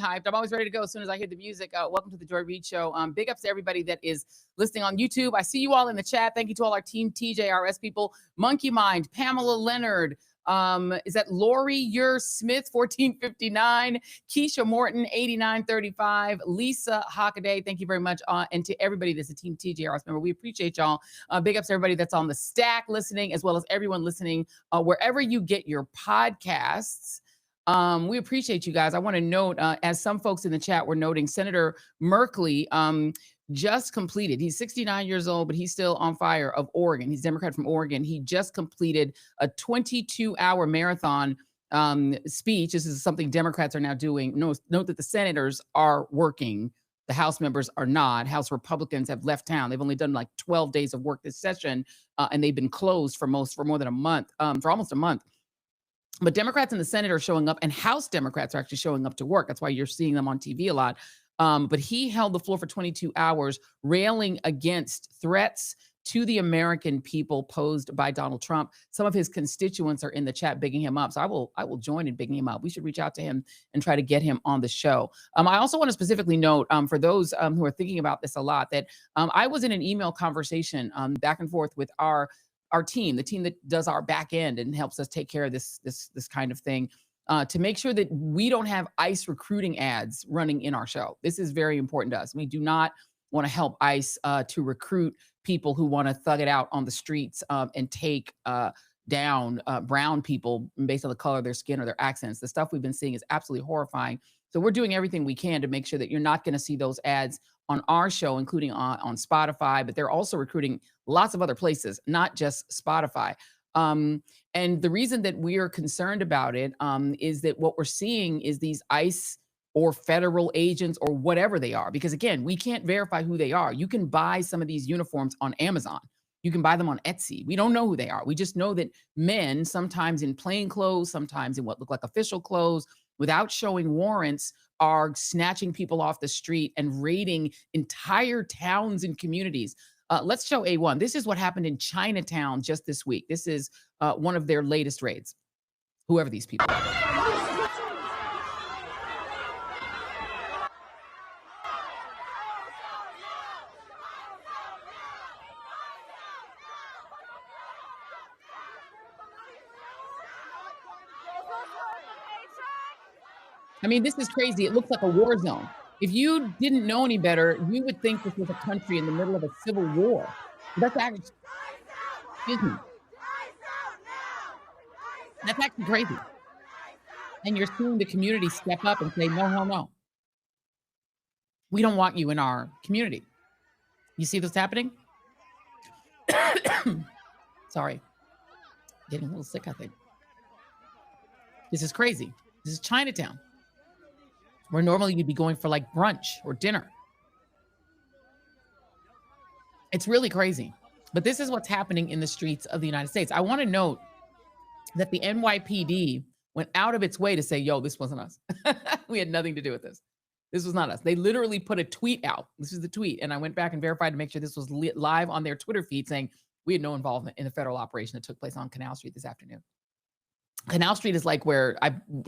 hyped. I'm always ready to go as soon as I hear the music. Welcome to the Joy Reid Show. Big ups to everybody that is listening on YouTube. I see you all in the chat. Thank you to all our team TJRS people. Monkey Mind, Pamela Leonard. Is that Lori Yer Smith, 1459, Keisha Morton, 8935, Lisa Hockaday, thank you very much. And to everybody that's a team TJRS member, we appreciate y'all. Big ups to everybody that's on the stack listening, as well as everyone listening wherever you get your podcasts. We appreciate you guys. I want to note, as some folks in the chat were noting, Senator Merkley just completed, he's 69 years old, but he's still on fire, of Oregon. He's a Democrat from Oregon. He just completed a 22-hour marathon speech. This is something Democrats are now doing. Note that the senators are working. The House members are not. House Republicans have left town. They've only done like 12 days of work this session, and they've been closed for more than a month, for almost a month. But Democrats in the Senate are showing up, and House Democrats are actually showing up to work. That's why you're seeing them on TV a lot. But he held the floor for 22 hours, railing against threats to the American people posed by Donald Trump. Some of his constituents are in the chat bigging him up. So I will join in bigging him up. We should reach out to him and try to get him on the show. I also want to specifically note, for those who are thinking about this a lot, that I was in an email conversation back and forth with our team, the team that does our back end and helps us take care of this kind of thing, to make sure that we don't have ICE recruiting ads running in our show. This is very important to us. We do not want to help ICE to recruit people who want to thug it out on the streets and take down brown people based on the color of their skin or their accents. The stuff we've been seeing is absolutely horrifying. So we're doing everything we can to make sure that you're not going to see those ads on our show, including on Spotify, but they're also recruiting lots of other places, not just Spotify. And the reason that we are concerned about it is that what we're seeing is these ICE or federal agents or whatever they are, because again, we can't verify who they are. You can buy some of these uniforms on Amazon. You can buy them on Etsy. We don't know who they are. We just know that men, sometimes in plain clothes, sometimes in what look like official clothes, without showing warrants, are snatching people off the street and raiding entire towns and communities. Let's show A1. This is what happened in Chinatown just this week. This is one of their latest raids, whoever these people are. I mean, this is crazy. It looks like a war zone. If you didn't know any better, you would think this was a country in the middle of a civil war. That's actually, excuse me. That's actually crazy. And you're seeing the community step up and say, no, no, no. We don't want you in our community. You see this happening? Sorry. Getting a little sick, I think. This is crazy. This is Chinatown, where normally you'd be going for like brunch or dinner. It's really crazy. But this is what's happening in the streets of the United States. I want to note that the NYPD went out of its way to say, yo, this wasn't us. We had nothing to do with this. This was not us. They literally put a tweet out. This is the tweet. And I went back and verified to make sure this was live on their Twitter feed, saying we had no involvement in the federal operation that took place on Canal Street this afternoon. Canal Street is like where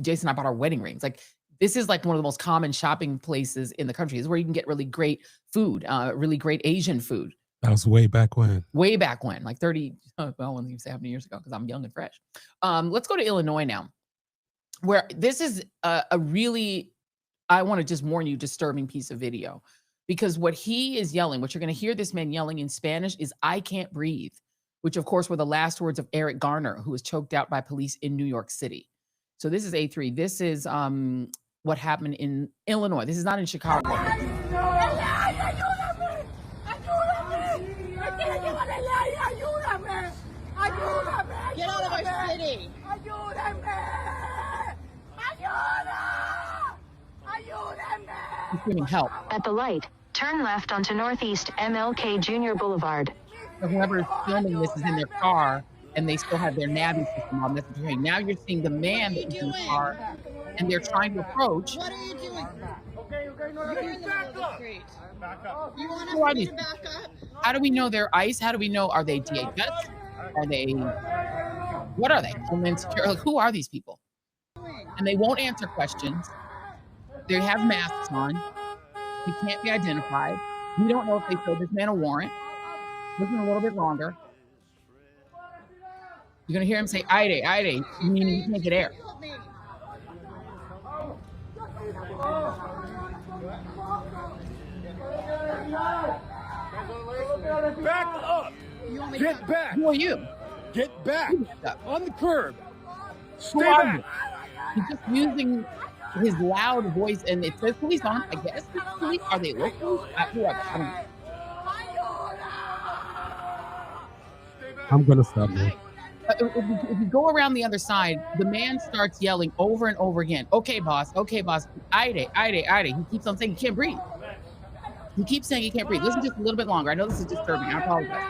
Jason and I bought our wedding rings. Like, this is like one of the most common shopping places in the country. This is where you can get really great food, really great Asian food. That was way back when. Way back when, like 30, well, I wouldn't even say how many years ago, because I'm young and fresh. Let's go to Illinois now, where this is a really, I want to just warn you, disturbing piece of video. Because what he is yelling, what you're going to hear this man yelling in Spanish is, I can't breathe, which of course were the last words of Eric Garner, who was choked out by police in New York City. So this is A3. This is what happened in Illinois. This is not in Chicago. Get out of our city. He's screaming help. At the light, turn left onto Northeast MLK Jr. Boulevard. So whoever is filming this is in their car, and they still have their Navi system on. That's what you're hearing. Now you're seeing the man that was in the car, and they're trying to approach. What are you doing? You're in the middle of the street. You want Who are us these? to back up? How do we know they're ICE? How do we know, are they DHS? Are they, what are they? Homeland Security? Like, who are these people? And they won't answer questions. They have masks on. He can't be identified. We don't know if they showed this man a warrant. Listen a little bit longer. You're going to hear him say, "Ide, Ide," meaning he can't get air. Back up. Get back. Who are you? Get back. On the curb. Who Stay are back. you? He's just using his loud voice, and it says police on it. I guess it's police. Are they local? Who are they? I don't know. I'm gonna stop now. If you go around the other side, the man starts yelling over and over again, "Okay, boss. Okay, boss. Ide, Ide, Ide." He keeps on saying he can't breathe. He keeps saying he can't breathe. Listen just a little bit longer. I know this is disturbing. I apologize.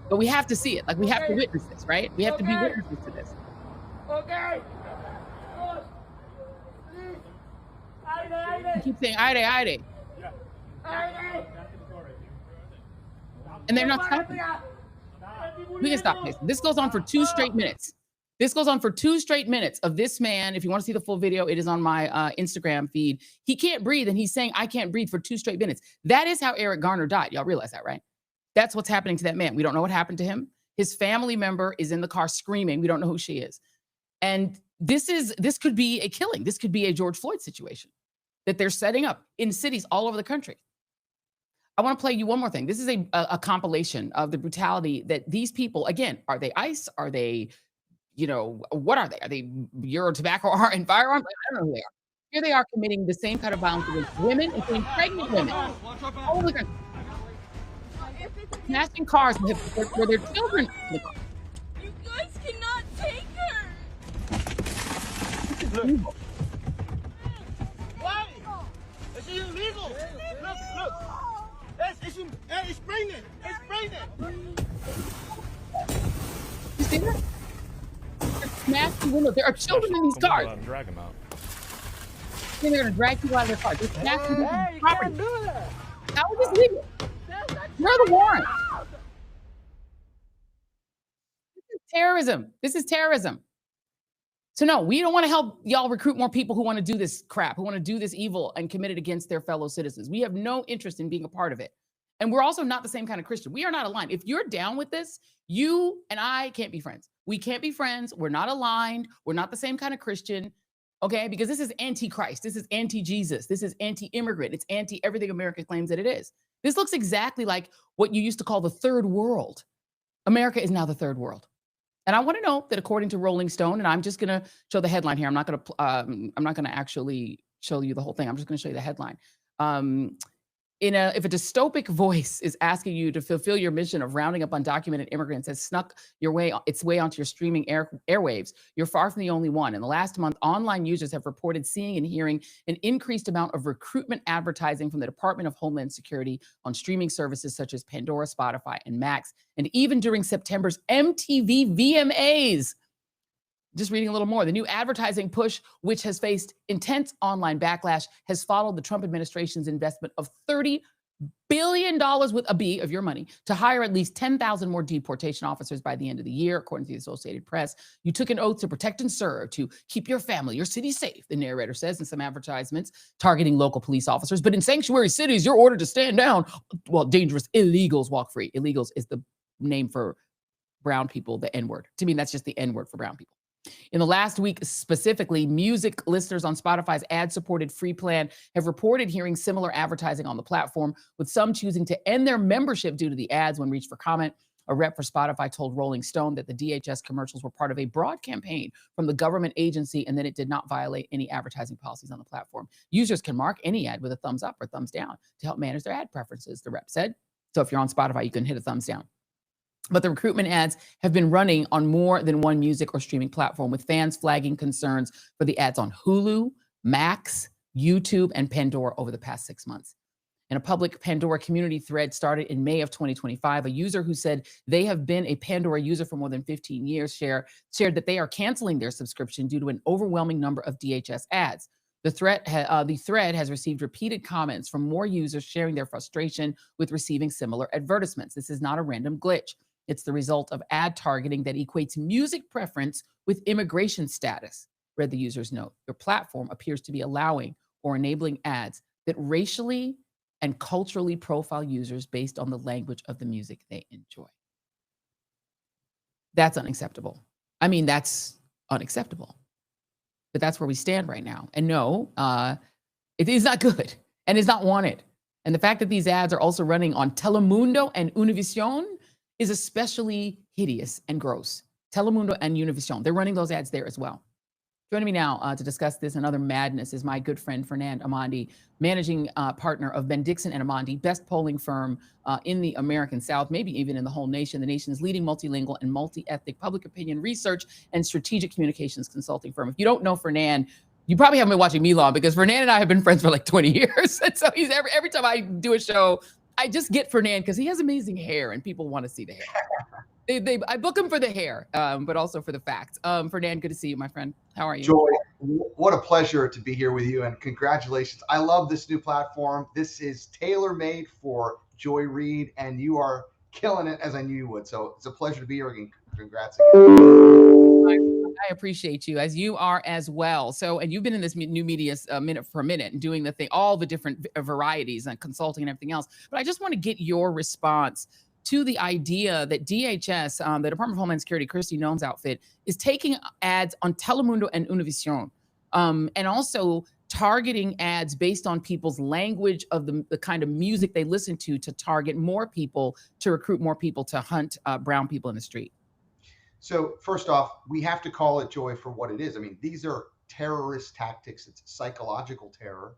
But we have to see it. Like, we have to witness this, right? We have to be witnesses to this. Okay. He keeps saying, "Ide, Ide." And they're not stopping. We can stop this. This goes on for 2 straight minutes. This goes on for 2 straight minutes of this man. If you want to see the full video, it is on my Instagram feed. He can't breathe, and he's saying, "I can't breathe," for 2 straight minutes. That is how Eric Garner died. Y'all realize that, right? That's what's happening to that man. We don't know what happened to him. His family member is in the car screaming. We don't know who she is. And this could be a killing. This could be a George Floyd situation that they're setting up in cities all over the country. I want to play you one more thing. This is a compilation of the brutality that these people, again, are they ICE? Are they, what are they? Are they Euro tobacco and firearms? I don't know who they are. Here they are committing the same kind of violence against women, including pregnant women. All over the country. Smashing cars where their children in the car. You guys cannot take her. This is evil. Why? It's illegal. Look. It's pregnant. It's pregnant. You see that? They're smashing windows. There are children in these cars. Drag them out. Then they're going to drag people out of their cars. They're smashing You property. can't do that. How is this legal? Where are the warrants? This is terrorism. This is terrorism. So no, we don't want to help y'all recruit more people who want to do this crap, who want to do this evil and commit it against their fellow citizens. We have no interest in being a part of it. And we're also not the same kind of Christian. We are not aligned. If you're down with this, you and I can't be friends. We can't be friends. We're not aligned. We're not the same kind of Christian. Okay, because this is anti-Christ. This is anti-Jesus. This is anti-immigrant. It's anti-everything America claims that it is. This looks exactly like what you used to call the third world. America is now the third world. And I want to know that according to Rolling Stone, and I'm just going to show the headline here. I'm not going to actually show you the whole thing. I'm just going to show you the headline. If a dystopic voice is asking you to fulfill your mission of rounding up undocumented immigrants has snuck its way onto your streaming airwaves, you're far from the only one. In the last month, online users have reported seeing and hearing an increased amount of recruitment advertising from the Department of Homeland Security on streaming services such as Pandora, Spotify, and Max, and even during September's MTV VMAs. Just reading a little more, the new advertising push, which has faced intense online backlash, has followed the Trump administration's investment of $30 billion with a B of your money to hire at least 10,000 more deportation officers by the end of the year, according to the Associated Press. You took an oath to protect and serve, to keep your family, your city safe, the narrator says in some advertisements targeting local police officers. But in sanctuary cities, you're ordered to stand down while dangerous illegals walk free. Illegals is the name for brown people, the N-word. To me, that's just the N-word for brown people. In the last week specifically, music listeners on Spotify's ad-supported free plan have reported hearing similar advertising on the platform, with some choosing to end their membership due to the ads when reached for comment. A rep for Spotify told Rolling Stone that the DHS commercials were part of a broad campaign from the government agency and that it did not violate any advertising policies on the platform. Users can mark any ad with a thumbs up or thumbs down to help manage their ad preferences, the rep said. So if you're on Spotify, you can hit a thumbs down. But the recruitment ads have been running on more than one music or streaming platform, with fans flagging concerns for the ads on Hulu, Max, YouTube, and Pandora over the past 6 months. In a public Pandora community thread started in May of 2025, a user who said they have been a Pandora user for more than 15 years shared that they are canceling their subscription due to an overwhelming number of DHS ads. The thread has received repeated comments from more users sharing their frustration with receiving similar advertisements. This is not a random glitch. It's the result of ad targeting that equates music preference with immigration status. read the user's note. Your platform appears to be allowing or enabling ads that racially and culturally profile users based on the language of the music they enjoy. That's unacceptable. I mean, that's unacceptable. But that's where we stand right now. And no, it is not good and it's not wanted. And the fact that these ads are also running on Telemundo and Univision is especially hideous and gross. Telemundo and Univision, they're running those ads there as well. Joining me now to discuss this and other madness is my good friend, Fernand Amandi, managing partner of Ben Dixon and Amandi, best polling firm in the American South, maybe even in the whole nation, the nation's leading multilingual and multi-ethnic public opinion research and strategic communications consulting firm. If you don't know Fernand, you probably haven't been watching me long, because Fernand and I have been friends for like 20 years. And so he's every time I do a show, I just get Fernand because he has amazing hair and people want to see the hair. I book him for the hair, but also for the facts. Fernand, good to see you, my friend. How are you? Joy, what a pleasure to be here with you, and congratulations. I love this new platform. This is tailor-made for Joy Reid, and you are killing it, as I knew you would. So it's a pleasure to be here again. Congrats again. I appreciate you, as you are as well. So, and you've been in this new media minute for a minute and doing the thing, all the different varieties and consulting and everything else. But I just want to get your response to the idea that DHS, the Department of Homeland Security, Kristi Noem's outfit, is taking ads on Telemundo and Univision, and also targeting ads based on people's language of the kind of music they listen to target more people, to recruit more people to hunt brown people in the street. So first off, we have to call it, Joy, for what it is. I mean, these are terrorist tactics. It's psychological terror.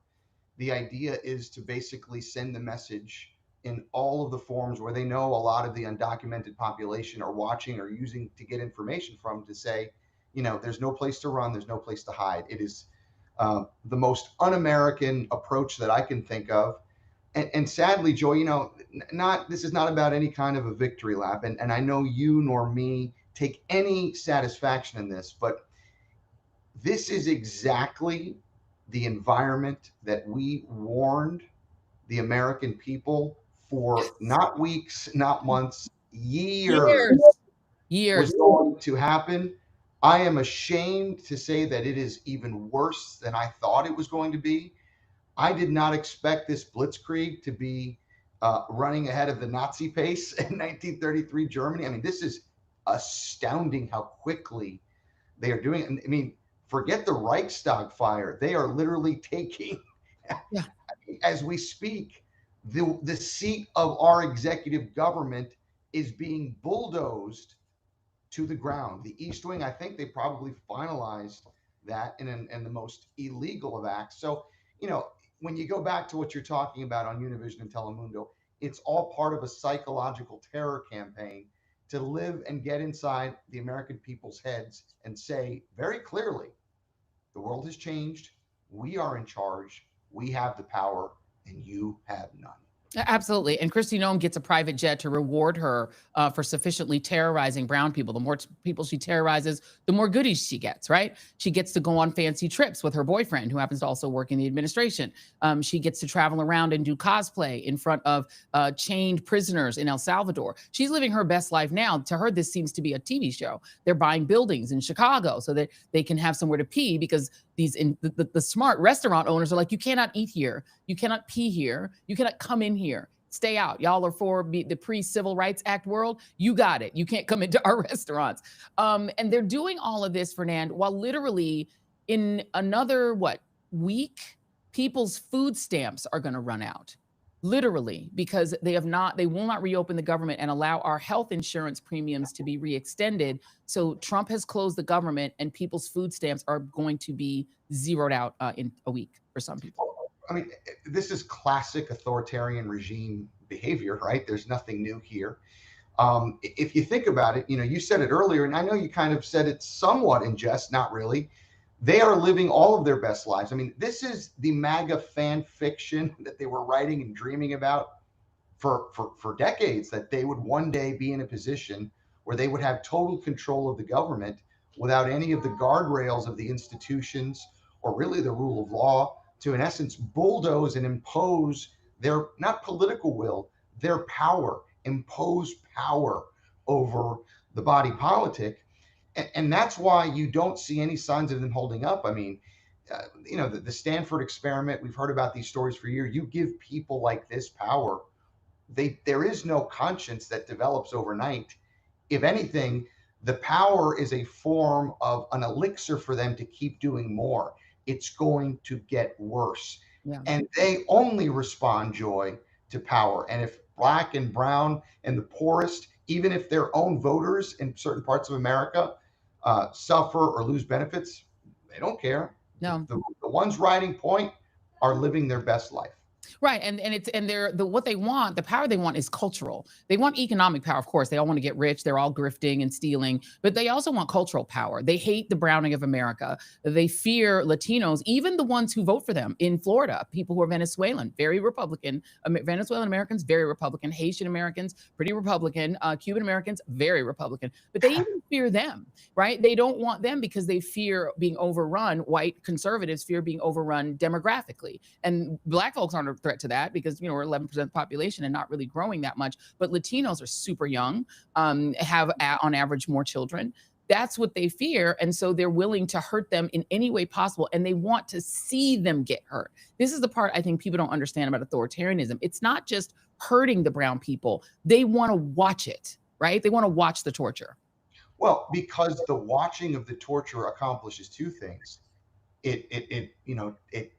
The idea is to basically send the message in all of the forms where they know a lot of the undocumented population are watching or using to get information from, to say, you know, there's no place to run, there's no place to hide. It is the most un-American approach that I can think of. And sadly, Joy, you know, this is not about any kind of a victory lap. And I know you nor me take any satisfaction in this, but this is exactly the environment that we warned the American people for not weeks, not months, years was going to happen. I am ashamed to say that it is even worse than I thought it was going to be. I did not expect this blitzkrieg to be running ahead of the Nazi pace in 1933 Germany. I mean, this is astounding how quickly they are doing it. I mean, forget the Reichstag fire. They are literally taking, as we speak, the seat of our executive government is being bulldozed to the ground. The East Wing, I think they probably finalized that in the most illegal of acts. So, you know, when you go back to what you're talking about on Univision and Telemundo, it's all part of a psychological terror campaign to live and get inside the American people's heads and say very clearly, the world has changed. We are in charge. We have the power, and you have none. Absolutely. And Kristi Noem gets a private jet to reward her for sufficiently terrorizing brown people. The more people she terrorizes, the more goodies she gets, right? She gets to go on fancy trips with her boyfriend, who happens to also work in the administration. She gets to travel around and do cosplay in front of chained prisoners in El Salvador. She's living her best life now. To her, this seems to be a TV show. They're buying buildings in Chicago so that they can have somewhere to pee, because the smart restaurant owners are like, you cannot eat here. You cannot pee here. You cannot come in here. Stay out. Y'all are for the pre-Civil Rights Act world. You got it. You can't come into our restaurants. And they're doing all of this, Fernand, while literally in another, week, people's food stamps are going to run out. Literally, because they will not reopen the government and allow our health insurance premiums to be re-extended. So Trump has closed the government, and people's food stamps are going to be zeroed out in a week for some people. I mean, this is classic authoritarian regime behavior, right? There's nothing new here. If you think about it, you know, you said it earlier, and I know you kind of said it somewhat in jest, not really. They are living all of their best lives. I mean, this is the MAGA fan fiction that they were writing and dreaming about for decades, that they would one day be in a position where they would have total control of the government without any of the guardrails of the institutions or really the rule of law, to, in essence, bulldoze and impose their, not political will, their power, impose power over the body politic. And that's why you don't see any signs of them holding up. I mean, the Stanford experiment, we've heard about these stories for years. You give people like this power, there is no conscience that develops overnight. If anything, the power is a form of an elixir for them to keep doing more. It's going to get worse. Yeah. And they only respond, Joy, to power. And if Black and brown and the poorest, even if their own voters in certain parts of America suffer or lose benefits, they don't care. No. The ones riding point are living their best life. Right, and they're what they want, the power they want is cultural. They want economic power, of course. They all want to get rich. They're all grifting and stealing, but they also want cultural power. They hate the browning of America. They fear Latinos, even the ones who vote for them in Florida. People who are Venezuelan, very Republican. Venezuelan Americans, very Republican. Haitian Americans, pretty Republican. Cuban Americans, very Republican. But they even fear them, right? They don't want them because they fear being overrun. White conservatives fear being overrun demographically, and Black folks aren't a threat to that because we're 11% of the population and not really growing that much. But Latinos are super young, have on average more children. That's what they fear, and so they're willing to hurt them in any way possible, and they want to see them get hurt. This is the part I think people don't understand about authoritarianism. It's not just hurting the brown people; they want to watch it, right? They want to watch the torture. Well, because the watching of the torture accomplishes two things. It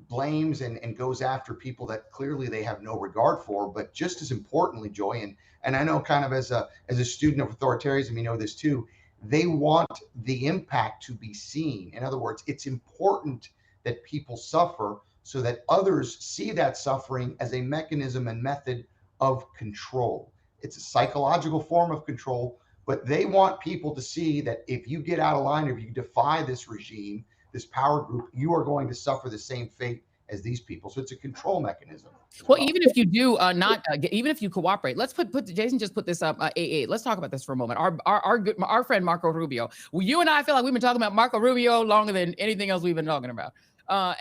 blames and goes after people that clearly they have no regard for. But just as importantly, Joy, and I know kind of as a student of authoritarianism, you know this too, they want the impact to be seen. In other words, it's important that people suffer so that others see that suffering as a mechanism and method of control. It's a psychological form of control, but they want people to see that if you get out of line, if you defy this regime, this power group, you are going to suffer the same fate as these people. So it's a control mechanism. Well, even if you do even if you cooperate, let's put Jason just put this up. AA. Let's talk about this for a moment. Our friend Marco Rubio. Well, you and I feel like we've been talking about Marco Rubio longer than anything else we've been talking about.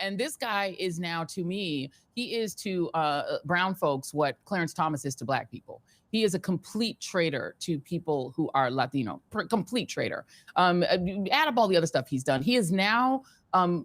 And this guy is now, to me, he is to brown folks what Clarence Thomas is to Black people. He is a complete traitor to people who are Latino, complete traitor. Add up all the other stuff he's done. He is now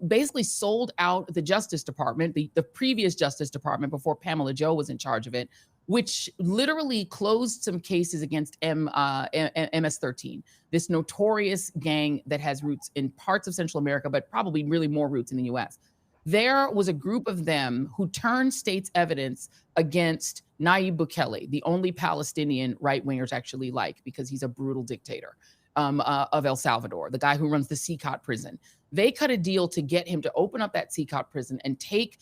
basically sold out the Justice Department, the previous Justice Department before Pamela Joe was in charge of it, which literally closed some cases against MS-13, this notorious gang that has roots in parts of Central America, but probably really more roots in the US. There was a group of them who turned state's evidence against Nayib Bukele, the only Palestinian right-wingers actually like, because he's a brutal dictator of El Salvador, the guy who runs the CCOT prison. They cut a deal to get him to open up that CCOT prison and take,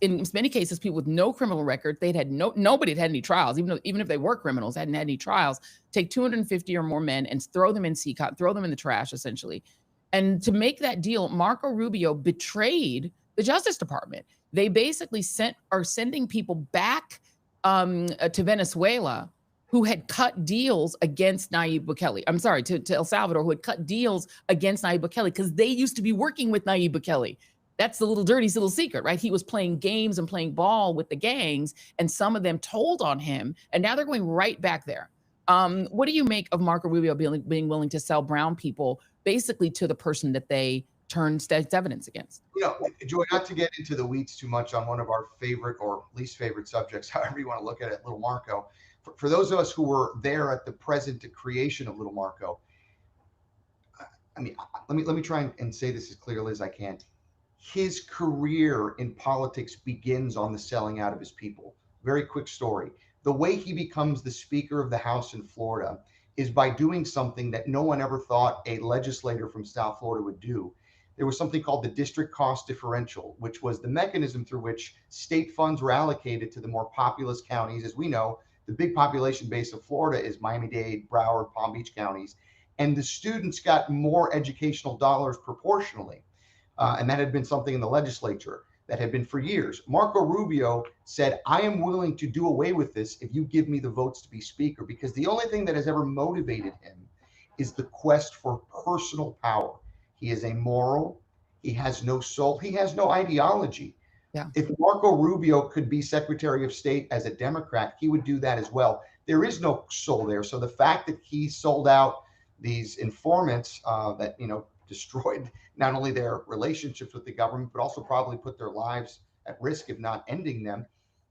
in many cases, people with no criminal record. They'd had nobody had had any trials, even if they were criminals, hadn't had any trials. Take 250 or more men and throw them in CCOT, throw them in the trash, essentially. And to make that deal, Marco Rubio betrayed the Justice Department. They basically are sending people back to Venezuela who had cut deals against Nayib Bukele. I'm sorry, to El Salvador, who had cut deals against Nayib Bukele because they used to be working with Nayib Bukele. That's the little dirty little secret, right? He was playing games and playing ball with the gangs, and some of them told on him, and now they're going right back there. What do you make of Marco Rubio being willing to sell brown people basically to the person that they turned state's evidence against? Joy, not to get into the weeds too much on one of our favorite or least favorite subjects, however you want to look at it, Little Marco. For those of us who were there at the present creation of Little Marco, I mean, let me try and say this as clearly as I can. His career in politics begins on the selling out of his people. Very quick story. The way he becomes the Speaker of the House in Florida is by doing something that no one ever thought a legislator from South Florida would do. There was something called the district cost differential, which was the mechanism through which state funds were allocated to the more populous counties. As we know, the big population base of Florida is Miami-Dade, Broward, Palm Beach counties, and the students got more educational dollars proportionally. And that had been something in the legislature that had been for years. Marco Rubio said, I am willing to do away with this if you give me the votes to be Speaker, because the only thing that has ever motivated him is the quest for personal power. He is amoral. He has no soul. He has no ideology. Yeah. If Marco Rubio could be Secretary of State as a Democrat, he would do that as well. There is no soul there. So the fact that he sold out these informants that, destroyed not only their relationships with the government, but also probably put their lives at risk, if not ending them.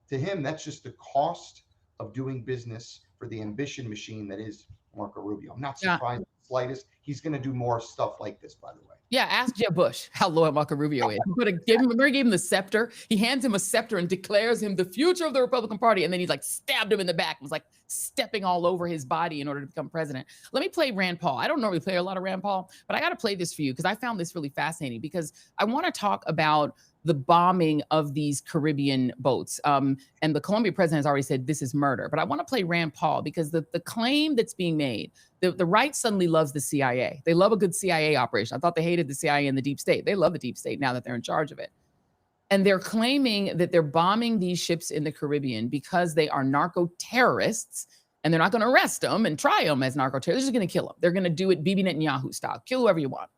To him, that's just the cost of doing business for the ambition machine that is Marco Rubio. I'm not surprised in the slightest. He's going to do more stuff like this, by the way. Yeah, ask Jeb Bush how loyal Marco Rubio is. He gave him the scepter. He hands him a scepter and declares him the future of the Republican Party. And then he's like stabbed him in the back. It was like stepping all over his body in order to become president. Let me play Rand Paul. I don't normally play a lot of Rand Paul, but I got to play this for you because I found this really fascinating because I want to talk about the bombing of these Caribbean boats. And the Colombian president has already said this is murder. But I want to play Rand Paul because the claim that's being made, the right suddenly loves the CIA. They love a good CIA operation. I thought they hated the CIA and the deep state. They love the deep state now that they're in charge of it. And they're claiming that they're bombing these ships in the Caribbean because they are narco terrorists and they're not going to arrest them and try them as narco terrorists. They're just going to kill them. They're going to do it Bibi Netanyahu style. Kill whoever you want.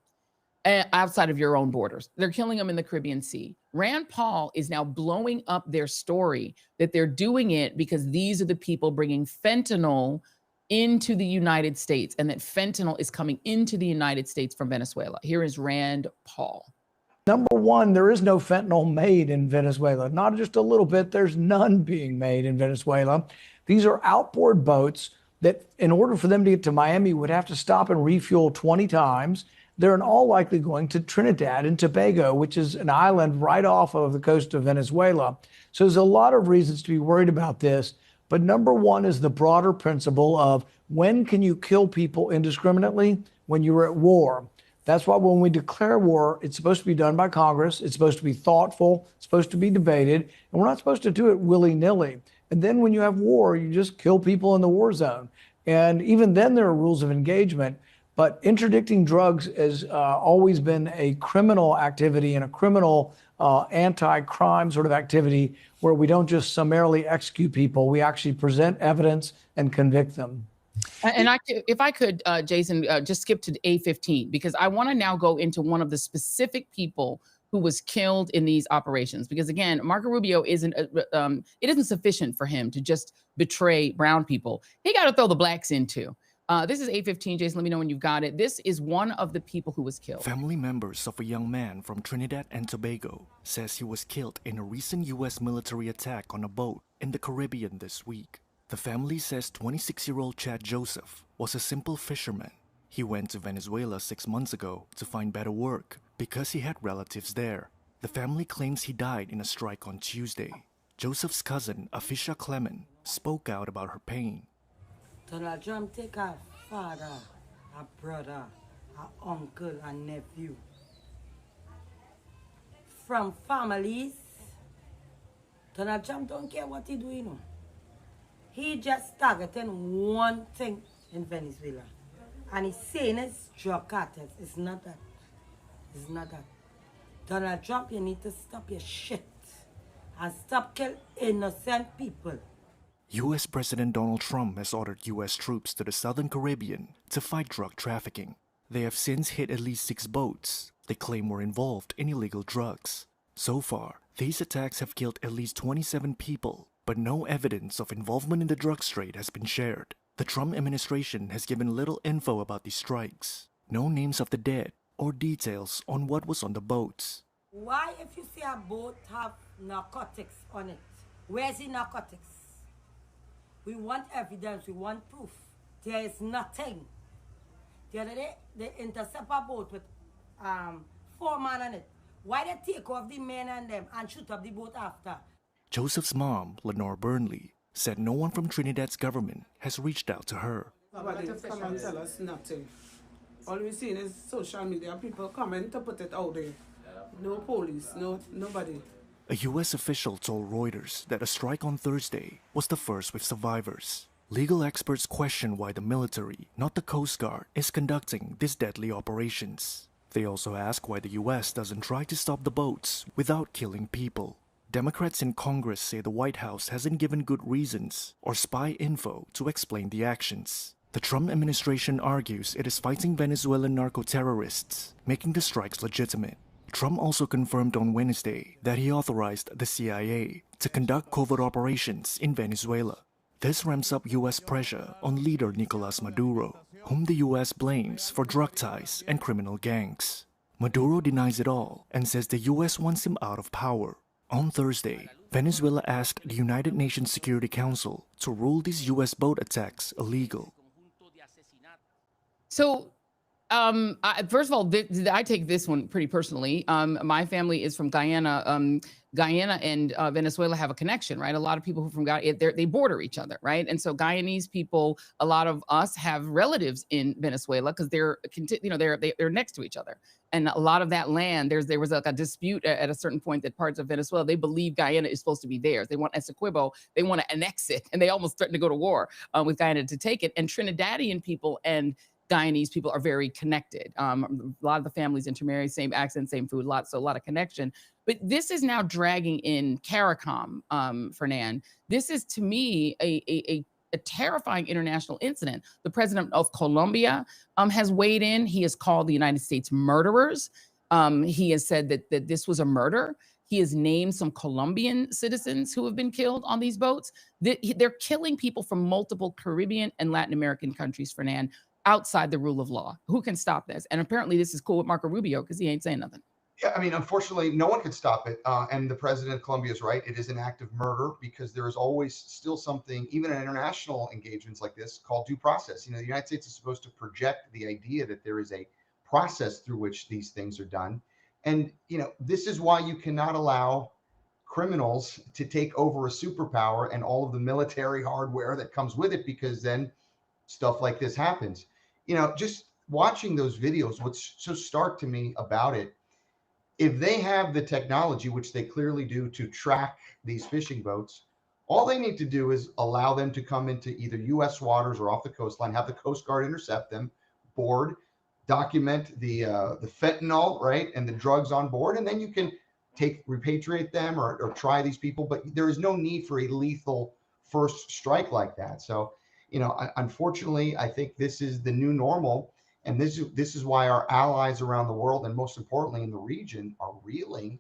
Outside of your own borders. They're killing them in the Caribbean Sea. Rand Paul is now blowing up their story that they're doing it because these are the people bringing fentanyl into the United States and that fentanyl is coming into the United States from Venezuela. Here is Rand Paul. Number one, there is no fentanyl made in Venezuela. Not just a little bit, there's none being made in Venezuela. These are outboard boats that in order for them to get to Miami would have to stop and refuel 20 times. They're in all likely going to Trinidad and Tobago, which is an island right off of the coast of Venezuela. So there's a lot of reasons to be worried about this. But number one is the broader principle of when can you kill people indiscriminately? When you're at war. That's why when we declare war, it's supposed to be done by Congress. It's supposed to be thoughtful. It's supposed to be debated. And we're not supposed to do it willy-nilly. And then when you have war, you just kill people in the war zone. And even then there are rules of engagement. But interdicting drugs has always been a criminal activity and a criminal anti-crime sort of activity where we don't just summarily execute people. We actually present evidence and convict them. And if I could, Jason, just skip to A15, because I want to now go into one of the specific people who was killed in these operations. Because again, Marco Rubio it isn't sufficient for him to just betray brown people. He got to throw the blacks in too. This is A15, Jason, let me know when you've got it. This is one of the people who was killed. Family members of a young man from Trinidad and Tobago says he was killed in a recent U.S. military attack on a boat in the Caribbean this week. The family says 26-year-old Chad Joseph was a simple fisherman. He went to Venezuela 6 months ago to find better work because he had relatives there. The family claims he died in a strike on Tuesday. Joseph's cousin, Afisha Clement, spoke out about her pain. Donald Trump take a father, a brother, a uncle, a nephew from families. Donald Trump don't care what he do, you know. He just targeting one thing in Venezuela. And he's saying it's drug cartels. It's not that. It's not that. Donald Trump, you need to stop your shit and stop killing innocent people. U.S. President Donald Trump has ordered U.S. troops to the Southern Caribbean to fight drug trafficking. They have since hit at least 6 boats they claim were involved in illegal drugs. So far, these attacks have killed at least 27 people, but no evidence of involvement in the drug trade has been shared. The Trump administration has given little info about these strikes, no names of the dead, or details on what was on the boats. Why, if you see a boat have narcotics on it, where's the narcotics? We want evidence, we want proof. There is nothing. The other day, they intercept a boat with 4 men on it. Why they take off the men and them and shoot up the boat after? Joseph's mom, Lenore Burnley, said no one from Trinidad's government has reached out to her. Nobody come and tell us nothing. All we've seen is social media, people coming to put it out there. No police, nobody. A U.S. official told Reuters that a strike on Thursday was the first with survivors. Legal experts question why the military, not the Coast Guard, is conducting these deadly operations. They also ask why the U.S. doesn't try to stop the boats without killing people. Democrats in Congress say the White House hasn't given good reasons or spy info to explain the actions. The Trump administration argues it is fighting Venezuelan narco-terrorists, making the strikes legitimate. Trump also confirmed on Wednesday that he authorized the CIA to conduct covert operations in Venezuela. This ramps up U.S. pressure on leader Nicolas Maduro, whom the U.S. blames for drug ties and criminal gangs. Maduro denies it all and says the U.S. wants him out of power. On Thursday, Venezuela asked the United Nations Security Council to rule these U.S. boat attacks illegal. So, first of all, I take this one pretty personally. My family is from Guyana. Guyana and Venezuela have a connection, right? A lot of people who are from Guyana, they border each other, right? And so Guyanese people, a lot of us have relatives in Venezuela because they're next to each other. And a lot of that land, there was like a dispute at a certain point that parts of Venezuela, they believe Guyana is supposed to be theirs. They want Essequibo, they want to annex it, and they almost threatened to go to war with Guyana to take it. And Trinidadian people and Guyanese people are very connected. A lot of the families intermarry, same accent, same food, so a lot of connection. But this is now dragging in CARICOM, Fernand. This is, to me, a terrifying international incident. The president of Colombia has weighed in. He has called the United States murderers. He has said that this was a murder. He has named some Colombian citizens who have been killed on these boats. They're killing people from multiple Caribbean and Latin American countries, Fernand, outside the rule of law. Who can stop this? And apparently this is cool with Marco Rubio because he ain't saying nothing. Yeah, I mean, unfortunately, no one can stop it. And the president of Colombia is right. It is an act of murder because there is always still something, even in international engagements like this, called due process. You know, the United States is supposed to project the idea that there is a process through which these things are done. And, you know, this is why you cannot allow criminals to take over a superpower and all of the military hardware that comes with it, because then stuff like this happens. You know, just watching those videos, what's so stark to me about it, if they have the technology, which they clearly do, to track these fishing boats, all they need to do is allow them to come into either U.S. waters or off the coastline, have the Coast Guard intercept them, board, document the fentanyl, right, and the drugs on board, and then you can repatriate them or try these people. But there is no need for a lethal first strike like that. So, you know, unfortunately, I think this is the new normal. And this is why our allies around the world, and most importantly in the region, are reeling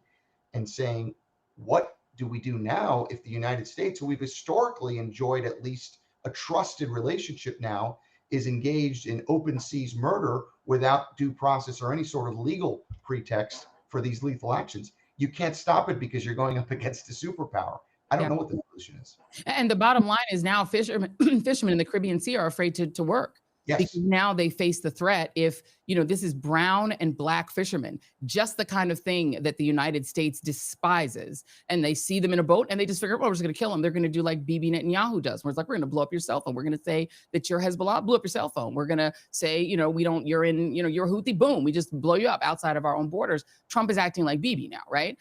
and saying, what do we do now if the United States, who we've historically enjoyed at least a trusted relationship now, is engaged in open seas murder without due process or any sort of legal pretext for these lethal actions? You can't stop it because you're going up against a superpower. I don't know what the solution is. And the bottom line is now fishermen in the Caribbean Sea are afraid to work. Yes. Because now they face the threat if, you know, this is brown and black fishermen, just the kind of thing that the United States despises. And they see them in a boat and they just figure, well, we're just going to kill them. They're going to do like Bibi Netanyahu does, where it's like, we're going to blow up your cell phone. We're going to say that you're Hezbollah, blew up your cell phone. We're going to say, you know, you're a Houthi, boom. We just blow you up outside of our own borders. Trump is acting like Bibi now, right?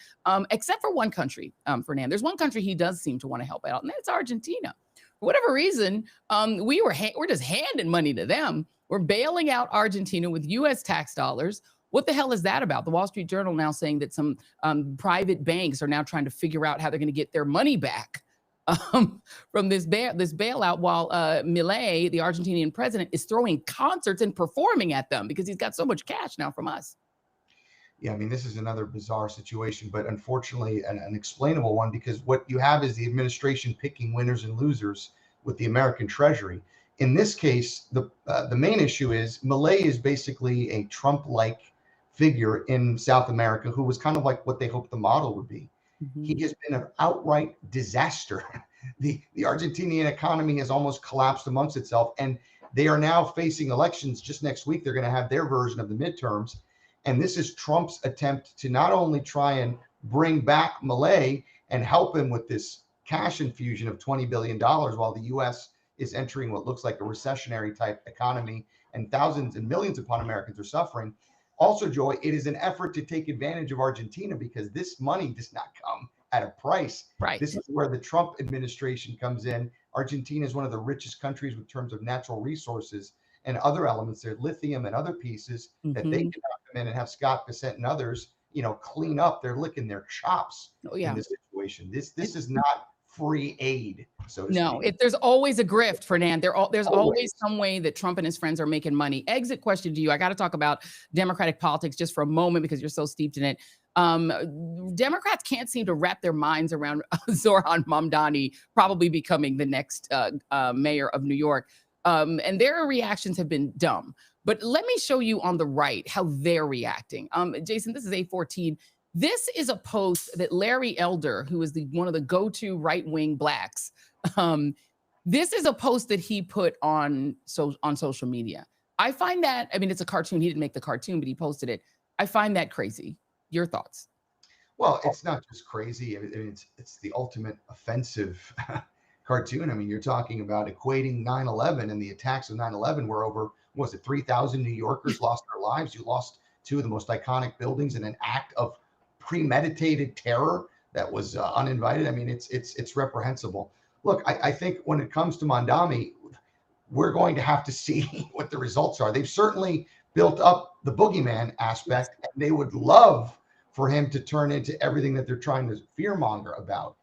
Except for one country, Fernand. There's one country he does seem to want to help out, and that's Argentina. For whatever reason, we're just handing money to them. We're bailing out Argentina with U.S. tax dollars. What the hell is that about? The Wall Street Journal now saying that some private banks are now trying to figure out how they're going to get their money back from this bailout, while Milei, the Argentinian president, is throwing concerts and performing at them because he's got so much cash now from us. Yeah, I mean, this is another bizarre situation, but unfortunately an unexplainable one, because what you have is the administration picking winners and losers with the American Treasury. In this case, the main issue is Milei is basically a Trump-like figure in South America who was kind of like what they hoped the model would be. Mm-hmm. He has been an outright disaster. The Argentinian economy has almost collapsed amongst itself, and they are now facing elections. Just next week, they're going to have their version of the midterms. And this is Trump's attempt to not only try and bring back Milei and help him with this cash infusion of $20 billion while the U.S. is entering what looks like a recessionary type economy and thousands and millions upon Americans are suffering. Also, Joy, it is an effort to take advantage of Argentina because this money does not come at a price. Right. This is where the Trump administration comes in. Argentina is one of the richest countries in terms of natural resources and other elements there, lithium and other pieces that they can come in and have Scott Bessent and others, you know, clean up. They're licking their chops in this situation. This is not free aid, so to speak. There's always a grift, Fernand. There's always some way that Trump and his friends are making money. Exit question to you. I got to talk about Democratic politics just for a moment because you're so steeped in it. Democrats can't seem to wrap their minds around Zohran Mamdani probably becoming the next mayor of New York. And their reactions have been dumb. But let me show you on the right how they're reacting. Jason, this is A14. This is a post that Larry Elder, who is one of the go-to right-wing blacks, this is a post that he put on social media. I find that, I mean, it's a cartoon. He didn't make the cartoon, but he posted it. I find that crazy. Your thoughts? Well, it's not just crazy. I mean, it's the ultimate offensive cartoon. I mean, you're talking about equating 9/11 and the attacks of 9/11 where over, what was it, 3,000 New Yorkers lost their lives. You lost two of the most iconic buildings in an act of premeditated terror that was uninvited. I mean, it's reprehensible. Look, I think when it comes to Mamdani, we're going to have to see what the results are. They've certainly built up the boogeyman aspect, and they would love for him to turn into everything that they're trying to fearmonger about.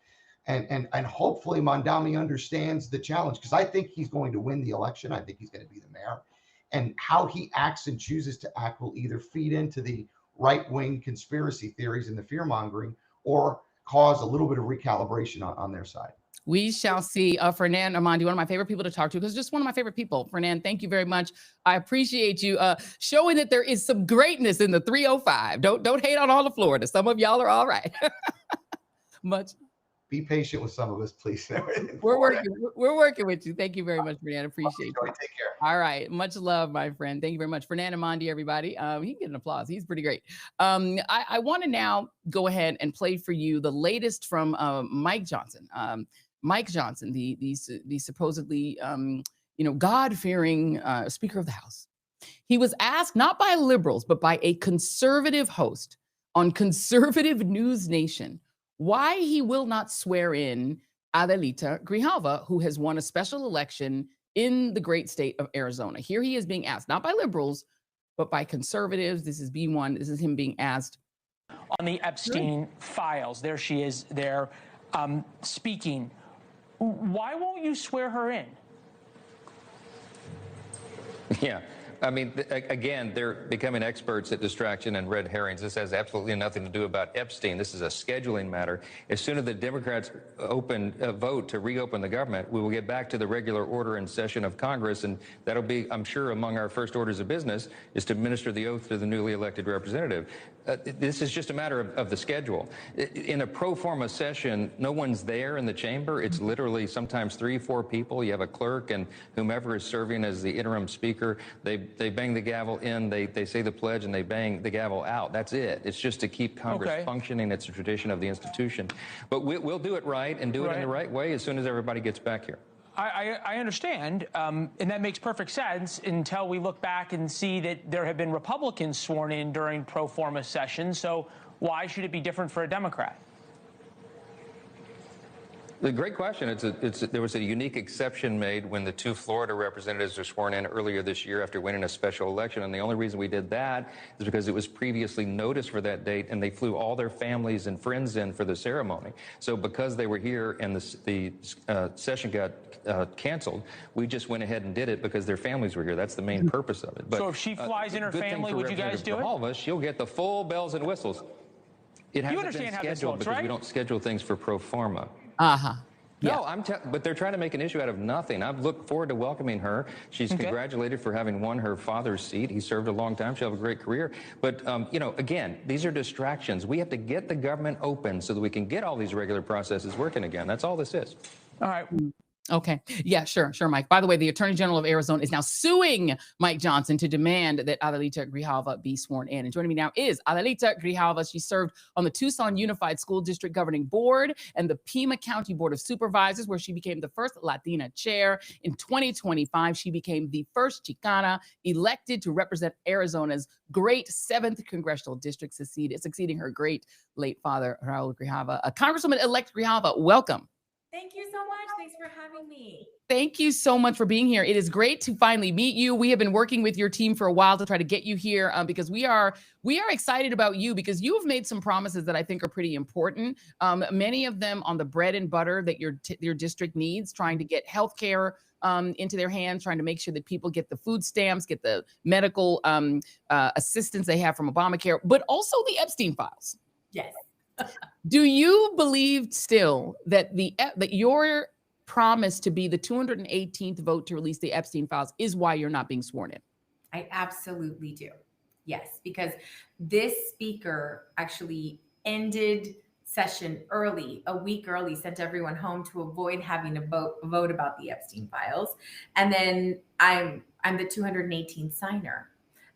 And hopefully Mamdani understands the challenge, because I think he's going to win the election. I think he's going to be the mayor. And how he acts and chooses to act will either feed into the right-wing conspiracy theories and the fear-mongering, or cause a little bit of recalibration on their side. We shall see. Fernand Amandi, one of my favorite people to talk to, because just one of my favorite people. Fernand, thank you very much. I appreciate you showing that there is some greatness in the 305. Don't hate on all of Florida. Some of y'all are all right. Much. Be patient with some of us, please. We're working with you. Thank you very much, Fernand. Appreciate you. Take care. All right. Much love, my friend. Thank you very much. Fernand Amandi, everybody. He can get an applause. He's pretty great. I want to now go ahead and play for you the latest from Mike Johnson. Mike Johnson, the supposedly, God-fearing Speaker of the House. He was asked not by liberals, but by a conservative host on Conservative News Nation why he will not swear in Adelita Grijalva, who has won a special election in the great state of Arizona. Here he is being asked, not by liberals, but by conservatives. This is B1. This is him being asked. On the Epstein files, there she is there speaking. Why won't you swear her in? Yeah. I mean, again, they're becoming experts at distraction and red herrings. This has absolutely nothing to do about Epstein. This is a scheduling matter. As soon as the Democrats vote to reopen the government, we will get back to the regular order and session of Congress, and that'll be, I'm sure, among our first orders of business is to administer the oath to the newly elected representative. This is just a matter of the schedule. In a pro forma session, no one's there in the chamber. It's literally sometimes 3-4 people. You have a clerk and whomever is serving as the interim speaker. They bang the gavel in, they say the pledge, and they bang the gavel out. That's it. It's just to keep Congress functioning. It's a tradition of the institution. But we'll do it right and do it in the right way as soon as everybody gets back here. I understand, and that makes perfect sense until we look back and see that there have been Republicans sworn in during pro forma sessions. So why should it be different for a Democrat? The great question. There was a unique exception made when the 2 Florida representatives were sworn in earlier this year after winning a special election. And the only reason we did that is because it was previously noticed for that date, and they flew all their families and friends in for the ceremony. So because they were here and the session got canceled, we just went ahead and did it because their families were here. That's the main purpose of it. But, so if she flies in her family, would you guys do it? Grijalva, she'll get the full bells and whistles. It hasn't been scheduled because we don't schedule things for pro forma. No, but they're trying to make an issue out of nothing. I've looked forward to welcoming her. She's congratulated for having won her father's seat. He served a long time. She'll have a great career. But, again, these are distractions. We have to get the government open so that we can get all these regular processes working again. That's all this is. All right. Okay. Yeah, sure, Mike. By the way, the Attorney General of Arizona is now suing Mike Johnson to demand that Adelita Grijalva be sworn in. And joining me now is Adelita Grijalva. She served on the Tucson Unified School District Governing Board and the Pima County Board of Supervisors, where she became the first Latina chair. In 2025, she became the first Chicana elected to represent Arizona's great 7th congressional district, succeeding her great late father, Raul Grijalva. Congresswoman-elect Grijalva, welcome. Thank you so much. Thanks for having me. Thank you so much for being here. It is great to finally meet you. We have been working with your team for a while to try to get you here because we are excited about you because you have made some promises that I think are pretty important. Many of them on the bread and butter that your district needs, trying to get healthcare into their hands, trying to make sure that people get the food stamps, get the medical assistance they have from Obamacare, but also the Epstein files. Yes. Do you believe still that that your promise to be the 218th vote to release the Epstein files is why you're not being sworn in? I absolutely do. Yes, because this speaker actually ended session early, a week early, sent everyone home to avoid having to vote about the Epstein files. And then I'm the 218th signer.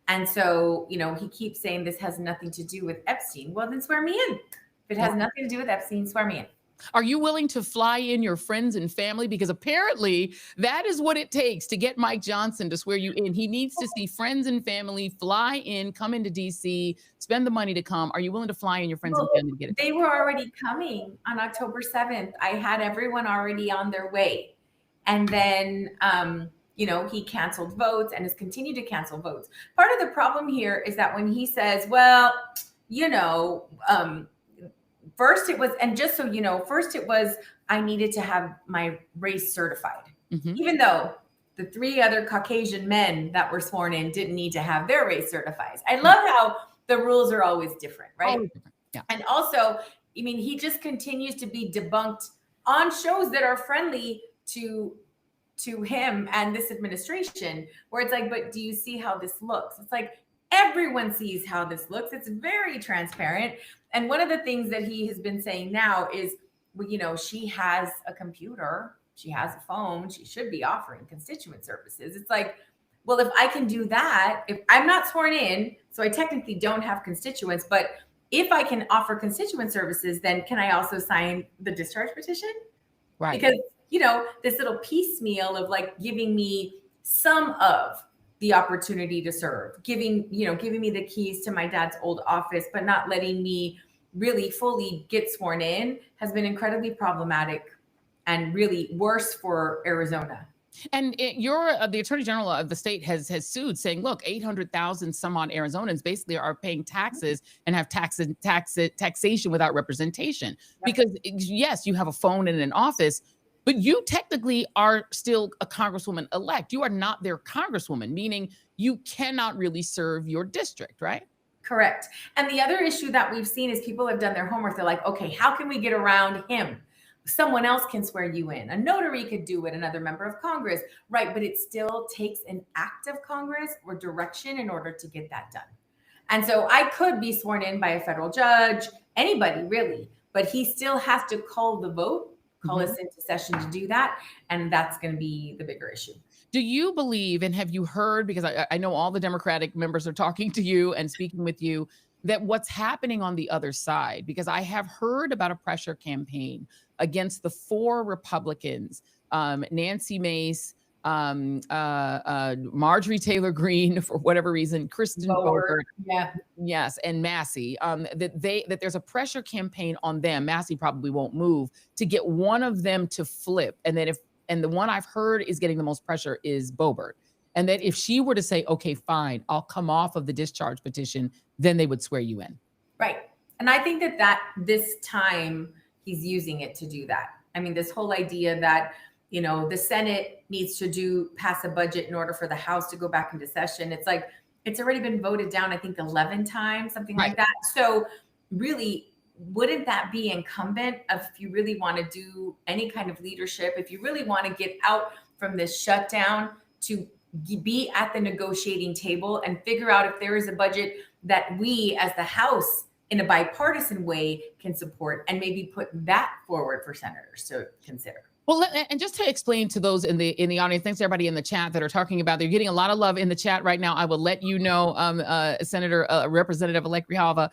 And so, you know, he keeps saying this has nothing to do with Epstein. Well, then swear me in. If it has nothing to do with Epstein, swear me in. Are you willing to fly in your friends and family? Because apparently that is what it takes to get Mike Johnson to swear you in. He needs to see friends and family fly in, come into DC, spend the money to come. Are you willing to fly in your friends and family to get it? They were already coming on October 7th. I had everyone already on their way. And then, you know, he canceled votes and has continued to cancel votes. Part of the problem here is that when he says, well, you know, first it was, and just so you know, first it was, I needed to have my race certified, even though the 3 other Caucasian men that were sworn in didn't need to have their race certified. I love how the rules are always different, right? Always different. Yeah. And also, I mean, he just continues to be debunked on shows that are friendly to him and this administration, where it's like, but do you see how this looks? It's like, everyone sees how this looks. It's very transparent. And one of the things that he has been saying now is, well, you know, she has a computer, she has a phone, she should be offering constituent services. It's like, well, if I can do that, if I'm not sworn in, so I technically don't have constituents, but if I can offer constituent services, then can I also sign the discharge petition? Right. Because, you know, this little piecemeal of like giving me some of the opportunity to serve, giving me the keys to my dad's old office, but not letting me really fully get sworn in has been incredibly problematic and really worse for Arizona. And the Attorney General of the state has sued, saying, look, 800,000 some odd Arizonans basically are paying taxes and have taxation without representation. Because yes, you have a phone and an office, but you technically are still a congresswoman elect. You are not their congresswoman, meaning you cannot really serve your district, right? Correct. And the other issue that we've seen is people have done their homework. They're like, okay, how can we get around him? Someone else can swear you in. A notary could do it, another member of Congress, right? But it still takes an act of Congress or direction in order to get that done. And so I could be sworn in by a federal judge, anybody really, but he still has to call the vote, call us into session to do that. And that's going to be the bigger issue. Do you believe, and have you heard, because I know all the Democratic members are talking to you and speaking with you, that what's happening on the other side, because I have heard about a pressure campaign against the 4 Republicans, Nancy Mace, Marjorie Taylor Greene, for whatever reason, Kristen Boebert, yes, and Massey, that there's a pressure campaign on them. Massey probably won't move to get one of them to flip, and that the one I've heard is getting the most pressure is Boebert, and that if she were to say, okay, fine, I'll come off of the discharge petition, then they would swear you in. Right, and I think that this time he's using it to do that. I mean, this whole idea that, you know, the Senate needs to pass a budget in order for the House to go back into session. It's like, it's already been voted down, I think 11 times, something like that. So really, wouldn't that be incumbent if you really want to do any kind of leadership, if you really want to get out from this shutdown, to be at the negotiating table and figure out if there is a budget that we as the House in a bipartisan way can support, and maybe put that forward for senators to consider. Well, and just to explain to those in the audience, thanks to everybody in the chat that are talking about, they're getting a lot of love in the chat right now. I will let you know, Senator Representative-Elect Grijalva,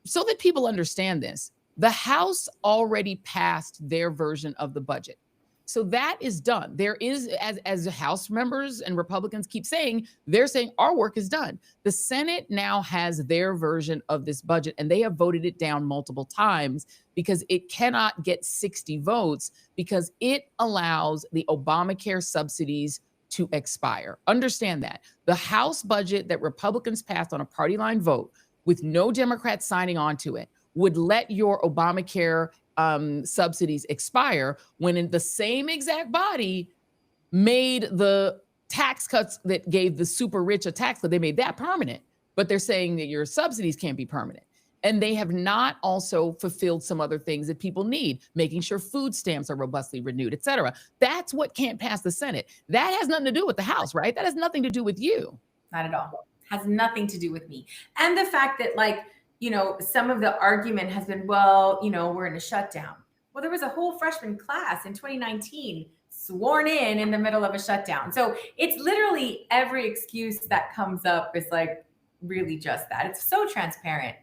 so that people understand this. The House already passed their version of the budget. So that is done. There is, as House members and Republicans keep saying, they're saying our work is done. The Senate now has their version of this budget, and they have voted it down multiple times because it cannot get 60 votes because it allows the Obamacare subsidies to expire. Understand that. The House budget that Republicans passed on a party line vote with no Democrats signing on to it would let your Obamacare subsidies expire, when in the same exact body made the tax cuts that gave the super rich a tax cut. They made that permanent, but they're saying that your subsidies can't be permanent. And they have not also fulfilled some other things that people need, making sure food stamps are robustly renewed, et cetera. That's what can't pass the Senate. That has nothing to do with the House, right? That has nothing to do with you. Not at all. Has nothing to do with me. And the fact that, like, you know, some of the argument has been, well, you know, we're in a shutdown. Well, there was a whole freshman class in 2019 sworn in the middle of a shutdown. So it's literally every excuse that comes up is like really just that. It's so transparent.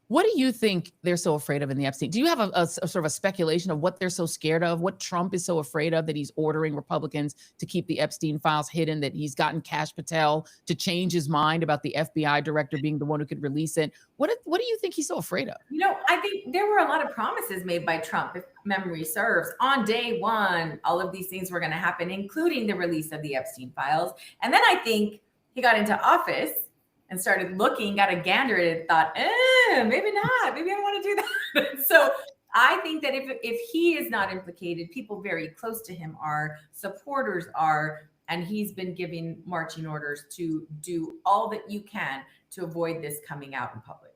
What do you think they're so afraid of in the Epstein? Do you have a sort of a speculation of what they're so scared of, what Trump is so afraid of that he's ordering Republicans to keep the Epstein files hidden, that he's gotten Kash Patel to change his mind about the FBI director being the one who could release it? What do you think he's so afraid of? You know, I think there were a lot of promises made by Trump, if memory serves. On day one, all of these things were going to happen, including the release of the Epstein files. And then I think he got into office and started looking, got a gander at it, and thought, maybe not. Maybe I don't want to do that. So I think that if he is not implicated, people very close to him are, supporters are, and he's been giving marching orders to do all that you can to avoid this coming out in public.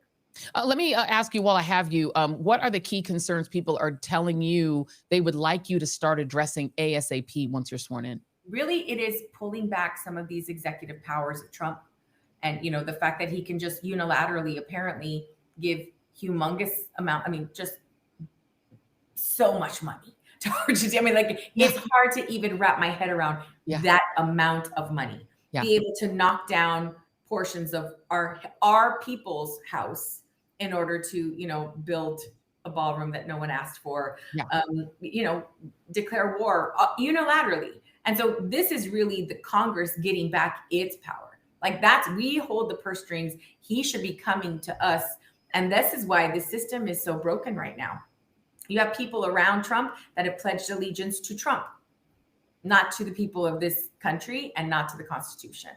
Let me ask you while I have you, what are the key concerns people are telling you they would like you to start addressing ASAP once you're sworn in? Really, it is pulling back some of these executive powers of Trump. And, you know, the fact that he can just unilaterally apparently give humongous amount, I mean, just so much money to I mean, like, it's hard to even wrap my head around that amount of money. Be able to knock down portions of our people's house in order to, you know, build a ballroom that no one asked for, you know, declare war unilaterally. And so this is really the Congress getting back its power. Like, we hold the purse strings. He should be coming to us. And this is why the system is so broken right now. You have people around Trump that have pledged allegiance to Trump, not to the people of this country and not to the Constitution.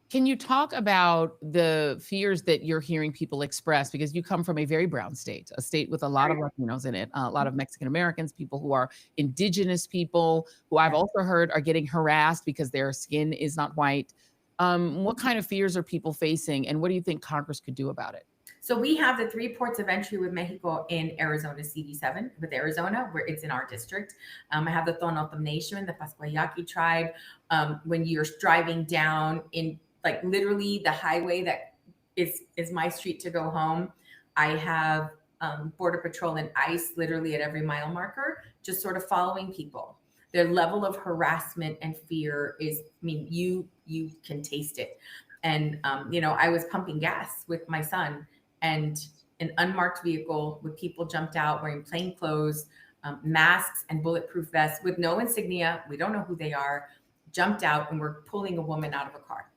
Can you talk about the fears that you're hearing people express? Because you come from a very brown state, a state with a lot of Latinos in it, a lot of Mexican Americans, people who are indigenous people, who I've also heard are getting harassed because their skin is not white. What kind of fears are people facing, and what do you think Congress could do about it? So we have the 3 ports of entry with Mexico in Arizona CD7 with Arizona, where it's in our district. I have the Tohono Nation, the Pascuayaqui tribe. When you're driving down in, like, literally the highway that is my street to go home, I have Border Patrol and ICE literally at every mile marker, just sort of following people. Their level of harassment and fear is, I mean, you can taste it. And, you know, I was pumping gas with my son, and an unmarked vehicle with people jumped out wearing plain clothes, masks and bulletproof vests with no insignia. We don't know who they are, jumped out and were pulling a woman out of a car.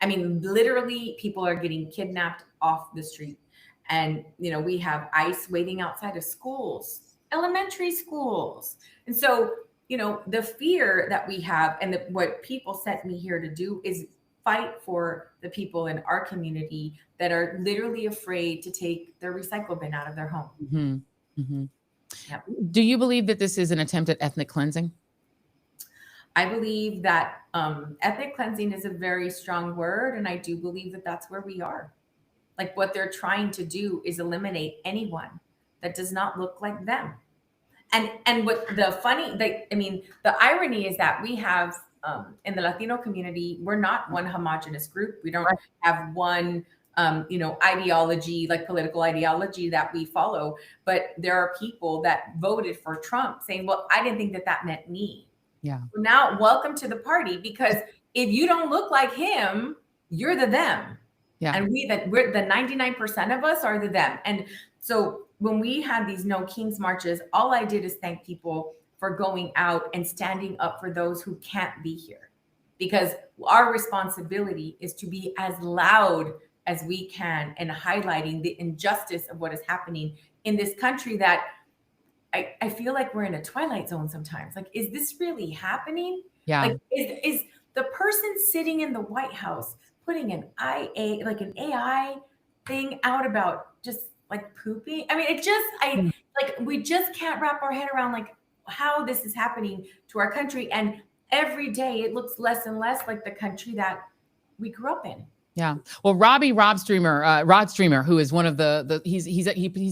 I mean, literally people are getting kidnapped off the street. And, you know, we have ICE waiting outside of schools, elementary schools. And so, you know, the fear that we have and what people sent me here to do is fight for the people in our community that are literally afraid to take their recycle bin out of their home. Mm-hmm. Mm-hmm. Yep. Do you believe that this is an attempt at ethnic cleansing? I believe that ethnic cleansing is a very strong word. And I do believe that that's where we are. Like, what they're trying to do is eliminate anyone that does not look like them. And what the irony is that we have in the Latino community, we're not one homogenous group. We don't have one, ideology, like political ideology that we follow. But there are people that voted for Trump saying, well, I didn't think that meant me. Yeah. Now, welcome to the party, because if you don't look like him, you're the them. Yeah. And we're the 99% of us are the them. And so when we had these No Kings marches, all I did is thank people for going out and standing up for those who can't be here, because our responsibility is to be as loud as we can and highlighting the injustice of what is happening in this country that I feel like we're in a twilight zone sometimes. Like, is this really happening? Yeah. Like, is the person sitting in the White House putting an AI thing out about just like pooping? I mean, we just can't wrap our head around like how this is happening to our country. And every day it looks less and less like the country that we grew up in. Yeah. Well, Rod Streamer, who is one of he's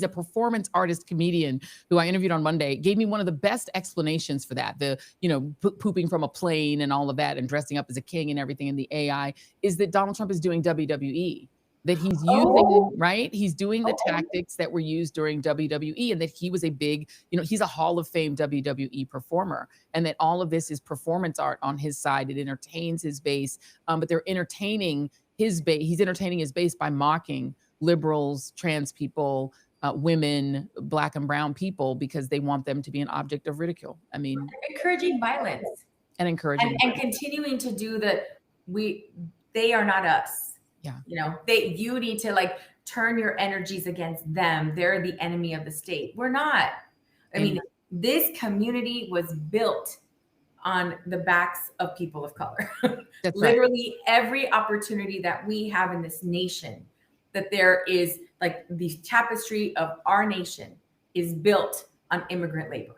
a performance artist comedian who I interviewed on Monday, gave me one of the best explanations for that. The, pooping from a plane and all of that and dressing up as a king and everything in the AI is that Donald Trump is doing WWE. That he's using, right? He's doing the tactics that were used during WWE, and that he was a big, he's a Hall of Fame WWE performer, and that all of this is performance art on his side. It entertains his base, but they're entertaining his base. He's entertaining his base by mocking liberals, trans people, women, Black and brown people, because they want them to be an object of ridicule. I mean, encouraging violence and encouraging and continuing to do they are not us. Yeah. You need to turn your energies against them. They're the enemy of the state. We're not. I mean, this community was built on the backs of people of color. That's literally right. Every opportunity that we have in this nation, that there is the tapestry of our nation is built on immigrant labor.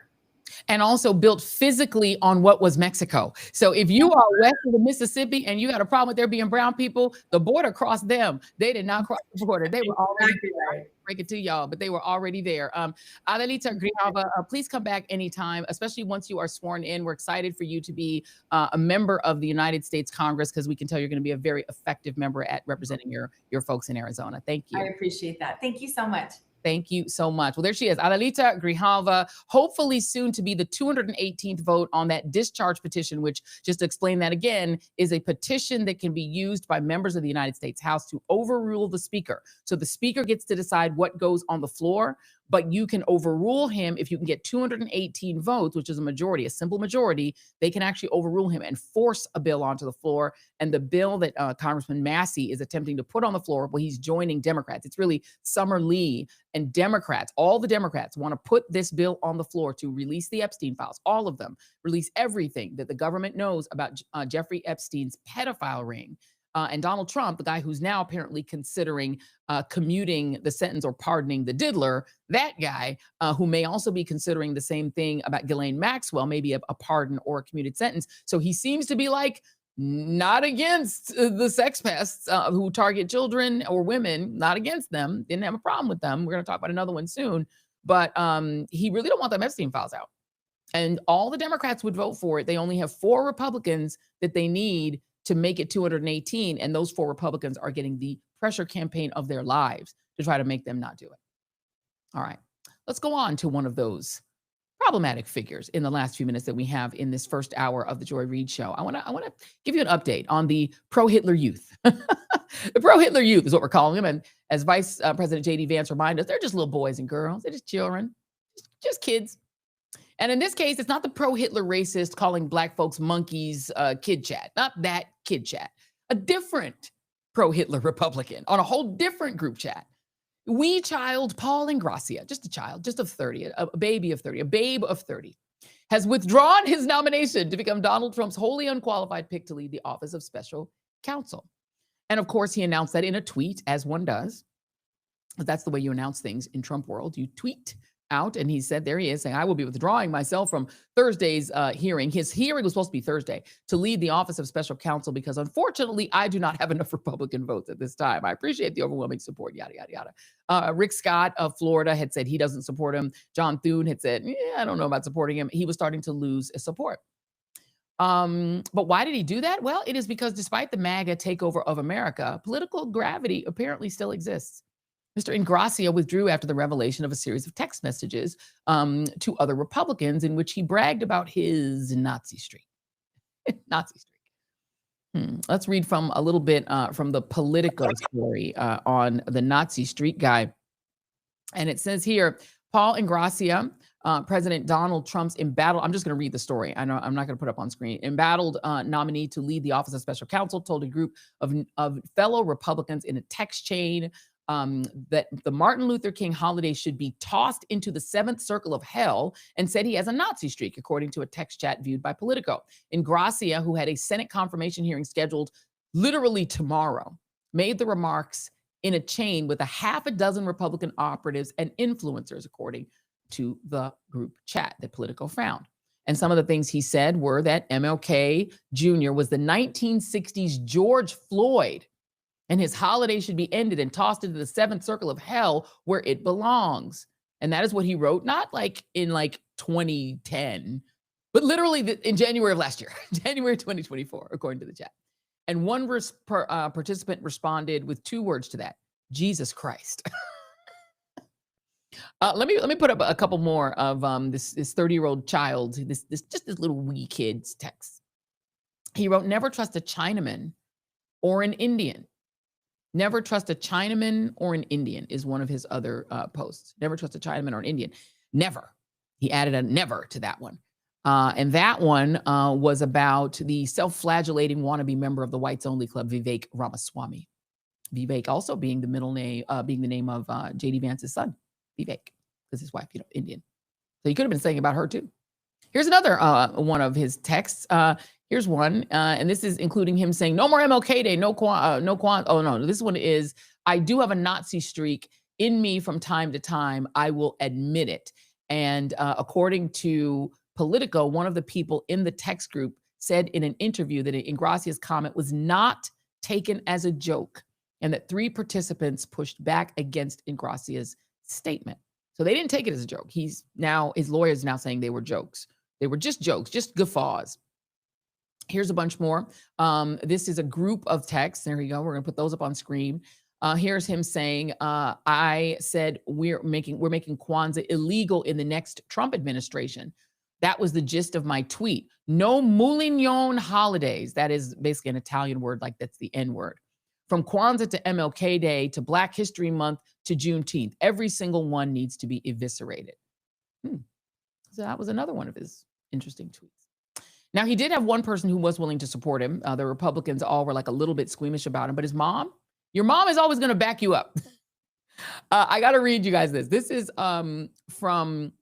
And also built physically on what was Mexico. So if you are west of the Mississippi and you got a problem with there being brown people, the border crossed them. They did not cross the border. They were already there. Break it to y'all, but they were already there. Adelita Grijalva, please come back anytime, especially once you are sworn in. We're excited for you to be a member of the United States Congress, because we can tell you're going to be a very effective member at representing your folks in Arizona. Thank you. I appreciate that. Thank you so much. Thank you so much. Well, there she is, Adelita Grijalva, hopefully soon to be the 218th vote on that discharge petition, which, just to explain that again, is a petition that can be used by members of the United States House to overrule the speaker. So the speaker gets to decide what goes on the floor, but you can overrule him if you can get 218 votes, which is a majority, a simple majority. They can actually overrule him and force a bill onto the floor. And the bill that Congressman Massey is attempting to put on the floor, well, he's joining Democrats. It's really Summer Lee and Democrats. All the Democrats want to put this bill on the floor to release the Epstein files, all of them, release everything that the government knows about Jeffrey Epstein's pedophile ring. And Donald Trump, the guy who's now apparently considering commuting the sentence or pardoning the diddler, that guy who may also be considering the same thing about Ghislaine Maxwell, maybe a pardon or a commuted sentence. So he seems to be not against the sex pests who target children or women, not against them, didn't have a problem with them. We're going to talk about another one soon. But he really don't want them Epstein files out. And all the Democrats would vote for it. They only have 4 Republicans that they need to make it 218. And those 4 Republicans are getting the pressure campaign of their lives to try to make them not do it. All right, let's go on to one of those problematic figures in the last few minutes that we have in this first hour of the Joy Reid Show. I want to give you an update on the pro-Hitler youth. The pro-Hitler youth is what we're calling them. And as Vice President J.D. Vance reminded us, they're just little boys and girls. They're just children, just kids. And in this case, it's not the pro-Hitler racist calling Black folks monkeys kid chat, not that kid chat, a different pro-Hitler Republican on a whole different group chat. Wee child Paul Ingrassia, just a child, just of 30, a baby of 30, a babe of 30, has withdrawn his nomination to become Donald Trump's wholly unqualified pick to lead the Office of Special Counsel. And of course, he announced that in a tweet, as one does. That's the way you announce things in Trump world. You tweet out, and he said, there he is, saying, I will be withdrawing myself from Thursday's hearing. His hearing was supposed to be Thursday to lead the Office of Special Counsel because, unfortunately, I do not have enough Republican votes at this time. I appreciate the overwhelming support, yada, yada, yada. Rick Scott of Florida had said he doesn't support him. John Thune had said, I don't know about supporting him. He was starting to lose support. But why did he do that? Well, it is because despite the MAGA takeover of America, political gravity apparently still exists. Mr. Ingrassia withdrew after the revelation of a series of text messages to other Republicans in which he bragged about his Nazi streak. Nazi streak. Let's read from a little bit from the Politico story on the Nazi streak guy. And it says here, Paul Ingrassia, President Donald Trump's embattled, I'm just going to read the story. I know I'm not going to put up on screen. Embattled nominee to lead the Office of Special Counsel told a group of fellow Republicans in a text chain that the Martin Luther King holiday should be tossed into the 7th circle of hell, and said he has a Nazi streak, according to a text chat viewed by Politico. Ingrassia, who had a Senate confirmation hearing scheduled literally tomorrow, made the remarks in a chain with a half a dozen Republican operatives and influencers, according to the group chat that Politico found. And some of the things he said were that MLK Jr. was the 1960s George Floyd, and his holiday should be ended and tossed into the seventh circle of hell where it belongs. And that is what he wrote, not like in like 2010, but literally in January of last year, January 2024, according to the chat. And one participant responded with 2 words to that: Jesus Christ. Let me put up a couple more of this 30-year-old child, this little wee kid's text. He wrote, "Never trust a Chinaman or an Indian." Never trust a Chinaman or an Indian is one of his other posts. Never trust a Chinaman or an Indian. Never. He added a never to that one. And that one was about the self-flagellating wannabe member of the Whites Only Club, Vivek Ramaswamy. Vivek also being the middle name, being the name of J.D. Vance's son, Vivek, because his wife, Indian. So he could have been saying about her too. Here's another one of his texts. Here's one, and this is including him saying, "No more MLK Day, no Quan." Oh no, this one is, "I do have a Nazi streak in me from time to time. I will admit it." And according to Politico, one of the people in the text group said in an interview that Ingrassia's comment was not taken as a joke, and that 3 participants pushed back against Ingrassia's statement. So they didn't take it as a joke. His lawyer's now saying they were jokes. They were just jokes, just guffaws. Here's a bunch more. This is a group of texts. There we go. We're going to put those up on screen. Here's him saying, "I said we're making Kwanzaa illegal in the next Trump administration. That was the gist of my tweet. No Moulignon holidays." That is basically an Italian word, like that's the N word. "From Kwanzaa to MLK Day to Black History Month to Juneteenth, every single one needs to be eviscerated." So that was another one of his interesting tweets. Now, he did have one person who was willing to support him. The Republicans all were like a little bit squeamish about him, but his mom, your mom is always going to back you up. I got to read you guys this. This is from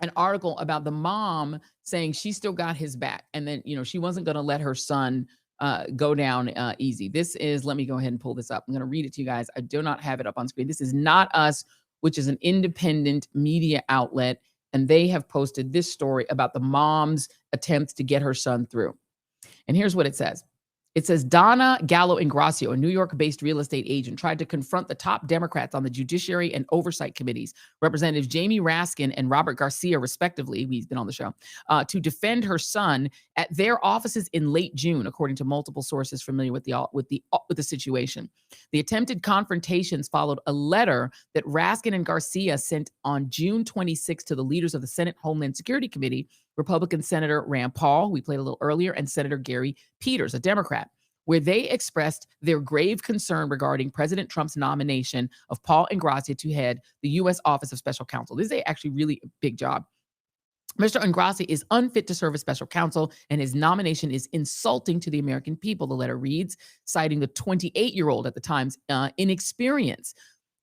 an article about the mom saying she still got his back. And then, she wasn't going to let her son go down easy. This is, let me go ahead and pull this up. I'm going to read it to you guys. I do not have it up on screen. This is Not Us, which is an independent media outlet. And they have posted this story about the mom's attempts to get her son through. And here's what it says. It says, Donna Gallo Ingrassia, a New York-based real estate agent, tried to confront the top Democrats on the Judiciary and Oversight Committees, Representatives Jamie Raskin and Robert Garcia, respectively, he's been on the show, to defend her son at their offices in late June, according to multiple sources familiar with the situation. The attempted confrontations followed a letter that Raskin and Garcia sent on June 26 to the leaders of the Senate Homeland Security Committee, Republican Senator Rand Paul, we played a little earlier, and Senator Gary Peters, a Democrat, where they expressed their grave concern regarding President Trump's nomination of Paul Ingrassia to head the U.S. Office of Special Counsel. This is actually really a big job. Mr. Ingrassia is unfit to serve as special counsel, and his nomination is insulting to the American people, the letter reads, citing the 28-year-old at the time's inexperience,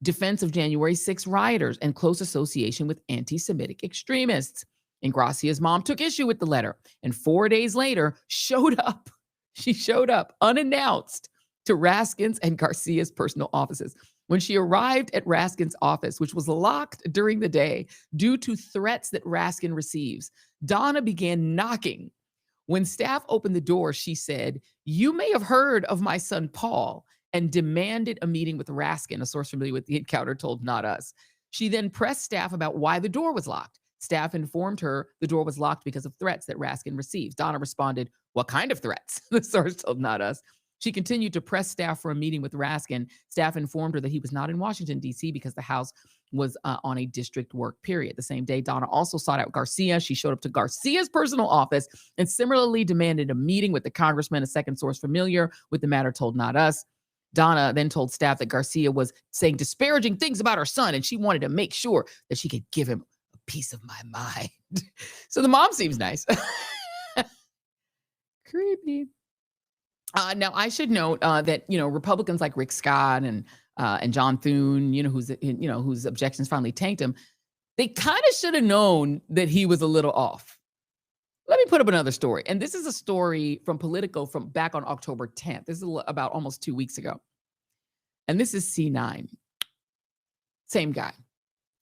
defense of January 6 rioters, and close association with anti-Semitic extremists. Ingrassia's mom took issue with the letter, and 4 days later showed up. She showed up unannounced to Raskin's and Garcia's personal offices. When she arrived at Raskin's office, which was locked during the day due to threats that Raskin receives, Donna began knocking. When staff opened the door, she said, "You may have heard of my son Paul," and demanded a meeting with Raskin, a source familiar with the encounter told Not Us. She then pressed staff about why the door was locked. Staff informed her the door was locked because of threats that Raskin receives. Donna responded, "What kind of threats?" The source told Not Us. She continued to press staff for a meeting with Raskin. Staff informed her that he was not in Washington, D.C. because the House was on a district work period. The same day, Donna also sought out Garcia. She showed up to Garcia's personal office and similarly demanded a meeting with the congressman. A second source familiar with the matter told Not Us. Donna then told staff that Garcia was saying disparaging things about her son, and she wanted to make sure that she could give him a piece of my mind. So the mom seems nice. Creepy. Now, I should note that, Republicans like Rick Scott and John Thune, whose objections finally tanked him, they kind of should have known that he was a little off. Let me put up another story. And this is a story from Politico from back on October 10th. This is about almost 2 weeks ago. And this is C9. Same guy.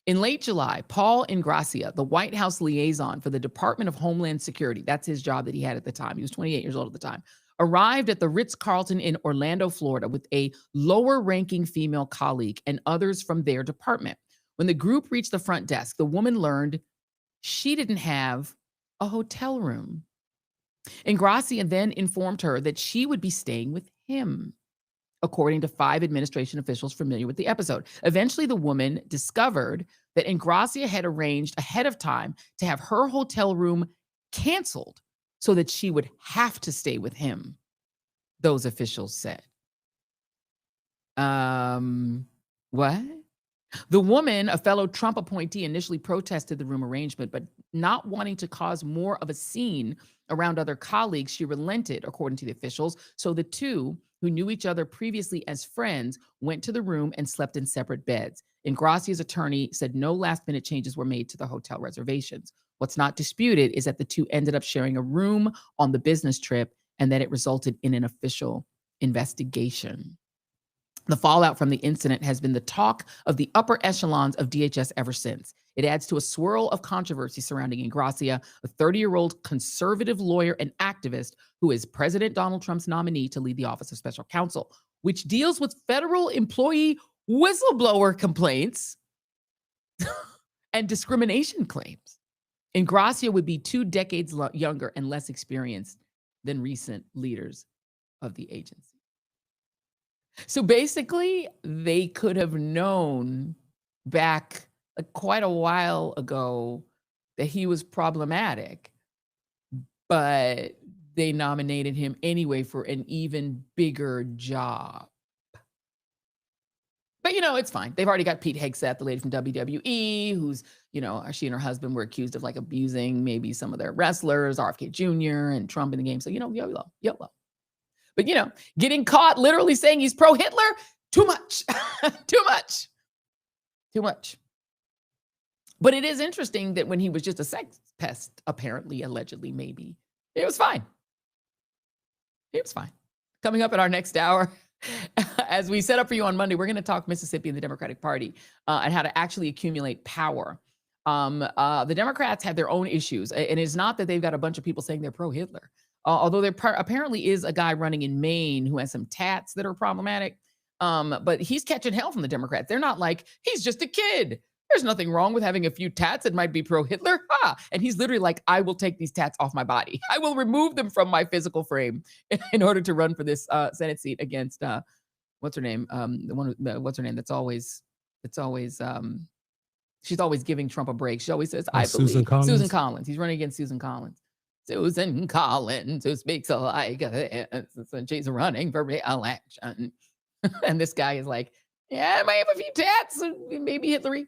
In late July, Paul Ingrassia, the White House liaison for the Department of Homeland Security, that's his job that he had at the time. He was 28 years old at the time, arrived at the Ritz-Carlton in Orlando, Florida, with a lower-ranking female colleague and others from their department. When the group reached the front desk, the woman learned she didn't have a hotel room. Ingrassia then informed her that she would be staying with him, according to 5 administration officials familiar with the episode. Eventually, the woman discovered that Ingrassia had arranged ahead of time to have her hotel room canceled so that she would have to stay with him, those officials said. What? The woman, a fellow Trump appointee, initially protested the room arrangement, but not wanting to cause more of a scene around other colleagues, she relented, according to the officials. So the two, who knew each other previously as friends, went to the room and slept in separate beds. Ingrassia's attorney said no last-minute changes were made to the hotel reservations. What's not disputed is that the two ended up sharing a room on the business trip and that it resulted in an official investigation. The fallout from the incident has been the talk of the upper echelons of DHS ever since. It adds to a swirl of controversy surrounding Ingrassia, a 30-year-old conservative lawyer and activist who is President Donald Trump's nominee to lead the Office of Special Counsel, which deals with federal employee whistleblower complaints and discrimination claims. Ingrassia would be 2 decades younger and less experienced than recent leaders of the agency. So basically, they could have known back quite a while ago that he was problematic, but they nominated him anyway for an even bigger job. But, it's fine. They've already got Pete Hegseth, the lady from WWE, who's, she and her husband were accused of abusing maybe some of their wrestlers, RFK Jr. and Trump in the game. So, YOLO. But, getting caught literally saying he's pro-Hitler, too much, too much. But it is interesting that when he was just a sex pest, apparently, allegedly, maybe, it was fine. It was fine. Coming up in our next hour, as we set up for you on Monday, we're going to talk Mississippi and the Democratic Party and how to actually accumulate power. The Democrats have their own issues, and it's not that they've got a bunch of people saying they're pro-Hitler. Although there apparently is a guy running in Maine who has some tats that are problematic, but he's catching hell from the Democrats. They're not like, he's just a kid. There's nothing wrong with having a few tats that might be pro-Hitler. And he's literally like, I will take these tats off my body. I will remove them from my physical frame in order to run for this Senate seat against, what's her name? What's her name? She's always giving Trump a break. She always says, I believe. Susan Collins. Susan Collins. He's running against Susan Collins. Susan Collins, who speaks like this, and she's running for re-election. And this guy is like, yeah, I might have a few tats, maybe Hitlery.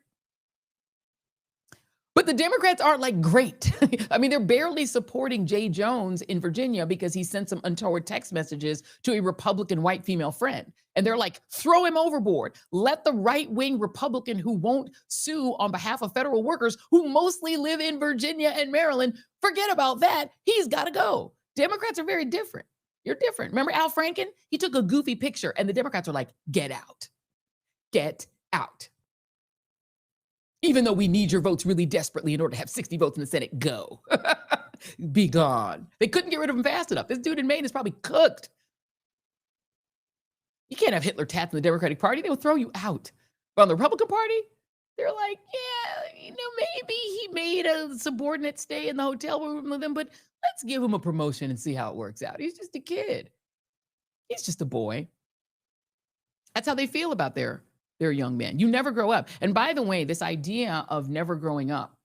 But the Democrats aren't great. I mean, they're barely supporting Jay Jones in Virginia because he sent some untoward text messages to a Republican white female friend. And they're like, throw him overboard. Let the right-wing Republican who won't sue on behalf of federal workers who mostly live in Virginia and Maryland, forget about that. He's got to go. Democrats are very different. You're different. Remember Al Franken? He took a goofy picture and the Democrats are like, get out. Get out. Even though we need your votes really desperately in order to have 60 votes in the Senate, go. Be gone. They couldn't get rid of him fast enough. This dude in Maine is probably cooked. You can't have Hitler tats in the Democratic Party. They will throw you out. But on the Republican Party, they're like, yeah, maybe he made a subordinate stay in the hotel room with him, but let's give him a promotion and see how it works out. He's just a kid. He's just a boy. That's how they feel about their young man. You never grow up. And by the way, this idea of never growing up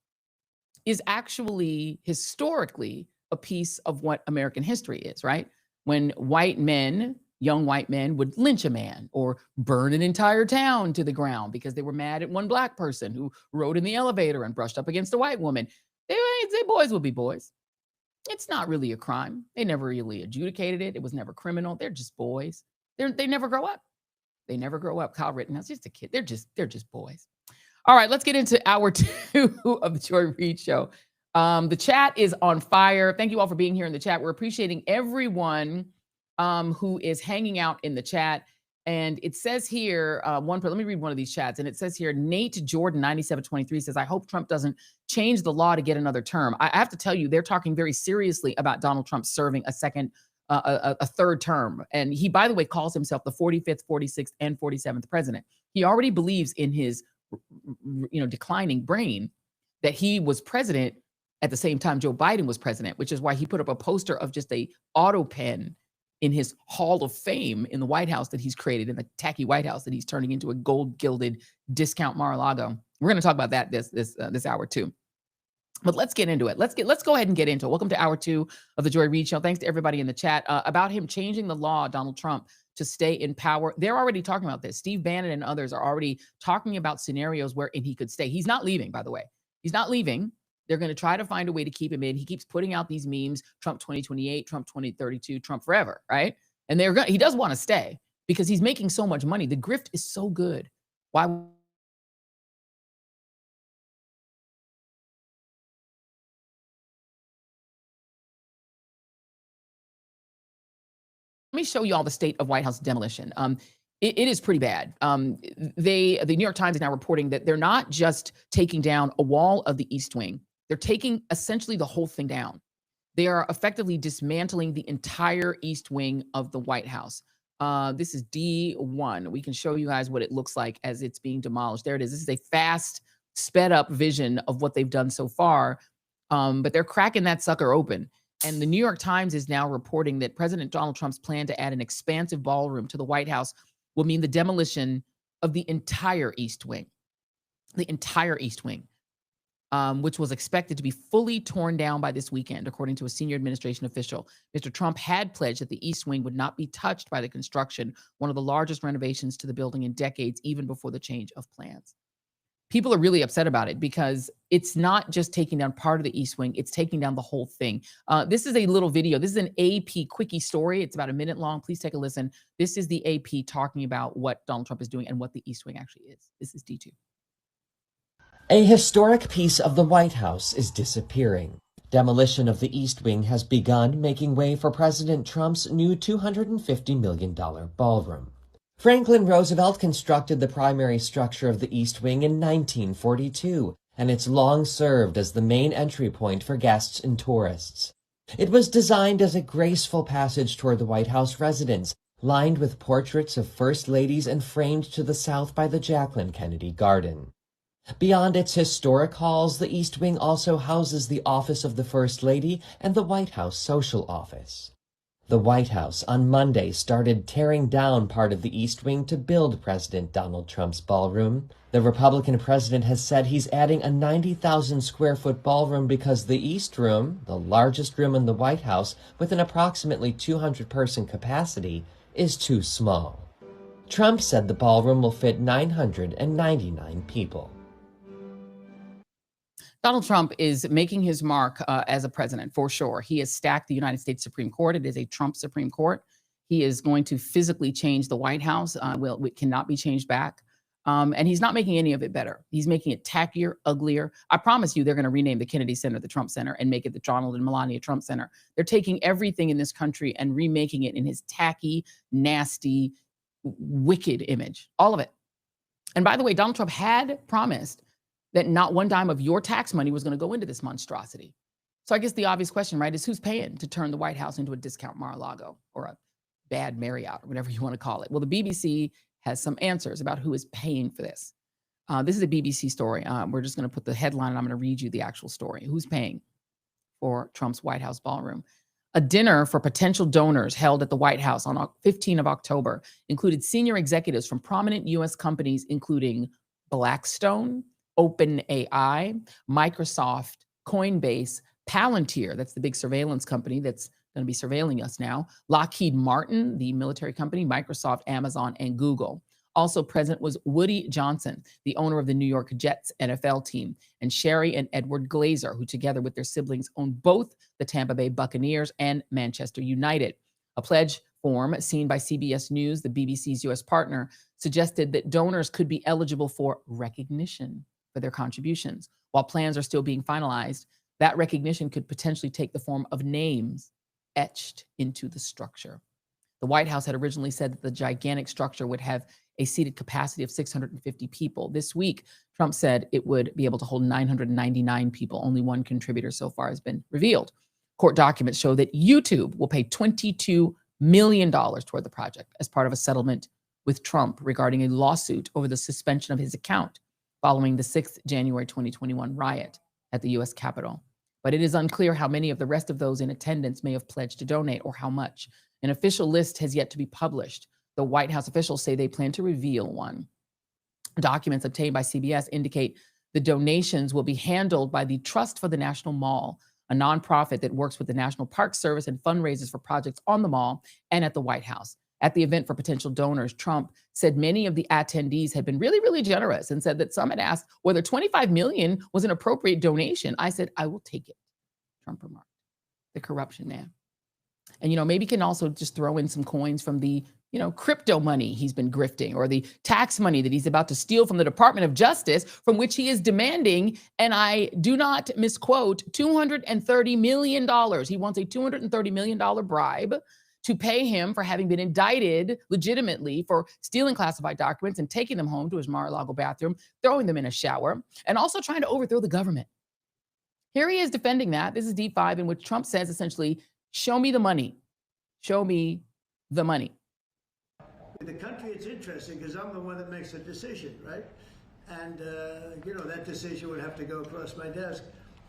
is actually historically a piece of what American history is, right? When white men, young white men, would lynch a man or burn an entire town to the ground because they were mad at one black person who rode in the elevator and brushed up against a white woman. They boys will be boys. It's not really a crime. They never really adjudicated it. It was never criminal. They're just boys. They never grow up. They never grow up. Kyle Rittenhouse, just a kid. They're just boys. All right, let's get into hour 2 of the Joy Reid Show. The chat is on fire. Thank you all for being here in the chat. We're appreciating everyone who is hanging out in the chat. And it says here, let me read one of these chats. And it says here, Nate Jordan 9723 says, I hope Trump doesn't change the law to get another term. I have to tell you, they're talking very seriously about Donald Trump serving a second a third term. And he, by the way, calls himself the 45th, 46th, and 47th president. He already believes in his, declining brain that he was president at the same time Joe Biden was president, which is why he put up a poster of just a auto pen in his Hall of Fame in the White House that he's created, in the tacky White House that he's turning into a gold-gilded discount Mar-a-Lago. We're going to talk about that this hour too. But let's get into it. Let's go ahead and get into it. Welcome to hour 2 of the Joy Reid Show. Thanks to everybody in the chat about him changing the law, Donald Trump, to stay in power. They're already talking about this. Steve Bannon and others are already talking about scenarios wherein he could stay. He's not leaving, by the way. He's not leaving. They're going to try to find a way to keep him in. He keeps putting out these memes: Trump 2028, Trump 2032, Trump forever, right? And he does want to stay because he's making so much money. The grift is so good. Why? Let me show you all the state of White House demolition. It is pretty bad. The New York Times is now reporting that they're not just taking down a wall of the East Wing. They're taking essentially the whole thing down. They are effectively dismantling the entire East Wing of the White House. This is D1. We can show you guys what it looks like as it's being demolished. There it is. This is a fast, sped up vision of what they've done so far. But they're cracking that sucker open. And the New York Times is now reporting that President Donald Trump's plan to add an expansive ballroom to the White House will mean the demolition of the entire East Wing. The entire East Wing. Which was expected to be fully torn down by this weekend, according to a senior administration official. Mr. Trump had pledged that the East Wing would not be touched by the construction, one of the largest renovations to the building in decades, even before the change of plans. People are really upset about it because it's not just taking down part of the East Wing, it's taking down the whole thing. This is a little video. This is an AP quickie story. It's about a minute long. Please take a listen. This is the AP talking about what Donald Trump is doing and what the East Wing actually is. This is D2. A historic piece of the White House is disappearing. Demolition of the East Wing has begun, making way for President Trump's new $250 million ballroom. Franklin Roosevelt constructed the primary structure of the East Wing in 1942, and it's long served as the main entry point for guests and tourists. It was designed as a graceful passage toward the White House residence, lined with portraits of first ladies and framed to the south by the Jacqueline Kennedy Garden. Beyond its historic halls, the East Wing also houses the Office of the First Lady and the White House Social Office. The White House on Monday started tearing down part of the East Wing to build President Donald Trump's ballroom. The Republican president has said he's adding a 90,000-square-foot ballroom because the East Room, the largest room in the White House with an approximately 200-person capacity, is too small. Trump said the ballroom will fit 999 people. Donald Trump is making his mark as a president, for sure. He has stacked the United States Supreme Court. It is a Trump Supreme Court. He is going to physically change the White House. It cannot be changed back. And he's not making any of it better. He's making it tackier, uglier. I promise you they're going to rename the Kennedy Center the Trump Center and make it the Donald and Melania Trump Center. They're taking everything in this country and remaking it in his tacky, nasty, wicked image. All of it. And by the way, Donald Trump had promised that not one dime of your tax money was going to go into this monstrosity. So I guess the obvious question, right, is who's paying to turn the White House into a discount Mar-a-Lago or a bad Marriott or whatever you want to call it? Well, the BBC has some answers about who is paying for this. This is a BBC story. We're just going to put the headline and I'm going to read you the actual story. Who's paying for Trump's White House ballroom? A dinner for potential donors held at the White House on 15 of October included senior executives from prominent U.S. companies, including Blackstone, OpenAI, Microsoft, Coinbase, Palantir, that's the big surveillance company that's going to be surveilling us now, Lockheed Martin, the military company, Microsoft, Amazon, and Google. Also present was Woody Johnson, the owner of the New York Jets NFL team, and Sherry and Edward Glazer, who together with their siblings own both the Tampa Bay Buccaneers and Manchester United. A pledge form seen by CBS News, the BBC's U.S. partner, suggested that donors could be eligible for recognition for their contributions. While plans are still being finalized, that recognition could potentially take the form of names etched into the structure. The White House had originally said that the gigantic structure would have a seated capacity of 650 people. This week, Trump said it would be able to hold 999 people. Only one contributor so far has been revealed. Court documents show that YouTube will pay $22 million toward the project as part of a settlement with Trump regarding a lawsuit over the suspension of his account following the 6th January 2021 riot at the U.S. Capitol. But it is unclear how many of the rest of those in attendance may have pledged to donate or how much. An official list has yet to be published. The White House officials say they plan to reveal one. Documents obtained by CBS indicate the donations will be handled by the Trust for the National Mall, a nonprofit that works with the National Park Service and fundraises for projects on the mall and at the White House. At the event for potential donors, Trump said many of the attendees had been really, really generous and said that some had asked whether $25 million was an appropriate donation. I said, I will take it, Trump remarked. The corruption man. And, maybe can also just throw in some coins from the, crypto money he's been grifting, or the tax money that he's about to steal from the Department of Justice, from which he is demanding, and I do not misquote, $230 million. He wants a $230 million bribe to pay him for having been indicted legitimately for stealing classified documents and taking them home to his Mar-a-Lago bathroom, throwing them in a shower, and also trying to overthrow the government. Here he is defending that. This is D5, in which Trump says essentially, show me the money. Show me the money. In the country, it's interesting because I'm the one that makes the decision, right? And, that decision would have to go across my desk.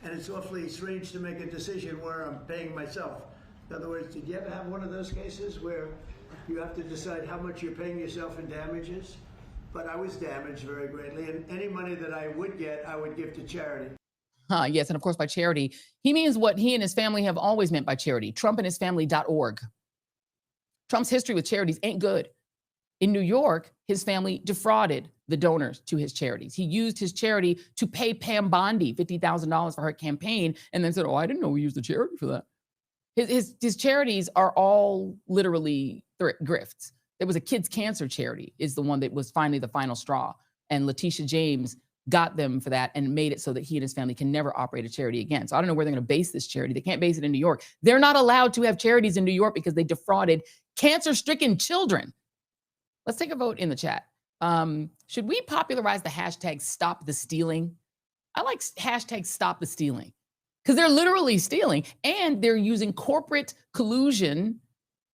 And it's awfully strange to make a decision where I'm paying myself. In other words, did you ever have one of those cases where you have to decide how much you're paying yourself in damages? But I was damaged very greatly, and any money that I would get, I would give to charity. Yes, and of course, by charity, he means what he and his family have always meant by charity, TrumpandHisFamily.org. Trump's history with charities ain't good. In New York, his family defrauded the donors to his charities. He used his charity to pay Pam Bondi $50,000 for her campaign, and then said, I didn't know we used the charity for that. His charities are all literally grifts. There was a kids' cancer charity is the one that was finally the final straw. And Letitia James got them for that and made it so that he and his family can never operate a charity again. So I don't know where they're going to base this charity. They can't base it in New York. They're not allowed to have charities in New York because they defrauded cancer-stricken children. Let's take a vote in the chat. Should we popularize the hashtag Stop the Stealing? I like hashtag Stop the Stealing, because they're literally stealing, and they're using corporate collusion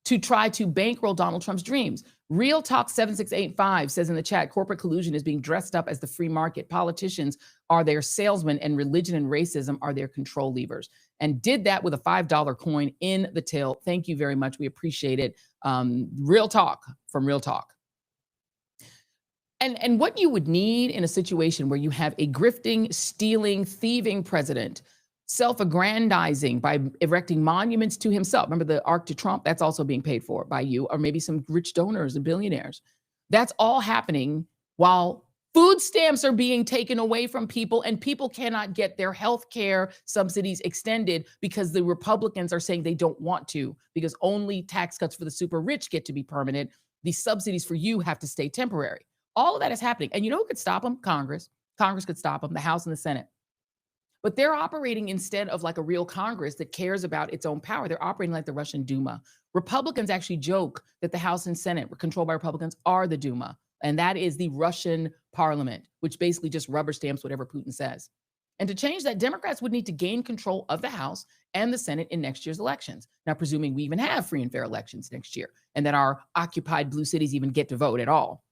to try to bankroll Donald Trump's dreams. Real Talk 7685 says in the chat, corporate collusion is being dressed up as the free market. Politicians are their salesmen, and religion and racism are their control levers. And did that with a $5 coin in the till. Thank you very much. We appreciate it. Real Talk from Real Talk. And what you would need in a situation where you have a grifting, stealing, thieving president, self-aggrandizing by erecting monuments to himself. Remember the Arc to Trump? That's also being paid for by you, or maybe some rich donors and billionaires. That's all happening while food stamps are being taken away from people, and people cannot get their health care subsidies extended because the Republicans are saying they don't want to, because only tax cuts for the super rich get to be permanent. The subsidies for you have to stay temporary. All of that is happening. And you know who could stop them? Congress. Congress could stop them, the House and the Senate. But they're operating instead of like a real Congress that cares about its own power. They're operating like the Russian Duma. Republicans actually joke that the House and Senate, controlled by Republicans, are the Duma. And that is the Russian parliament, which basically just rubber stamps whatever Putin says. And to change that, Democrats would need to gain control of the House and the Senate in next year's elections. Now, presuming we even have free and fair elections next year, and that our occupied blue cities even get to vote at all.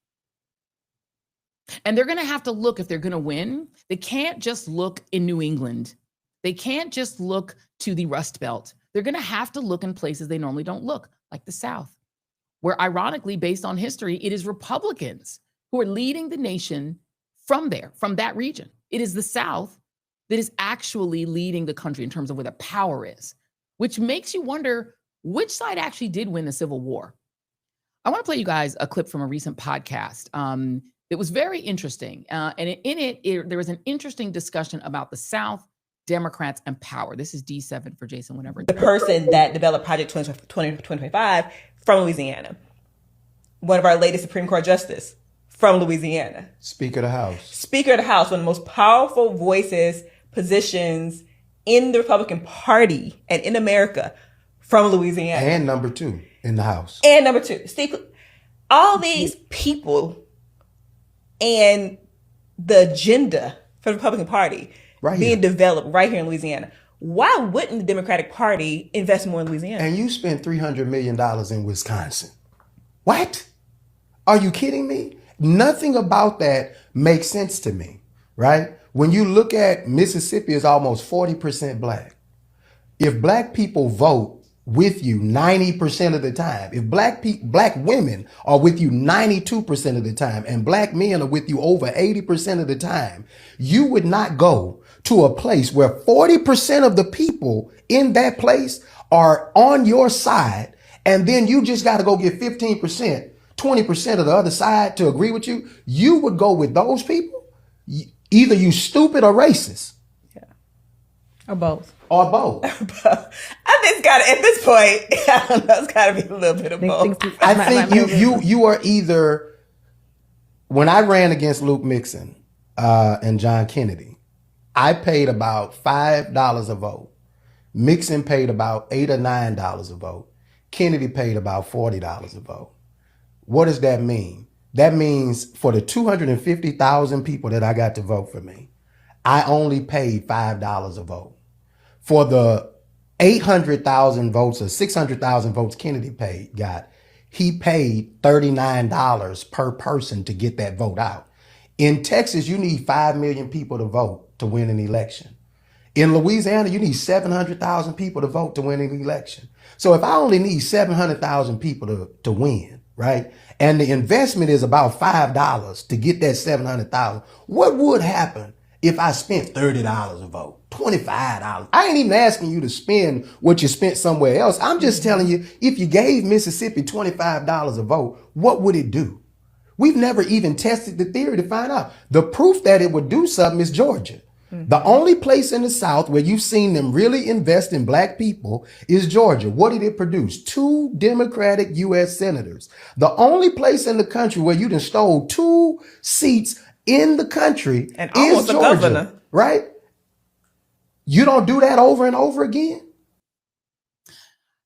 And they're going to have to look, if they're going to win, they can't just look in New England. They can't just look to the Rust Belt. They're going to have to look in places they normally don't look, like the South, where ironically, based on history, it is Republicans who are leading the nation from there, from that region. It is the South that is actually leading the country in terms of where the power is, which makes you wonder which side actually did win the Civil War. I want to play you guys a clip from a recent podcast. It was very interesting. And in it, there was an interesting discussion about the South, Democrats, and power. This is D7 for Jason, whenever. The person that developed Project 2025 from Louisiana. One of our latest Supreme Court justice from Louisiana. Speaker of the House. Speaker of the House, one of the most powerful voices, positions in the Republican Party and in America from Louisiana. And number 2 in the House. And number 2. Steve, all these people and the agenda for the Republican Party being developed right here in Louisiana. why wouldn't the Democratic Party invest more in Louisiana? And you spent $300 million in Wisconsin. What? Are you kidding me? Nothing about that makes sense to me, right? When you look at Mississippi, is almost 40% black. If black people vote with you 90% of the time, if black women are with you 92% of the time, and black men are with you over 80% of the time, you would not go to a place where 40% of the people in that place are on your side, and then you just got to go get 15%, 20% of the other side to agree with you. You would go with those people? Either you stupid or racist. Yeah. Or both. Or both. I think it's got to, at this point, I don't know, it's got to be a little bit of both. I think you are either, when I ran against Luke Mixon and John Kennedy, I paid about $5 a vote. Mixon paid about $8 or $9 a vote. Kennedy paid about $40 a vote. What does that mean? That means for the 250,000 people that I got to vote for me, I only paid $5 a vote. For the 800,000 votes or 600,000 votes Kennedy got, he paid $39 per person to get that vote out. In Texas, you need 5 million people to vote to win an election. In Louisiana, you need 700,000 people to vote to win an election. So if I only need 700,000 people to win, right? And the investment is about $5 to get that 700,000. What would happen if I spent $30 a vote, $25? I ain't even asking you to spend what you spent somewhere else. I'm just telling you, if you gave Mississippi $25 a vote, what would it do? We've never even tested the theory to find out. The proof that it would do something is Georgia. The only place in the South where you've seen them really invest in black people is Georgia. What did it produce? 2 Democratic U.S. senators. The only place in the country where you done stole 2 seats in the country and is Georgia, governor. Right? You don't do that over and over again?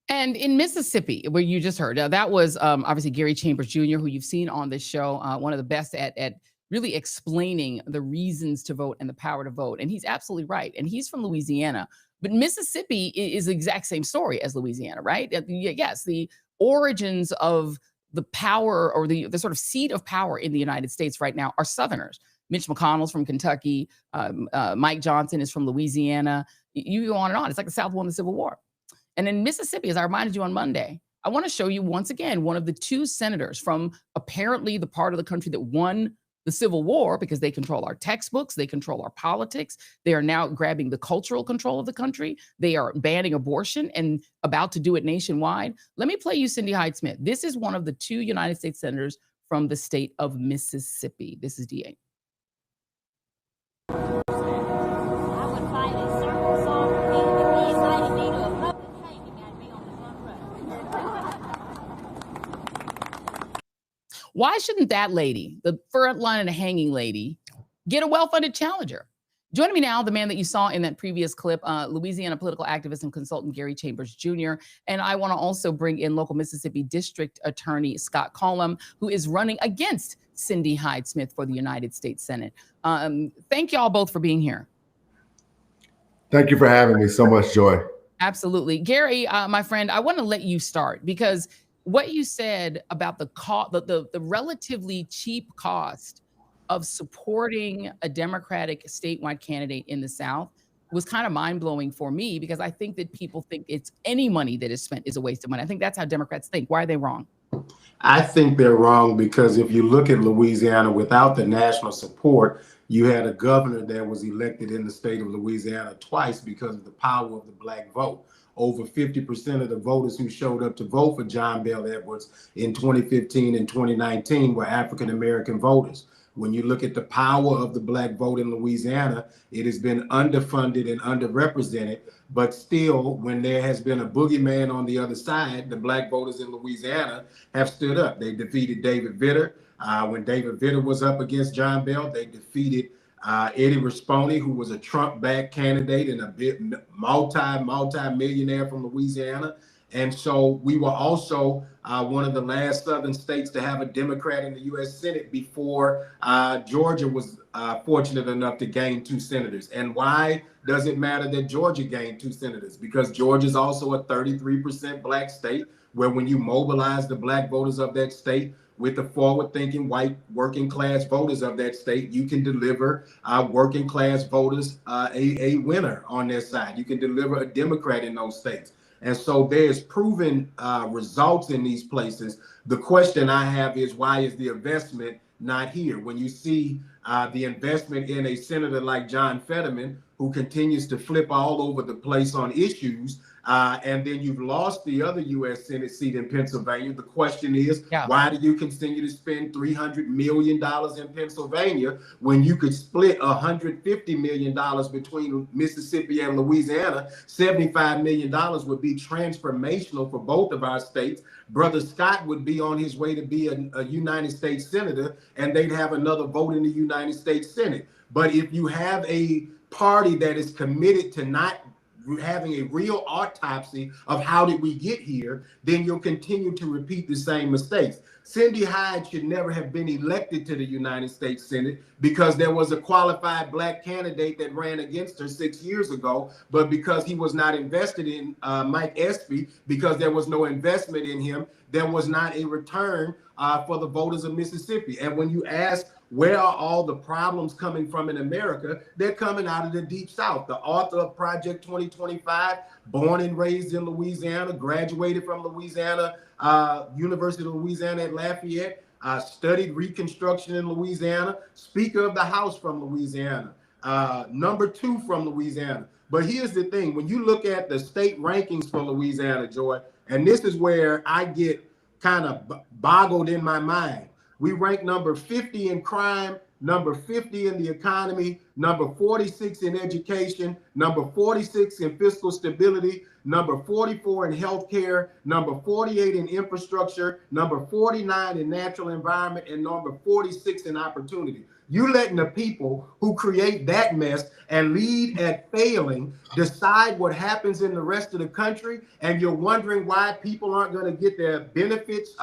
And in Mississippi, where you just heard, that was obviously Gary Chambers Jr., who you've seen on this show, one of the best at really explaining the reasons to vote and the power to vote. And he's absolutely right. And he's from Louisiana. But Mississippi is the exact same story as Louisiana, right? Yes, the origins of the power, or the sort of seat of power in the United States right now, are Southerners. Mitch McConnell's from Kentucky. Mike Johnson is from Louisiana. You go on and on. It's like the South won the Civil War. And in Mississippi, as I reminded you on Monday, I want to show you once again one of the 2 senators from apparently the part of the country that won the Civil War, because they control our textbooks, they control our politics. They are now grabbing the cultural control of the country. They are banning abortion and about to do it nationwide. Let me play you Cindy Hyde-Smith. This is one of the 2 United States senators from the state of Mississippi. This is DA. Why shouldn't that lady, the front line and hanging lady, get a well-funded challenger? Joining me now, the man that you saw in that previous clip, Louisiana political activist and consultant Gary Chambers Jr. And I want to also bring in local Mississippi District Attorney Scott Colom, who is running against Cindy Hyde-Smith for the United States Senate. Thank y'all both for being here. Thank you for having me so much, Joy. Absolutely. Gary, my friend, I want to let you start, because what you said about the relatively cheap cost of supporting a Democratic statewide candidate in the South was kind of mind-blowing for me, because I think that people think it's any money that is spent is a waste of money. I think that's how Democrats think. Why are they wrong? I think they're wrong because if you look at Louisiana, without the national support, you had a governor that was elected in the state of Louisiana twice because of the power of the black vote. Over 50% of the voters who showed up to vote for John Bel Edwards in 2015 and 2019 were African-American voters. When you look at the power of the black vote in Louisiana, it has been underfunded and underrepresented, but still, when there has been a boogeyman on the other side, the black voters in Louisiana have stood up. They defeated David Vitter. When David Vitter was up against John Bel, they defeated Eddie Rispone, who was a Trump-backed candidate and a bit multi-millionaire from Louisiana. And so we were also one of the last southern states to have a Democrat in the U.S. Senate before Georgia was fortunate enough to gain 2 senators. And why does it matter that Georgia gained 2 senators? Because Georgia is also a 33% black state, where when you mobilize the black voters of that state with the forward-thinking white working class voters of that state, you can deliver working class voters a winner on their side. You can deliver a Democrat in those states. And so there's proven results in these places. The question I have is, why is the investment not here? When you see the investment in a senator like John Fetterman, who continues to flip all over the place on issues, and then you've lost the other U.S. Senate seat in Pennsylvania. The question is, why do you continue to spend $300 million in Pennsylvania when you could split $150 million between Mississippi and Louisiana? $75 million would be transformational for both of our states. Brother Scott would be on his way to be a United States Senator, and they'd have another vote in the United States Senate. But if you have a party that is committed to not having a real autopsy of how did we get here, then you'll continue to repeat the same mistakes. Cindy Hyde should never have been elected to the United States Senate because there was a qualified black candidate that ran against her 6 years ago, but because he was not invested in Mike Espy, because there was no investment in him, there was not a return for the voters of Mississippi. And when you ask, where are all the problems coming from in America? They're coming out of the Deep South. The author of Project 2025, born and raised in Louisiana, graduated from Louisiana, University of Louisiana at Lafayette, studied Reconstruction in Louisiana, Speaker of the House from Louisiana, number 2 from Louisiana. But here's the thing, when you look at the state rankings for Louisiana, Joy, and this is where I get kind of boggled in my mind. We rank number 50 in crime, number 50 in the economy, number 46 in education, number 46 in fiscal stability, number 44 in healthcare, number 48 in infrastructure, number 49 in natural environment, and number 46 in opportunity. You letting the people who create that mess and lead at failing decide what happens in the rest of the country, and you're wondering why people aren't going to get their benefits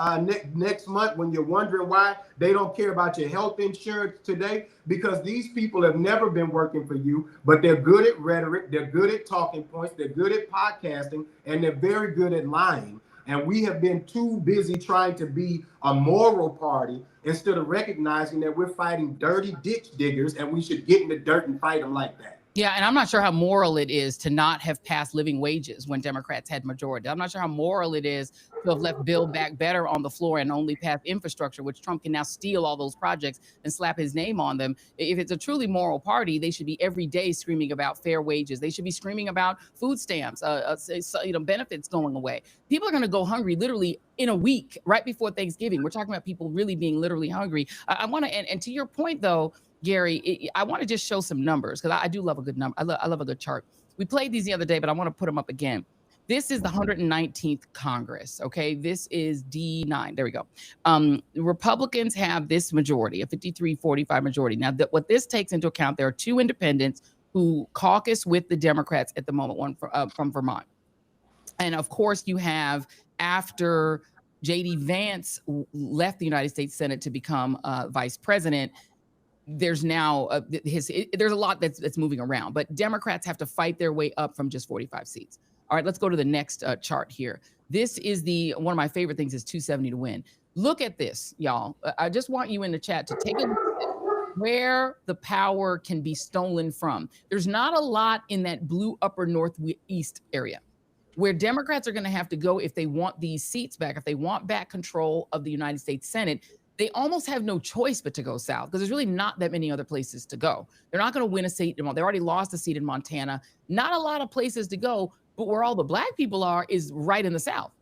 next month, when you're wondering why they don't care about your health insurance today, because these people have never been working for you, but they're good at rhetoric, they're good at talking points, they're good at podcasting, and they're very good at lying. And we have been too busy trying to be a moral party instead of recognizing that we're fighting dirty ditch diggers, and we should get in the dirt and fight them like that. Yeah, and I'm not sure how moral it is to not have passed living wages when Democrats had majority. I'm not sure how moral it is to have left Build Back Better on the floor and only pass infrastructure, which Trump can now steal all those projects and slap his name on them. If it's a truly moral party, they should be every day screaming about fair wages. They should be screaming about food stamps, benefits going away. People are going to go hungry literally in a week, right before Thanksgiving. We're talking about people really being literally hungry. I want to, and to your point though, Gary, I want to just show some numbers because I do love a good number. I love a good chart. We played these the other day, but I want to put them up again. This is the 119th Congress. Okay, this is D9. There we go. Republicans have this majority, a 53-45 majority. Now, what this takes into account, there are 2 independents who caucus with the Democrats at the moment, one from Vermont. And of course, you have, after J.D. Vance left the United States Senate to become vice president, there's now there's a lot that's moving around, but Democrats have to fight their way up from just 45 seats. All right, let's go to the next chart here. This is one of my favorite things is 270 to win. Look at this, y'all. I just want you in the chat to take a look at where the power can be stolen from. There's not a lot in that blue upper northeast area where Democrats are going to have to go if they want these seats back, if they want back control of the United States Senate. They almost have no choice but to go south because there's really not that many other places to go. They're not going to win a seat. They already lost a seat in Montana. Not a lot of places to go, but where all the black people are is right in the South.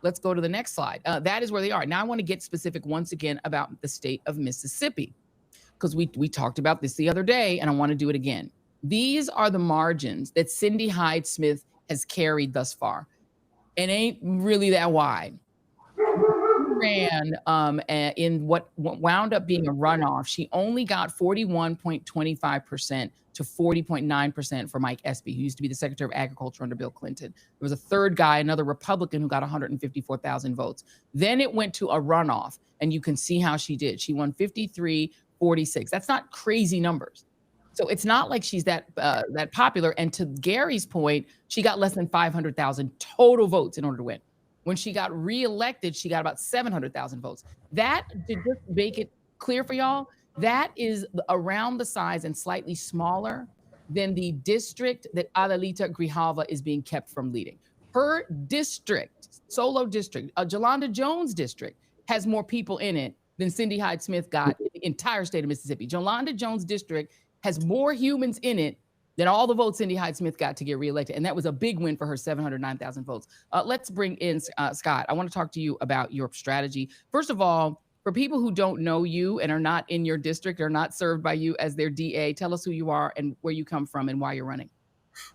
Let's go to the next slide. That is where they are. Now I want to get specific once again about the state of Mississippi because we talked about this the other day and I want to do it again. These are the margins that Cindy Hyde Smith has carried thus far. It ain't really that wide. ran in what wound up being a runoff. She only got 41.25% to 40.9% for Mike Espy, who used to be the Secretary of Agriculture under Bill Clinton. There was a third guy, another Republican, who got 154,000 votes. Then it went to a runoff, and you can see how she did. She won 53-46. That's not crazy numbers. So it's not like she's that popular. And to Gary's point, she got less than 500,000 total votes in order to win. When she got reelected, she got about 700,000 votes. That, to just make it clear for y'all, that is around the size and slightly smaller than the district that Adelita Grijalva is being kept from leading. Her district, solo district, Jolanda Jones district, has more people in it than Cindy Hyde-Smith got in the entire state of Mississippi. Jolanda Jones district has more humans in it than all the votes Cindy Hyde-Smith got to get reelected. And that was a big win for her, 709,000 votes. Let's bring in Scott. I want to talk to you about your strategy. First of all, for people who don't know you and are not in your district or not served by you as their DA, tell us who you are and where you come from and why you're running.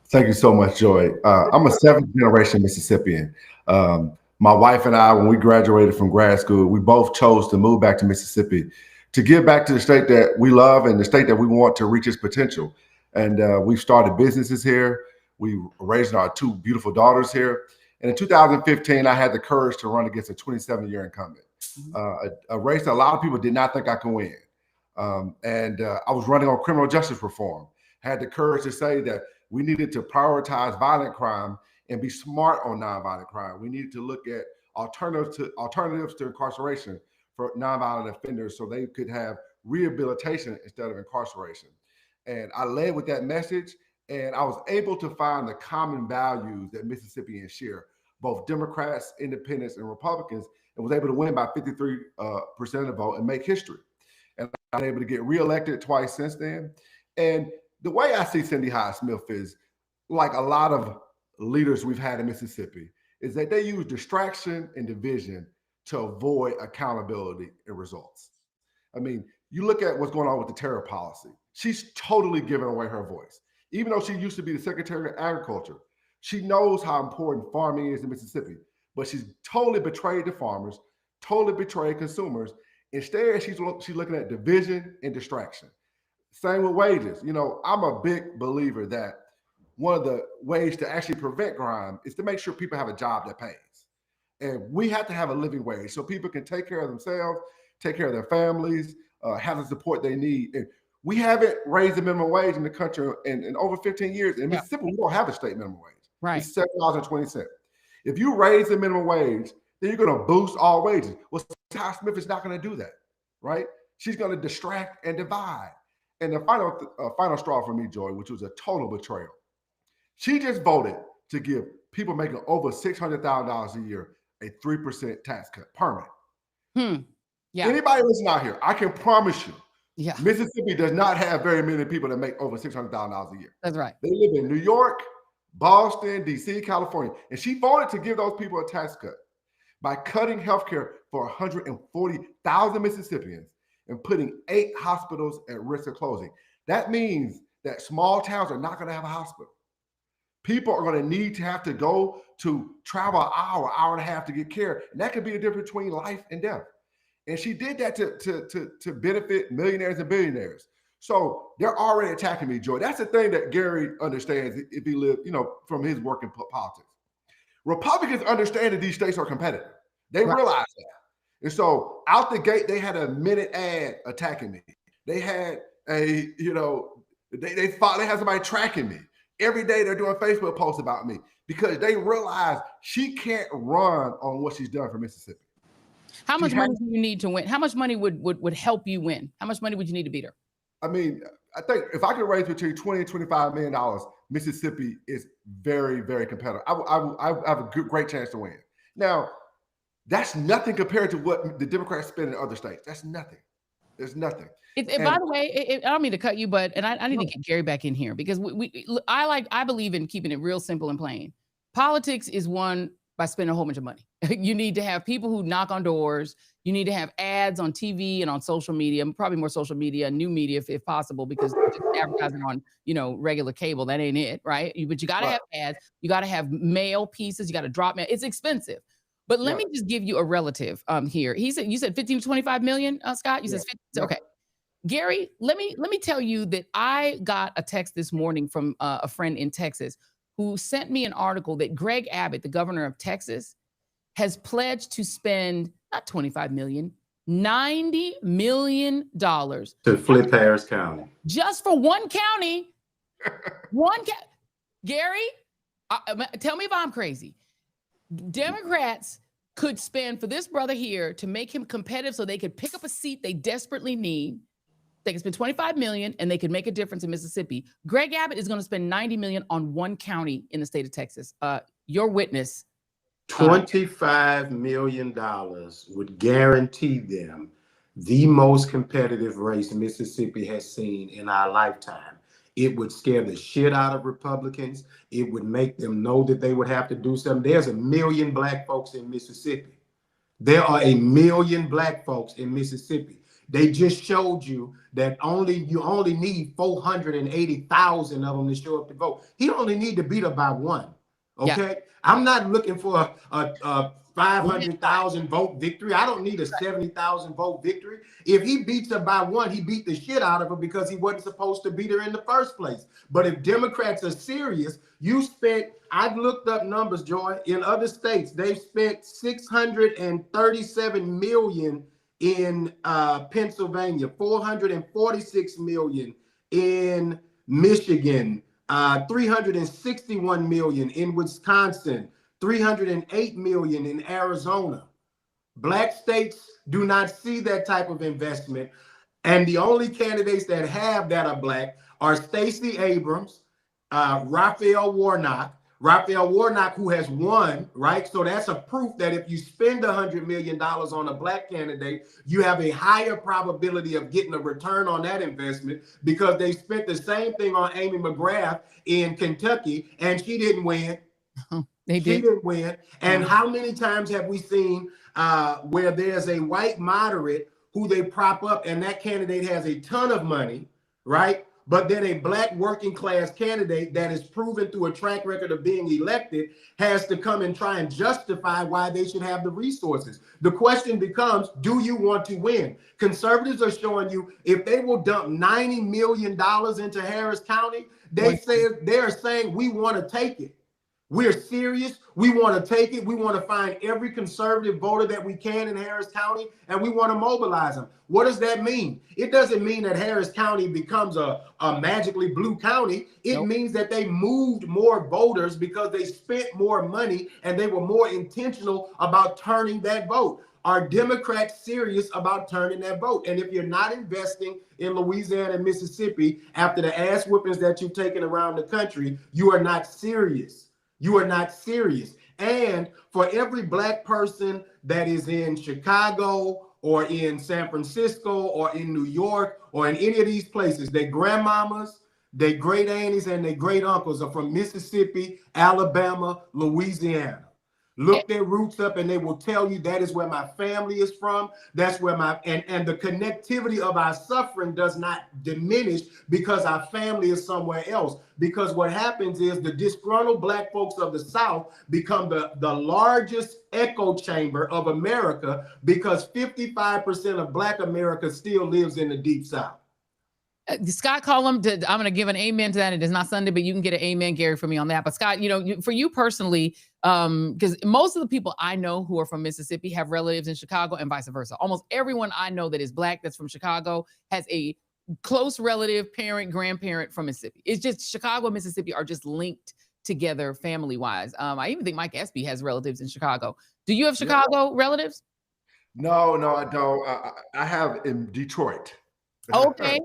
Thank you so much, Joy. I'm a seventh generation Mississippian. My wife and I, when we graduated from grad school, we both chose to move back to Mississippi to give back to the state that we love and the state that we want to reach its potential. And we've started businesses here. We raised our two beautiful daughters here. And in 2015, I had the courage to run against a 27-year incumbent. A race that a lot of people did not think I could win. I was running on criminal justice reform. Had the courage to say that we needed to prioritize violent crime and be smart on nonviolent crime. We needed to look at alternatives to incarceration for nonviolent offenders so they could have rehabilitation instead of incarceration. And I led with that message, and I was able to find the common values that Mississippians share, both Democrats, Independents, and Republicans, and was able to win by 53% of the vote and make history. And I was able to get reelected twice since then. And the way I see Cindy Hyde-Smith is, like a lot of leaders we've had in Mississippi, is that they use distraction and division to avoid accountability and results. I mean, you look at what's going on with the tariff policy. She's totally given away her voice. Even though she used to be the Secretary of Agriculture, she knows how important farming is in Mississippi, but she's totally betrayed the farmers, totally betrayed consumers. Instead, she's looking at division and distraction. Same with wages. You know, I'm a big believer that one of the ways to actually prevent crime is to make sure people have a job that pays. And we have to have a living wage so people can take care of themselves, take care of their families, have the support they need. And we haven't raised the minimum wage in the country in over 15 years. In Mississippi, we don't have a state minimum wage. Right. It's $7.20. If you raise the minimum wage, then you're going to boost all wages. Well, Ty Smith is not going to do that, right? She's going to distract and divide. And the final straw for me, Joy, which was a total betrayal. She just voted to give people making over $600,000 a year a 3% tax cut, permanent. Yeah. Anybody listening out here, I can promise you, yeah, Mississippi does not have very many people that make over $600,000 a year. That's right. They live in New York, Boston, DC, California. And she voted to give those people a tax cut by cutting healthcare for 140,000 Mississippians and putting 8 hospitals at risk of closing. That means that small towns are not going to have a hospital. People are going to need to have to go to travel an hour and a half to get care. And that could be the difference between life and death. And she did that to benefit millionaires and billionaires. So they're already attacking me, Joy. That's the thing that Gary understands if he lived, from his work in politics. Republicans understand that these states are competitive. They realize that. And so out the gate, they had a minute ad attacking me. They had they had somebody tracking me. Every day they're doing Facebook posts about me because they realize she can't run on what she's done for Mississippi. How much money do you need to win? How much money would help you win? How much money would you need to beat her? I mean, I think if I could raise between $20 and $25 million, Mississippi is very, very competitive. I have a great chance to win. Now, that's nothing compared to what the Democrats spend in other states. That's nothing. There's nothing. By the way, I don't mean to cut you, but I need to get Gary back in here because I believe in keeping it real simple and plain. Politics is won by spending a whole bunch of money. You need to have people who knock on doors. You need to have ads on TV and on social media, probably more social media, new media if possible, because just advertising on, regular cable, that ain't it, right? But you got to have ads. You got to have mail pieces. You got to drop mail. It's expensive. But let me just give you a relative here. He said, you said 15 to 25 million, Scott? You said 50? Okay. Gary, let me tell you that I got a text this morning from a friend in Texas who sent me an article that Greg Abbott, the governor of Texas, has pledged to spend not 25 million, $90 million to flip Harris County. Just for one county. Gary, tell me if I'm crazy. Democrats could spend for this brother here to make him competitive so they could pick up a seat they desperately need. They can spend 25 million and they could make a difference in Mississippi. Greg Abbott is going to spend 90 million on one county in the state of Texas. Your witness. $25 million would guarantee them the most competitive race Mississippi has seen in our lifetime. It would scare the shit out of Republicans. It would make them know that they would have to do something. There's 1 million black folks in Mississippi. There are 1 million black folks in Mississippi. They just showed you that you only need 480,000 of them to show up to vote. He only need to beat up by one. Okay, yeah. I'm not looking for a 500,000 vote victory. I don't need a 70,000 vote victory. If he beats her by one, he beat the shit out of her because he wasn't supposed to beat her in the first place. But if Democrats are serious, I've looked up numbers, Joy, in other states, they've spent $637 million in Pennsylvania, $446 million in Michigan, $361 million in Wisconsin, $308 million in Arizona. Black states do not see that type of investment. And the only candidates that have that are black are Stacey Abrams, Raphael Warnock, who has won, right? So that's a proof that if you spend $100 million on a black candidate, you have a higher probability of getting a return on that investment because they spent the same thing on Amy McGrath in Kentucky and she didn't win. She didn't win. And how many times have we seen where there's a white moderate who they prop up and that candidate has a ton of money, right? But then a black working class candidate that is proven through a track record of being elected has to come and try and justify why they should have the resources. The question becomes, do you want to win? Conservatives are showing you if they will dump $90 million into Harris County, they're saying we want to take it. We're serious. We want to take it. We want to find every conservative voter that we can in Harris County, and we want to mobilize them. What does that mean? It doesn't mean that Harris County becomes a magically blue county. It means that they moved more voters because they spent more money and they were more intentional about turning that vote. Are Democrats serious about turning that vote? And if you're not investing in Louisiana and Mississippi after the ass whippings that you've taken around the country, you are not serious. You are not serious. And for every black person that is in Chicago or in San Francisco or in New York or in any of these places, their grandmamas, their great aunties, and their great uncles are from Mississippi, Alabama, Louisiana. Look their roots up and they will tell you that is where my family is from. That's where and the connectivity of our suffering does not diminish because our family is somewhere else. Because what happens is the disgruntled black folks of the South become the largest echo chamber of America because 55% of black America still lives in the deep South. Scott Colom, I'm going to give an amen to that. It is not Sunday, but you can get an amen, Gary, for me on that. But Scott, for you personally, because most of the people I know who are from Mississippi have relatives in Chicago and vice versa. Almost everyone I know that is black that's from Chicago has a close relative, parent, grandparent from Mississippi. It's just Chicago and Mississippi are just linked together family-wise. I even think Mike Espy has relatives in Chicago. Do you have Chicago relatives? No, I don't. I have in Detroit. Okay.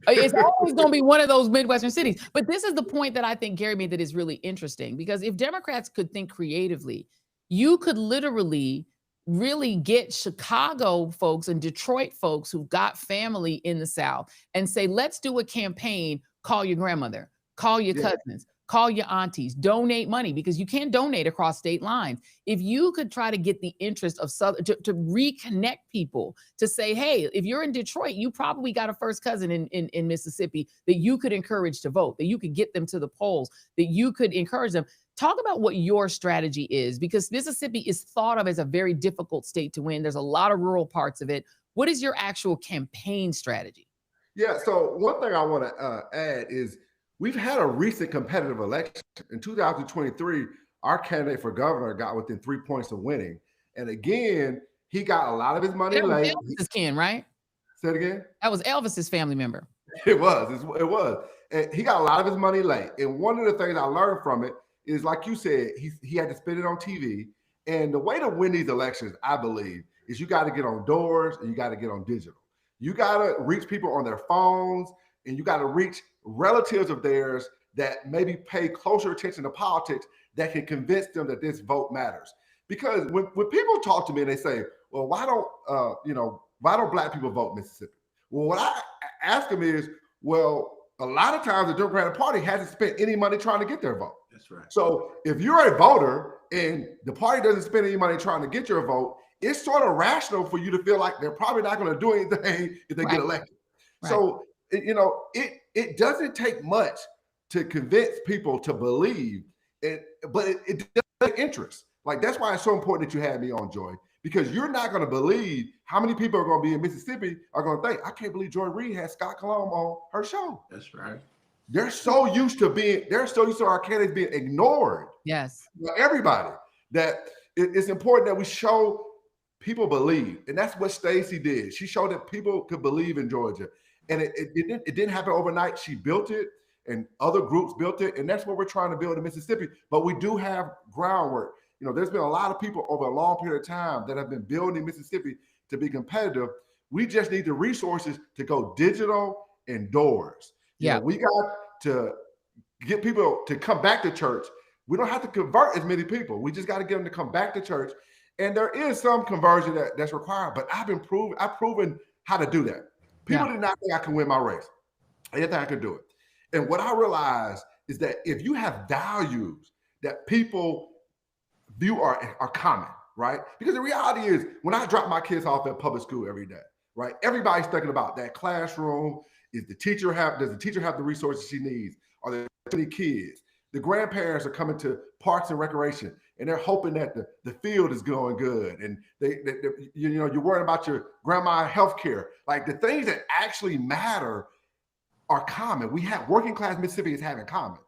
It's always going to be one of those Midwestern cities. But this is the point that I think Gary made that is really interesting, because if Democrats could think creatively, you could literally really get Chicago folks and Detroit folks who've got family in the South and say, let's do a campaign, call your grandmother, call your cousins, call your aunties, donate money, because you can't donate across state lines. If you could try to get the interest of to reconnect people, to say, hey, if you're in Detroit, you probably got a first cousin in Mississippi that you could encourage to vote, that you could get them to the polls, that you could encourage them. Talk about what your strategy is, because Mississippi is thought of as a very difficult state to win. There's a lot of rural parts of it. What is your actual campaign strategy? Yeah, so one thing I want to add is we've had a recent competitive election. In 2023, our candidate for governor got within 3 points of winning. And again, he got a lot of his money late. Elvis's kin, right? Say it again? That was Elvis's family member. It was. And he got a lot of his money late. And one of the things I learned from it is, like you said, he had to spend it on TV. And the way to win these elections, I believe, is you got to get on doors and you got to get on digital. You got to reach people on their phones, and you got to reach relatives of theirs that maybe pay closer attention to politics, that can convince them that this vote matters. Because when people talk to me and they say, well, why don't black people vote in Mississippi? Well, what I ask them is, well, a lot of times the Democratic Party hasn't spent any money trying to get their vote. That's right. So if you're a voter and the party doesn't spend any money trying to get your vote, it's sort of rational for you to feel like they're probably not going to do anything if they get elected. Right. So, it doesn't take much to convince people to believe it, but it does take interest. Like, that's why it's so important that you had me on, Joy, because you're not going to believe how many people are going to be in Mississippi are going to think, I can't believe Joy Reid has Scott Colom on her show. That's right. They're so used to our candidates being ignored. Yes. By everybody, that it's important that we show people believe. And that's what Stacey did. She showed that people could believe in Georgia. And it didn't happen overnight. She built it, and other groups built it. And that's what we're trying to build in Mississippi. But we do have groundwork. There's been a lot of people over a long period of time that have been building Mississippi to be competitive. We just need the resources to go digital and doors. Yeah. We got to get people to come back to church. We don't have to convert as many people. We just got to get them to come back to church. And there is some conversion that's required, but I've proven how to do that. People did not think I can win my race. I didn't think I could do it. And what I realized is that if you have values that people view are common, right? Because the reality is, when I drop my kids off at public school every day, right? Everybody's thinking about that classroom. Does the teacher have the resources she needs? Are there too many kids? The grandparents are coming to parks and recreation, and they're hoping that the field is going good, and you're worried about your grandma health care. Like, the things that actually matter are common. We have working class Mississippians have in common.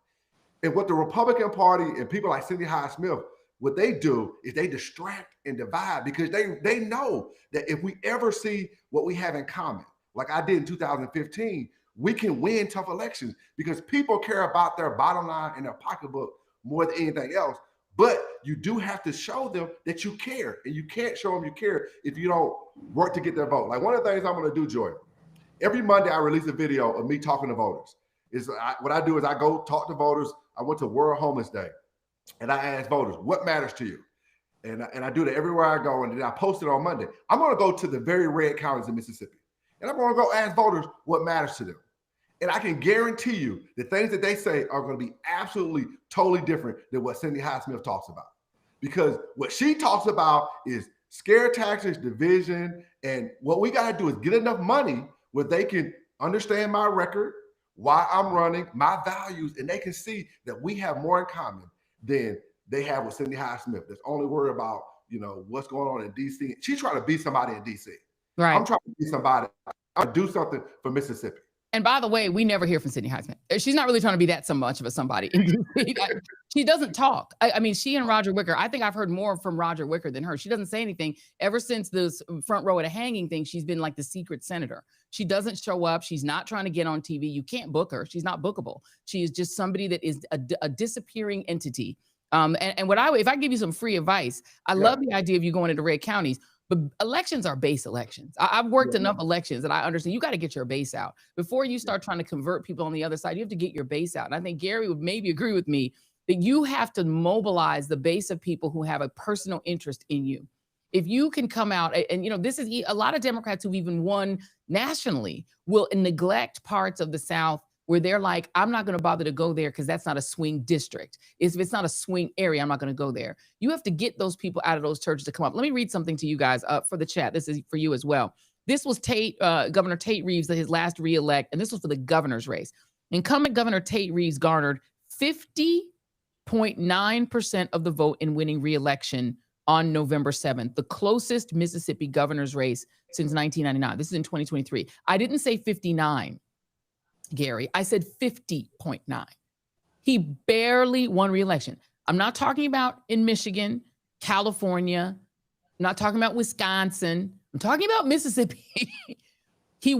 And what the Republican Party and people like Cindy Hyde-Smith, what they do is they distract and divide, because they know that if we ever see what we have in common, like I did in 2015, we can win tough elections, because people care about their bottom line and their pocketbook more than anything else. But you do have to show them that you care, and you can't show them you care if you don't work to get their vote. Like, one of the things I'm going to do, Joy, every Monday I release a video of me talking to voters. What I do is I go talk to voters. I went to World Homeless Day, and I asked voters, what matters to you? And I do that everywhere I go, and then I post it on Monday. I'm going to go to the very red counties in Mississippi, and I'm going to go ask voters what matters to them. And I can guarantee you the things that they say are going to be absolutely, totally different than what Cindy Hyde-Smith talks about. Because what she talks about is scare tactics, division, and what we got to do is get enough money where they can understand my record, why I'm running, my values, and they can see that we have more in common than they have with Cindy Hyde-Smith. That's only worried about, what's going on in D.C. She's trying to be somebody in D.C. Right. I'm trying to be somebody. I'm do something for Mississippi. And by the way, we never hear from Cindy Hyde-Smith. She's not really trying to be that so much of a somebody. She doesn't talk. I mean, she and Roger Wicker, I think I've heard more from Roger Wicker than her. She doesn't say anything. Ever since this front row at a hanging thing, she's been like the secret senator. She doesn't show up. She's not trying to get on TV. You can't book her. She's not bookable. She is just somebody that is a disappearing entity. And if I give you some free advice, I love the idea of you going into red counties. But elections are base elections. I've worked enough elections that I understand you got to get your base out before you start trying to convert people on the other side. You have to get your base out. And I think Gary would maybe agree with me that you have to mobilize the base of people who have a personal interest in you. If you can come out and this is a lot of Democrats who've even won nationally will neglect parts of the South where they're like, I'm not going to bother to go there because that's not a swing district. If it's not a swing area, I'm not going to go there. You have to get those people out of those churches to come up. Let me read something to you guys for the chat. This is for you as well. This was Governor Tate Reeves, his last reelect, and this was for the governor's race. Incumbent Governor Tate Reeves garnered 50.9% of the vote in winning reelection on November 7th, the closest Mississippi governor's race since 1999. This is in 2023. I didn't say 59, Gary. I said 50.9. He barely won reelection. I'm not talking about in Michigan, California. I'm not talking about Wisconsin. I'm talking about Mississippi. He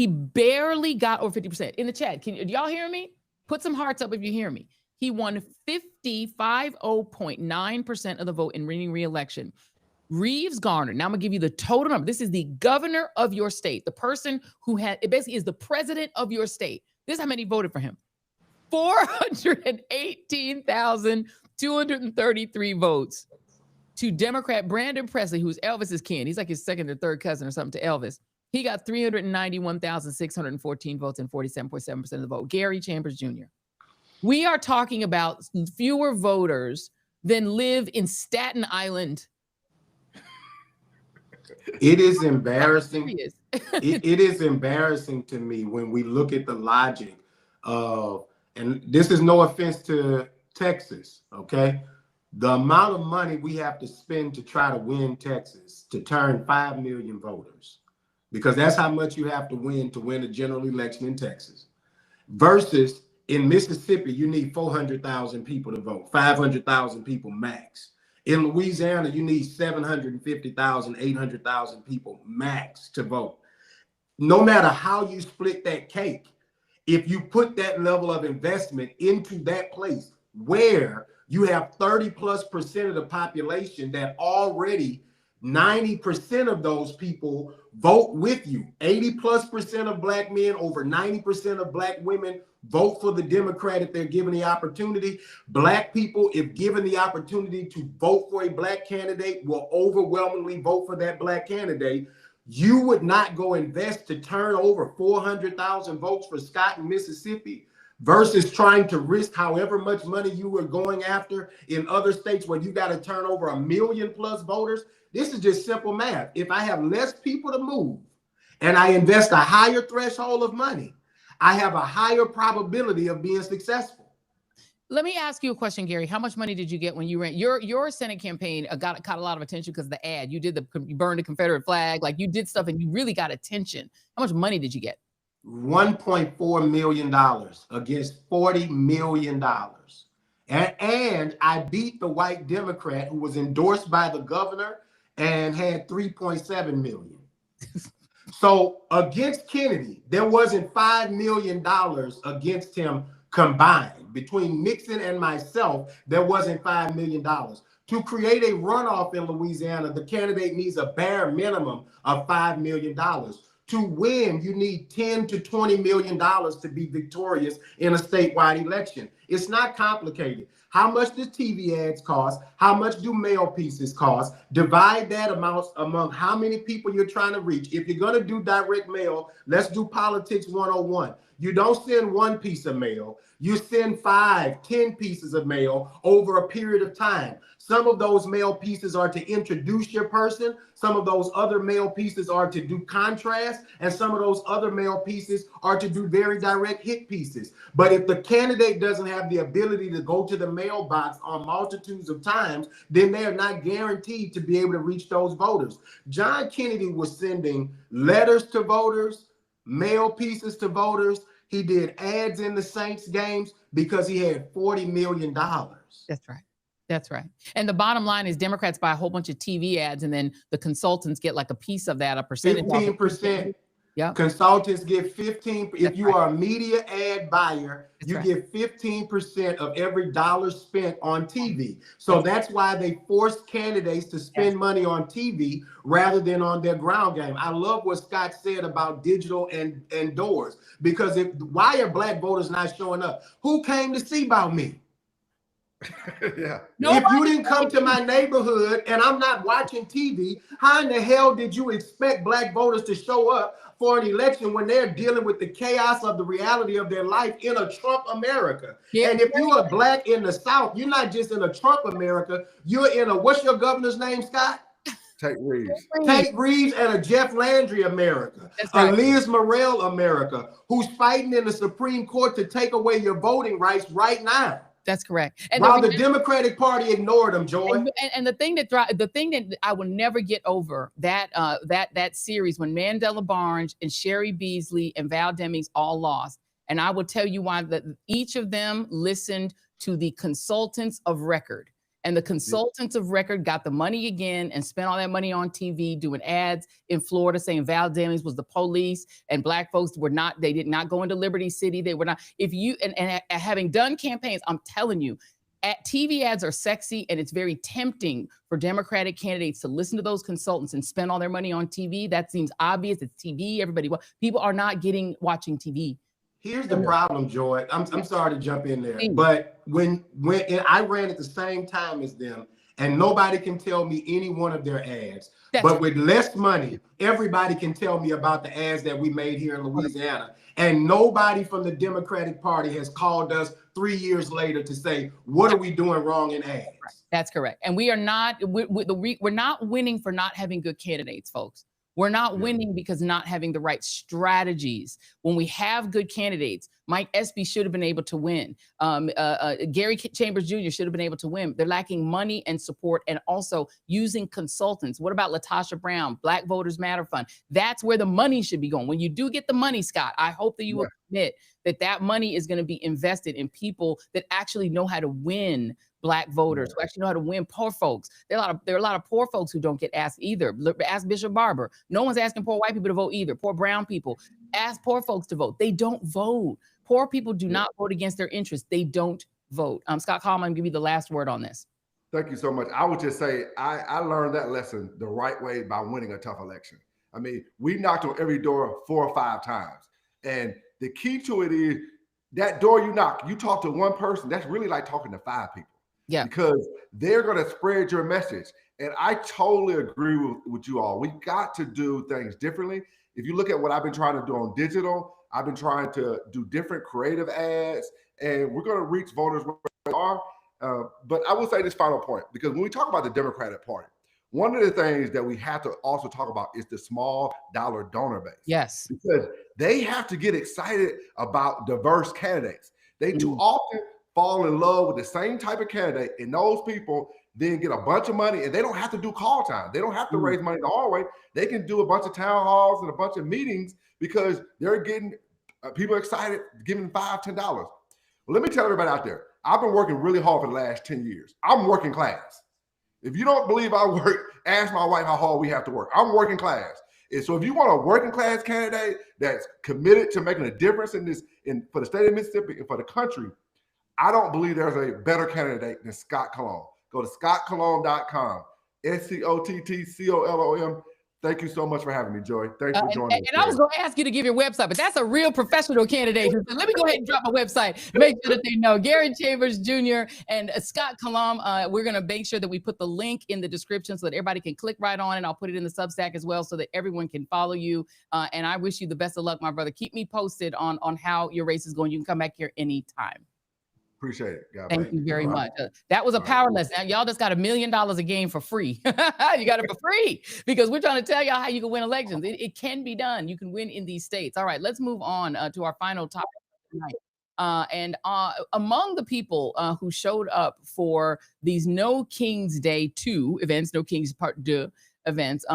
barely got over 50%. In the chat, do y'all hear me? Put some hearts up if you hear me. He won 50.9% of the vote in winning re-election. Reeves garnered, now I'm gonna give you the total number. This is the governor of your state, the person who it basically is the president of your state. This is how many voted for him. 418,233 votes. To Democrat Brandon Presley, who's Elvis's kin. He's like his second or third cousin or something to Elvis. He got 391,614 votes and 47.7% of the vote. Gary Chambers Jr. We are talking about fewer voters than live in Staten Island. It is embarrassing. It is embarrassing to me when we look at the logic of, and this is no offense to Texas, okay? The amount of money we have to spend to try to win Texas, to turn 5 million voters, because that's how much you have to win a general election in Texas, versus in Mississippi, you need 400,000 people to vote, 500,000 people max. In Louisiana, you need 750,000, 800,000 people max to vote. No matter how you split that cake, if you put that level of investment into that place where you have 30+% of the population that already 90% of those people vote with you. 80+% of Black men, over 90% of Black women vote for the Democrat if they're given the opportunity. Black people, if given the opportunity to vote for a Black candidate, will overwhelmingly vote for that Black candidate. You would not go invest to turn over 400,000 votes for Scott in Mississippi versus trying to risk however much money you were going after in other states where you got to turn over 1 million+ voters. This is just simple math. If I have less people to move and I invest a higher threshold of money, I have a higher probability of being successful. Let me ask you a question, Gary. How much money did you get when you ran your Senate campaign? Caught a lot of attention because of the ad. You burned the Confederate flag, like you did stuff and you really got attention. How much money did you get? $1.4 million against $40 million. And I beat the white Democrat who was endorsed by the governor and had 3.7 million. So against Kennedy, there wasn't $5 million against him combined. Between Nixon and myself, there wasn't $5 million. To create a runoff in Louisiana, the candidate needs a bare minimum of $5 million. To win, you need $10 to $20 million to be victorious in a statewide election. It's not complicated. How much does TV ads cost? How much do mail pieces cost? Divide that amount among how many people you're trying to reach. If you're going to do direct mail, let's do politics 101. You don't send one piece of mail. You send 5, 10 pieces of mail over a period of time. Some of those mail pieces are to introduce your person. Some of those other mail pieces are to do contrast. And some of those other mail pieces are to do very direct hit pieces. But if the candidate doesn't have the ability to go to the mailbox on multitudes of times, then they are not guaranteed to be able to reach those voters. John Kennedy was sending letters to voters, mail pieces to voters. He did ads in the Saints games because he had $40 million. That's right. That's right. And the bottom line is Democrats buy a whole bunch of TV ads and then the consultants get like a piece of that, a percentage. 15%. Yeah. Consultants get 15%. If you are a media ad buyer, you get 15% of every dollar spent on TV. So that's why they force candidates to spend money on TV rather than on their ground game. I love what Scott said about digital and doors, because why are Black voters not showing up? Who came to see about me? Yeah. If you didn't come to my neighborhood and I'm not watching TV, how in the hell did you expect Black voters to show up for an election when they're dealing with the chaos of the reality of their life in a Trump America. Yeah. And if you are black in the South, you're not just in a Trump America, you're in a, what's your governor's name, Scott? Tate Reeves. Tate Reeves and a Jeff Landry America. That's right. A Liz Morrell America, who's fighting in the Supreme Court to take away your voting rights right now. That's correct. And while the Democratic Party ignored them, Joy. And the thing that I will never get over that series when Mandela Barnes and Sherry Beasley and Val Demings all lost. And I will tell you why. That each of them listened to the consultants of record. And the consultants of record got the money again and spent all that money on TV doing ads in Florida saying Val Demings was the police and black folks were not, they did not go into Liberty City. They were not, if you, and having done campaigns, I'm telling you, TV ads are sexy and it's very tempting for Democratic candidates to listen to those consultants and spend all their money on TV. That seems obvious. It's TV. People are not watching TV. Here's the problem, Joy. I'm sorry to jump in there, but when I ran at the same time as them, and nobody can tell me any one of their ads. But with less money, everybody can tell me about the ads that we made here in Louisiana. And nobody from the Democratic Party has called us 3 years later to say, what are we doing wrong in ads? That's correct. And we are not, we're not winning for not having good candidates, folks. We're not winning because not having the right strategies. When we have good candidates, Mike Espy should have been able to win. Gary Chambers Jr. should have been able to win. They're lacking money and support and also using consultants. What about Latasha Brown, Black Voters Matter Fund? That's where the money should be going. When you do get the money, Scott, I hope that you will admit that that money is going to be invested in people that actually know how to win Black voters, who actually know how to win poor folks. There are a lot of poor folks who don't get asked either. Ask Bishop Barber. No one's asking poor white people to vote either. Poor brown people. Ask poor folks to vote. They don't vote. Poor people do not vote against their interests. They don't vote. Scott Colom, I'm going to give you the last word on this. Thank you so much. I would just say I learned that lesson the right way by winning a tough election. I mean, we knocked on every door 4 or 5 times. And the key to it is that door you knock, you talk to one person, that's really like talking to 5 people. Yeah. Because they're going to spread your message. And I totally agree with you all. We got to do things differently. If you look at what I've been trying to do on digital, I've been trying to do different creative ads, and we're going to reach voters where they are. But I will say this final point, because when we talk about the Democratic Party, one of the things that we have to also talk about is the small dollar donor base. Yes. Because they have to get excited about diverse candidates. They too often fall in love with the same type of candidate, and those people then get a bunch of money, and they don't have to do call time. They don't have to raise money the hard way. They can do a bunch of town halls and a bunch of meetings because they're getting people excited, giving $5, $10. Well, let me tell everybody out there, I've been working really hard for the last 10 years. I'm working class. If you don't believe I work, ask my wife how hard we have to work. I'm working class. And so if you want a working class candidate that's committed to making a difference for the state of Mississippi and for the country, I don't believe there's a better candidate than Scott Colom. Go to scottcolom.com, SCOTTCOLOM. Thank you so much for having me, Joy. Thanks for joining us. And I was going to ask you to give your website, but that's a real professional candidate. So let me go ahead and drop my website. Make sure that they know. Gary Chambers Jr. and Scott Colom. We're going to make sure that we put the link in the description so that everybody can click right on it. I'll put it in the Substack as well so that everyone can follow you. And I wish you the best of luck, my brother. Keep me posted on how your race is going. You can come back here anytime. Appreciate it. Thank you very much. That was a power lesson. Now, y'all just got $1 million a game for free. You got it for free because we're trying to tell y'all how you can win elections. It can be done. You can win in these states. All right, let's move on to our final topic tonight. Among the people who showed up for these No Kings Day 2 events, No Kings Part 2 events,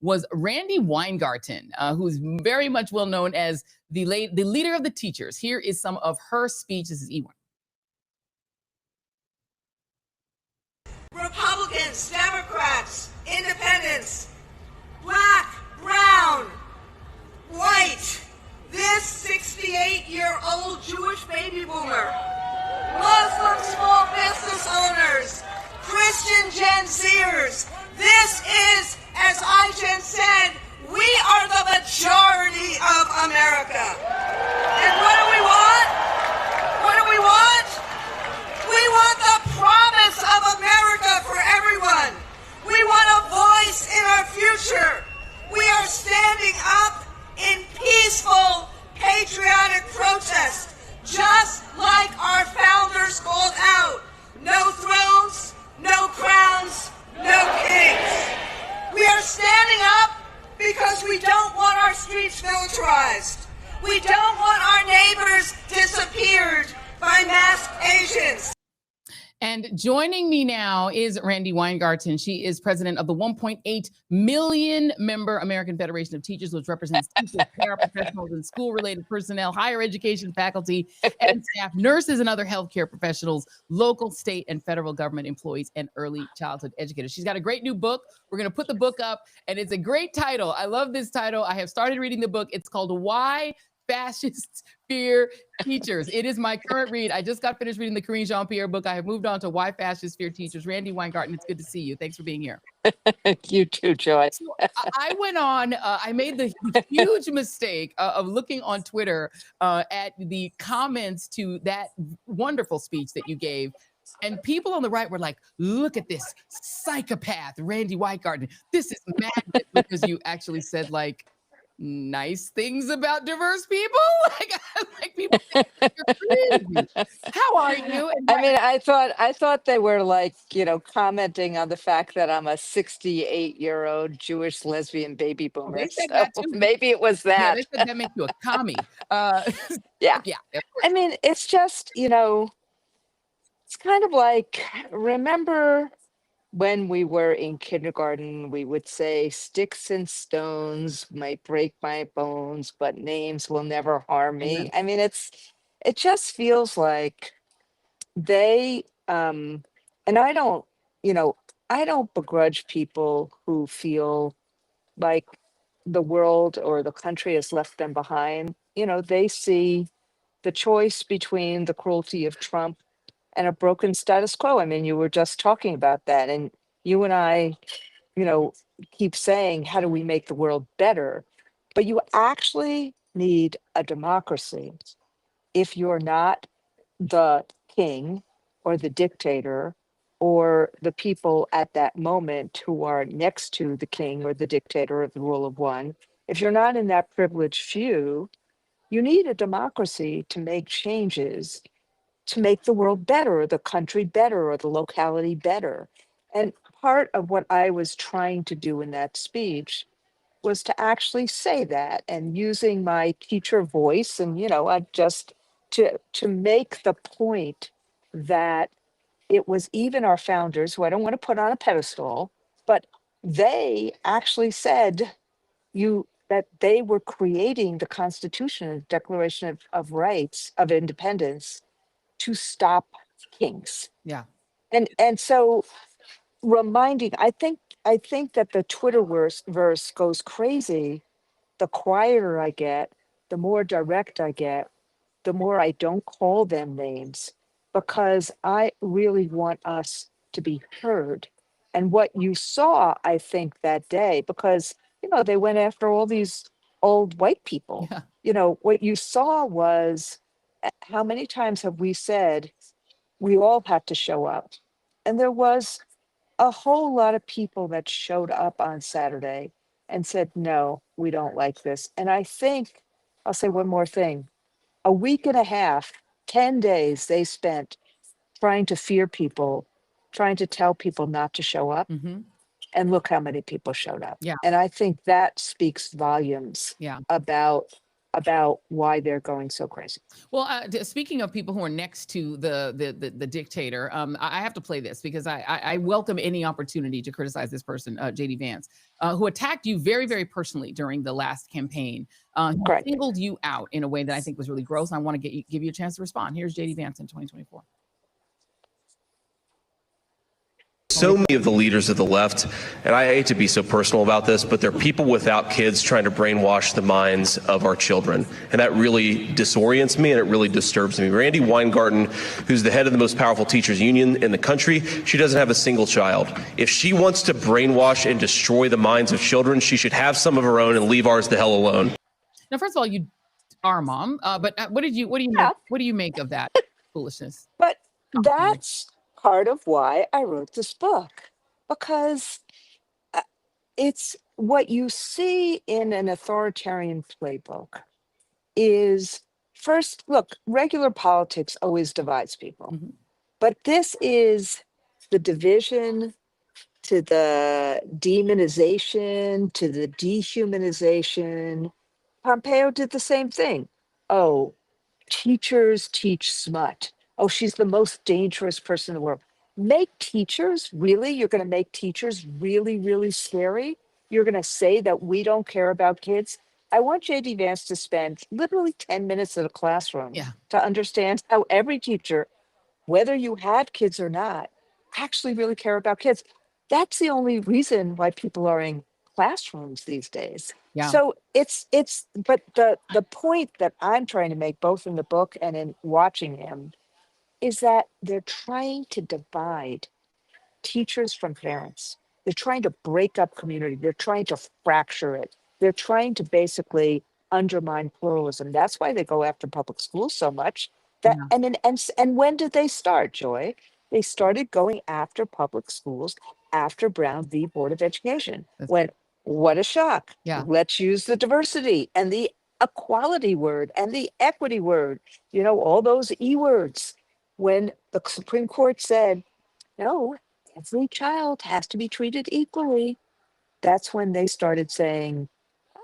was Randi Weingarten, who's very much well known as the leader of the teachers. Here is some of her speech. This is E1. Republicans, Democrats, Independents, Black, Brown, White, this 68-year-old Jewish baby boomer, Muslim small business owners, Christian Gen Zers. This is, as I said, we are the majority of America. And what do we want? What do we want? We want the promise of America for everyone. We want a voice in our future. We are standing up in peace. militarized. We don't want our neighbors disappeared by masked Asians. And joining me now is Randi Weingarten. She is president of the 1.8 million member American Federation of Teachers, which represents teachers, paraprofessionals, and school-related personnel, higher education faculty and staff, nurses and other healthcare professionals, local, state, and federal government employees, and early childhood educators. She's got a great new book. We're going to put the book up, and it's a great title. I love this title. I have started reading the book. It's called Why Fascists Fear Teachers. It is my current read. I just got finished reading the Karine Jean-Pierre book. I have moved on to Why Fascists Fear Teachers. Randi Weingarten, it's good to see you. Thanks for being here. You too, Joy. So I went on, I made the huge mistake of looking on Twitter at the comments to that wonderful speech that you gave. And people on the right were like, look at this psychopath, Randi Weingarten. This is madness, because you actually said like nice things about diverse people. like people think you're crazy. How are you? And I mean, I thought they were like, commenting on the fact that I'm a 68-year-old Jewish lesbian baby boomer. they said So that too. maybe it was Yeah, that. they said that makes you a commie. Yeah. Yeah. I mean, it's just, it's kind of like, remember when we were in kindergarten, we would say sticks and stones might break my bones, but names will never harm me. Amen. I mean, it just feels like they, and I don't, I don't begrudge people who feel like the world or the country has left them behind. They see the choice between the cruelty of Trump and a broken status quo. I mean, you were just talking about that. And you and I, keep saying, how do we make the world better? But you actually need a democracy. If you're not the king or the dictator or the people at that moment who are next to the king or the dictator of the rule of one, if you're not in that privileged few, you need a democracy to make changes to make the world better, or the country better, or the locality better. And part of what I was trying to do in that speech was to actually say that, and using my teacher voice, and I just to make the point that it was even our founders, who I don't want to put on a pedestal, but they actually said that they were creating the Constitution and Declaration of Rights of Independence to stop kings. Yeah. And so reminding, I think that the Twitter verse goes crazy. The quieter I get, the more direct I get, the more I don't call them names, because I really want us to be heard. And what you saw, I think, that day, because they went after all these old white people. Yeah. What you saw was, how many times have we said we all have to show up? And there was a whole lot of people that showed up on Saturday and said, no, we don't like this. And I think, I'll say one more thing. A week and a half, 10 days they spent trying to fear people, trying to tell people not to show up. Mm-hmm. And look how many people showed up. Yeah. And I think that speaks volumes Yeah. about why they're going so crazy. Well, speaking of people who are next to the dictator, I have to play this because I welcome any opportunity to criticize this person, J.D. Vance, who attacked you very, very personally during the last campaign. He singled you out in a way that I think was really gross. I want to give you a chance to respond. Here's J.D. Vance in 2024. So many of the leaders of the left, and I hate to be so personal about this, but they're people without kids trying to brainwash the minds of our children. And that really disorients me and it really disturbs me. Randi Weingarten, who's the head of the most powerful teachers union in the country, she doesn't have a single child. If she wants to brainwash and destroy the minds of children, she should have some of her own and leave ours the hell alone. Now, first of all, you are a mom, but what do you make of that foolishness? But that's part of why I wrote this book, because it's what you see in an authoritarian playbook is, first, look, regular politics always divides people. Mm-hmm. But this is the division to the demonization, to the dehumanization Pompeo did the same thing. Oh, teachers teach smut. Oh, she's the most dangerous person in the world. Make teachers really? You're going to make teachers really, really scary? You're going to say that we don't care about kids? I want JD Vance to spend literally 10 minutes in a classroom to understand how every teacher, whether you have kids or not, actually really care about kids. That's the only reason why people are in classrooms these days. Yeah. So but the point that I'm trying to make, both in the book and in watching him, is that they're trying to divide teachers from parents. They're trying to break up community. They're trying to fracture it. They're trying to basically undermine pluralism. That's why they go after public schools so much. That Yeah. and then and when did they start, Joy? They started going after public schools after Brown v. Board of Education. When what a shock. Yeah. Let's use the diversity and the equality word and the equity word, all those E words. When the Supreme Court said, no, every child has to be treated equally, that's when they started saying,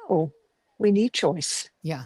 oh, we need choice. Yeah.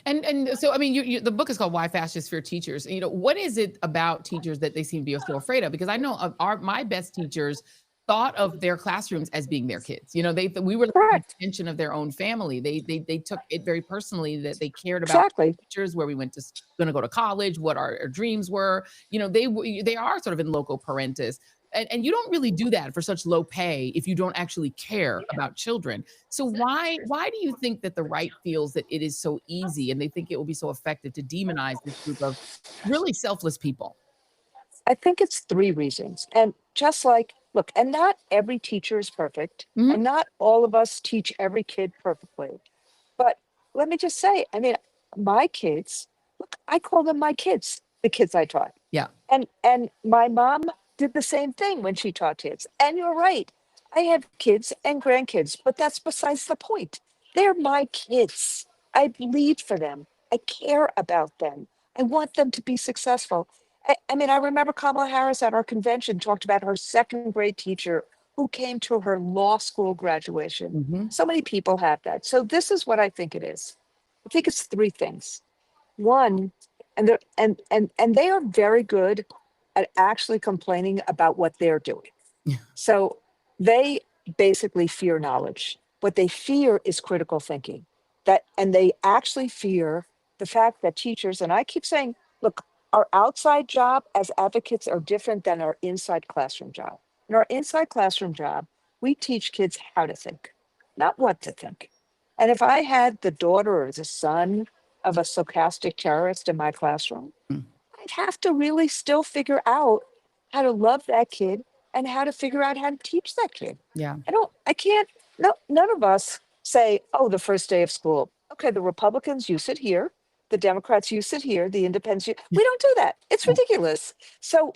And so, I mean, the book is called Why Fascists Fear Teachers. What is it about teachers that they seem to be so afraid of? Because I know my best teachers thought of their classrooms as being their kids. We were the extension of their own family. They took it very personally, that they cared about teachers, where we went to going to go to college, what our dreams were. They are sort of in loco parentis. And you don't really do that for such low pay if you don't actually care about children. So why do you think that the right feels that it is so easy, and they think it will be so effective to demonize this group of really selfless people? I think it's three reasons. And just like, look, and not every teacher is perfect, and not all of us teach every kid perfectly. But let me just say, I mean, my kids, look, I call them my kids, the kids I taught. Yeah. And my mom did the same thing when she taught kids. And you're right. I have kids and grandkids, but that's besides the point. They're my kids. I bleed for them. I care about them. I want them to be successful. I mean, I remember Kamala Harris at our convention talked about her second grade teacher who came to her law school graduation. So many people have that. So this is what I think it is. I think it's three things. One, and they are very good at actually complaining about what they're doing. So they basically fear knowledge. What they fear is critical thinking. And they actually fear the fact that teachers, and I keep saying, look, our outside job as advocates are different than our inside classroom job. In our inside classroom job, we teach kids how to think, not what to think. And if I had the daughter or the son of a stochastic terrorist in my classroom, I'd have to really still figure out how to love that kid and how to figure out how to teach that kid. Yeah. None of us say, oh, the first day of school. Okay, the Republicans, you sit here. The Democrats, you sit here. The Independents, we don't do that. It's ridiculous. So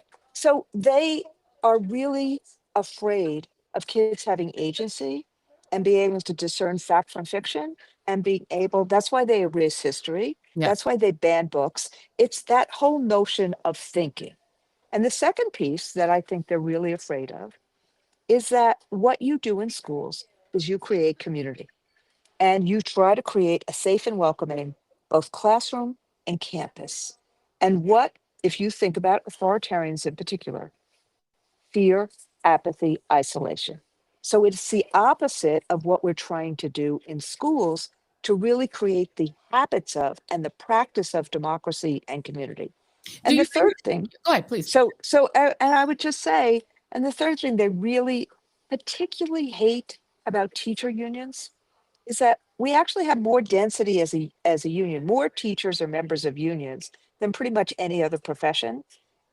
they are really afraid of kids having agency and being able to discern fact from fiction and being able, that's why they erase history. Yeah. That's why they ban books. It's that whole notion of thinking. And the second piece that I think they're really afraid of is that what you do in schools is you create community and you try to create a safe and welcoming both classroom and campus. And what, if you think about authoritarians in particular, fear, apathy, isolation. So it's the opposite of what we're trying to do in schools to really create the habits of and the practice of democracy and community. And the third thing, go ahead, please. And I would just say, and the third thing they really particularly hate about teacher unions is that we actually have more density as a union, more teachers are members of unions than pretty much any other profession.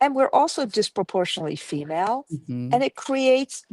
And we're also disproportionately female, and it creates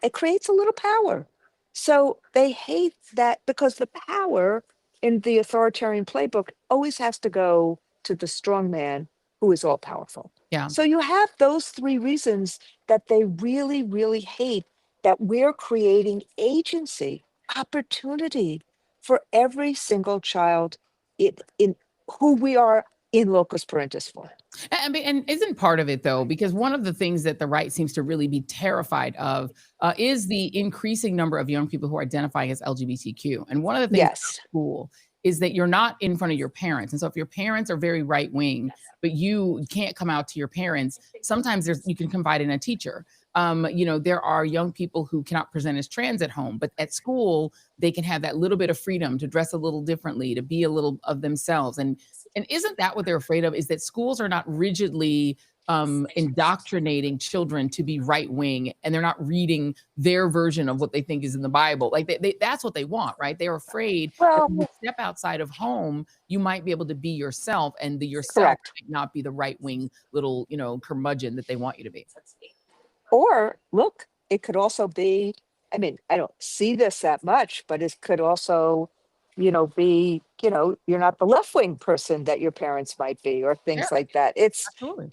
it creates a little power. So they hate that because the power in the authoritarian playbook always has to go to the strong man who is all powerful. Yeah. So you have those three reasons that they really, really hate that we're creating agency, opportunity for every single child in who we are in locus parentis form. And isn't part of it, though, because one of the things that the right seems to really be terrified of is the increasing number of young people who identify as LGBTQ. And one of the things Yes. about school is that you're not in front of your parents. And so if your parents are very right wing, but you can't come out to your parents, sometimes you can confide in a teacher. There are young people who cannot present as trans at home, but at school, they can have that little bit of freedom to dress a little differently, to be a little of themselves. And isn't that what they're afraid of, is that schools are not rigidly indoctrinating children to be right wing, and they're not reading their version of what they think is in the Bible. Like that's what they want, right? They're afraid that when you step outside of home, you might be able to be yourself, and the yourself Correct. might not be the right wing little, curmudgeon that they want you to be. Or look, it could also be, I mean, I don't see this that much, but it could also, be, you're not the left-wing person that your parents might be, or things Yeah, like that. absolutely.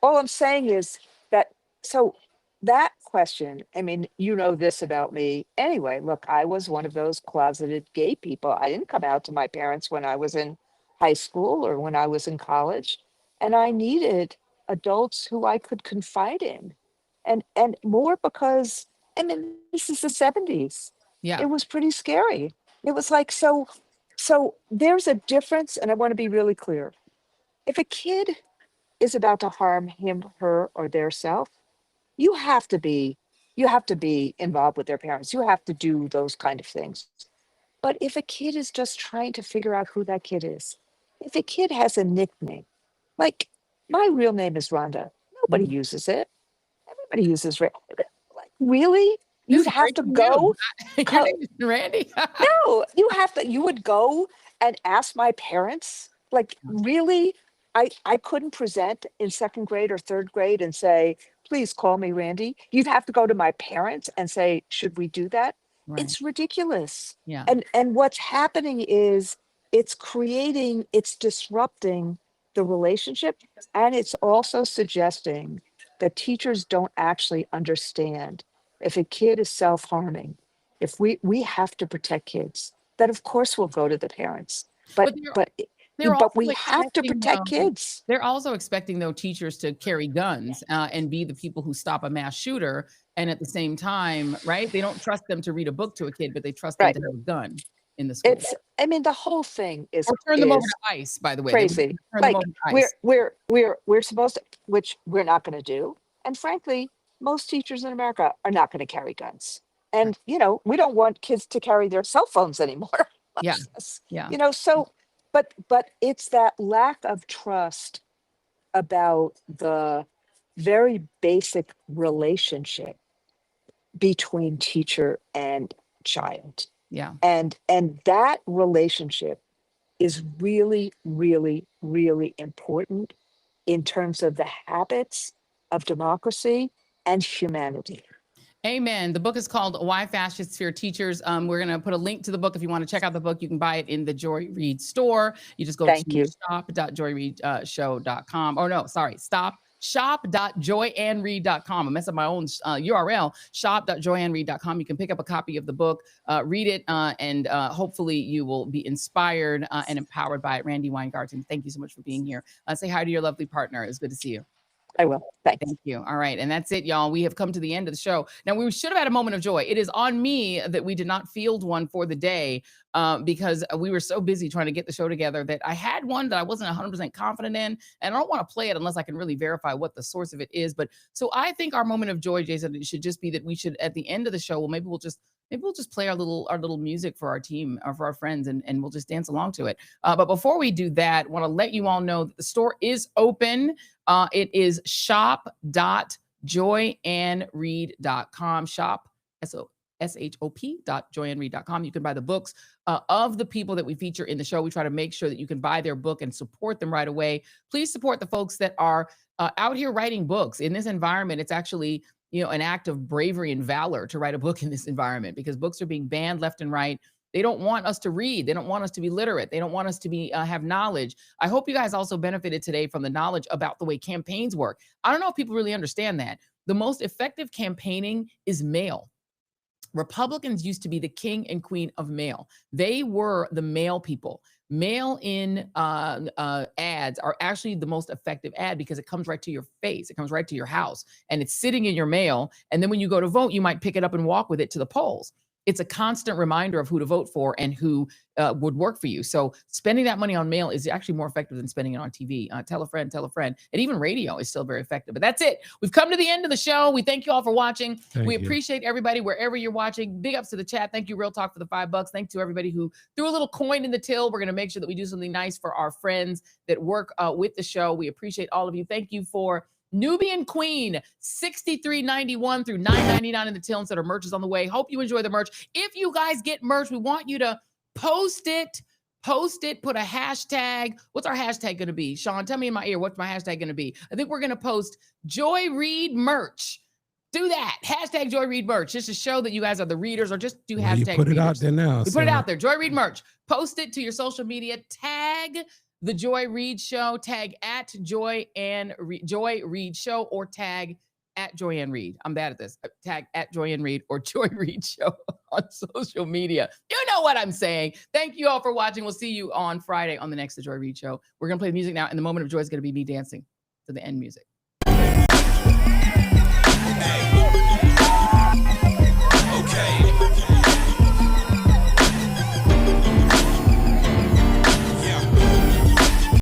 All I'm saying is that, so that question, I mean, this about me anyway. Look, I was one of those closeted gay people. I didn't come out to my parents when I was in high school or when I was in college, and I needed adults who I could confide in. And more because, I mean, this is the 70s. Yeah. It was pretty scary. It was like, so there's a difference, and I want to be really clear. If a kid is about to harm him, her, or their self, you have to be involved with their parents. You have to do those kind of things. But if a kid is just trying to figure out who that kid is, if a kid has a nickname, like my real name is Rhonda, nobody uses it. Everybody uses like, really? You'd have to go. Your name is Randy. No, you would go and ask my parents, like, really? I couldn't present in second grade or third grade and say, please call me Randy. You'd have to go to my parents and say, should we do that? Right. It's ridiculous. Yeah. And what's happening is it's disrupting the relationship, and it's also suggesting that teachers don't actually understand if a kid is self-harming. If we have to protect kids, that of course we'll go to the parents. But we have to protect kids. They're also expecting, though, teachers to carry guns and be the people who stop a mass shooter. And at the same time, right, they don't trust them to read a book to a kid, but they trust them to have a gun in the school. The whole thing is, or turn them over to ICE, by the way. Crazy. Like we're supposed to, which we're not going to do. And frankly, most teachers in America are not going to carry guns. And, we don't want kids to carry their cell phones anymore. Yeah. Yeah. So, but it's that lack of trust about the very basic relationship between teacher and child. Yeah. And that relationship is really, really, really important in terms of the habits of democracy and humanity. Amen. The book is called Why Fascists Fear Teachers. We're going to put a link to the book. If you want to check out the book, you can buy it in the Joy Reid store. You just go to shop.joyreid.show.com. Or no, sorry, shop.joyandreid.com. I messed up my own URL, shop.joyandreid.com. You can pick up a copy of the book, read it, and hopefully you will be inspired and empowered by it. Randi Weingarten, thank you so much for being here. Say hi to your lovely partner. It's good to see you. I will. Thanks. Thank you. All right. And that's it, y'all. We have come to the end of the show. Now, we should have had a moment of joy. It is on me that we did not field one for the day because we were so busy trying to get the show together that I had one that I wasn't 100% confident in. And I don't want to play it unless I can really verify what the source of it is. But so I think our moment of joy, Jason, it should just be that we should, at the end of the show, maybe we'll just play our little music for our team or for our friends, and we'll just dance along to it. But before we do that, I want to let you all know that the store is open. It is shop.joyandreid.com. Shop, shop.joyandreid.com. You can buy the books of the people that we feature in the show. We try to make sure that you can buy their book and support them right away. Please support the folks that are out here writing books. In this environment, it's actually an act of bravery and valor to write a book in this environment, because books are being banned left and right. They don't want us to read. They don't want us to be literate. They don't want us to be have knowledge. I hope you guys also benefited today from the knowledge about the way campaigns work. I don't know if people really understand that. The most effective campaigning is mail. Republicans used to be the king and queen of mail. They were the mail people. mail-in ads are actually the most effective ad because it comes right to your face. It comes right to your house and it's sitting in your mail. And then when you go to vote, you might pick it up and walk with it to the polls. It's a constant reminder of who to vote for and who would work for you. So spending that money on mail is actually more effective than spending it on TV. Tell a friend, and even radio is still very effective. But that's it. We've come to the end of the show. We thank you all for watching. We appreciate everybody wherever you're watching. Big ups to the chat. Thank you, Real Talk, for the $5. Thanks to everybody who threw a little coin in the till. We're going to make sure that we do something nice for our friends that work with the show. We appreciate all of you. Thank you for Nubian Queen, $63.91 through $9.99 in the till. Instead of merch is on the way. Hope you enjoy the merch. If you guys get merch, we want you to post it, put a hashtag. What's our hashtag going to be? Sean, tell me in my ear, what's my hashtag going to be? I think we're going to post Joy Reid merch. Do that. Hashtag Joy Reid merch, just to show that you guys are the readers, or just do hashtag You put it readers. out there now. We put it out there. Joy Reid merch. Post it to your social media. Tag the Joy Reid Show. Tag at Joy Reid Show, or tag at Joyanne Reid. I'm bad at this. Tag at Joyanne Reid or Joy Reid Show on social media. You know what I'm saying. Thank you all for watching. We'll see you on Friday on the next The Joy Reid Show. We're going to play the music now, and the moment of joy is going to be me dancing to the end music.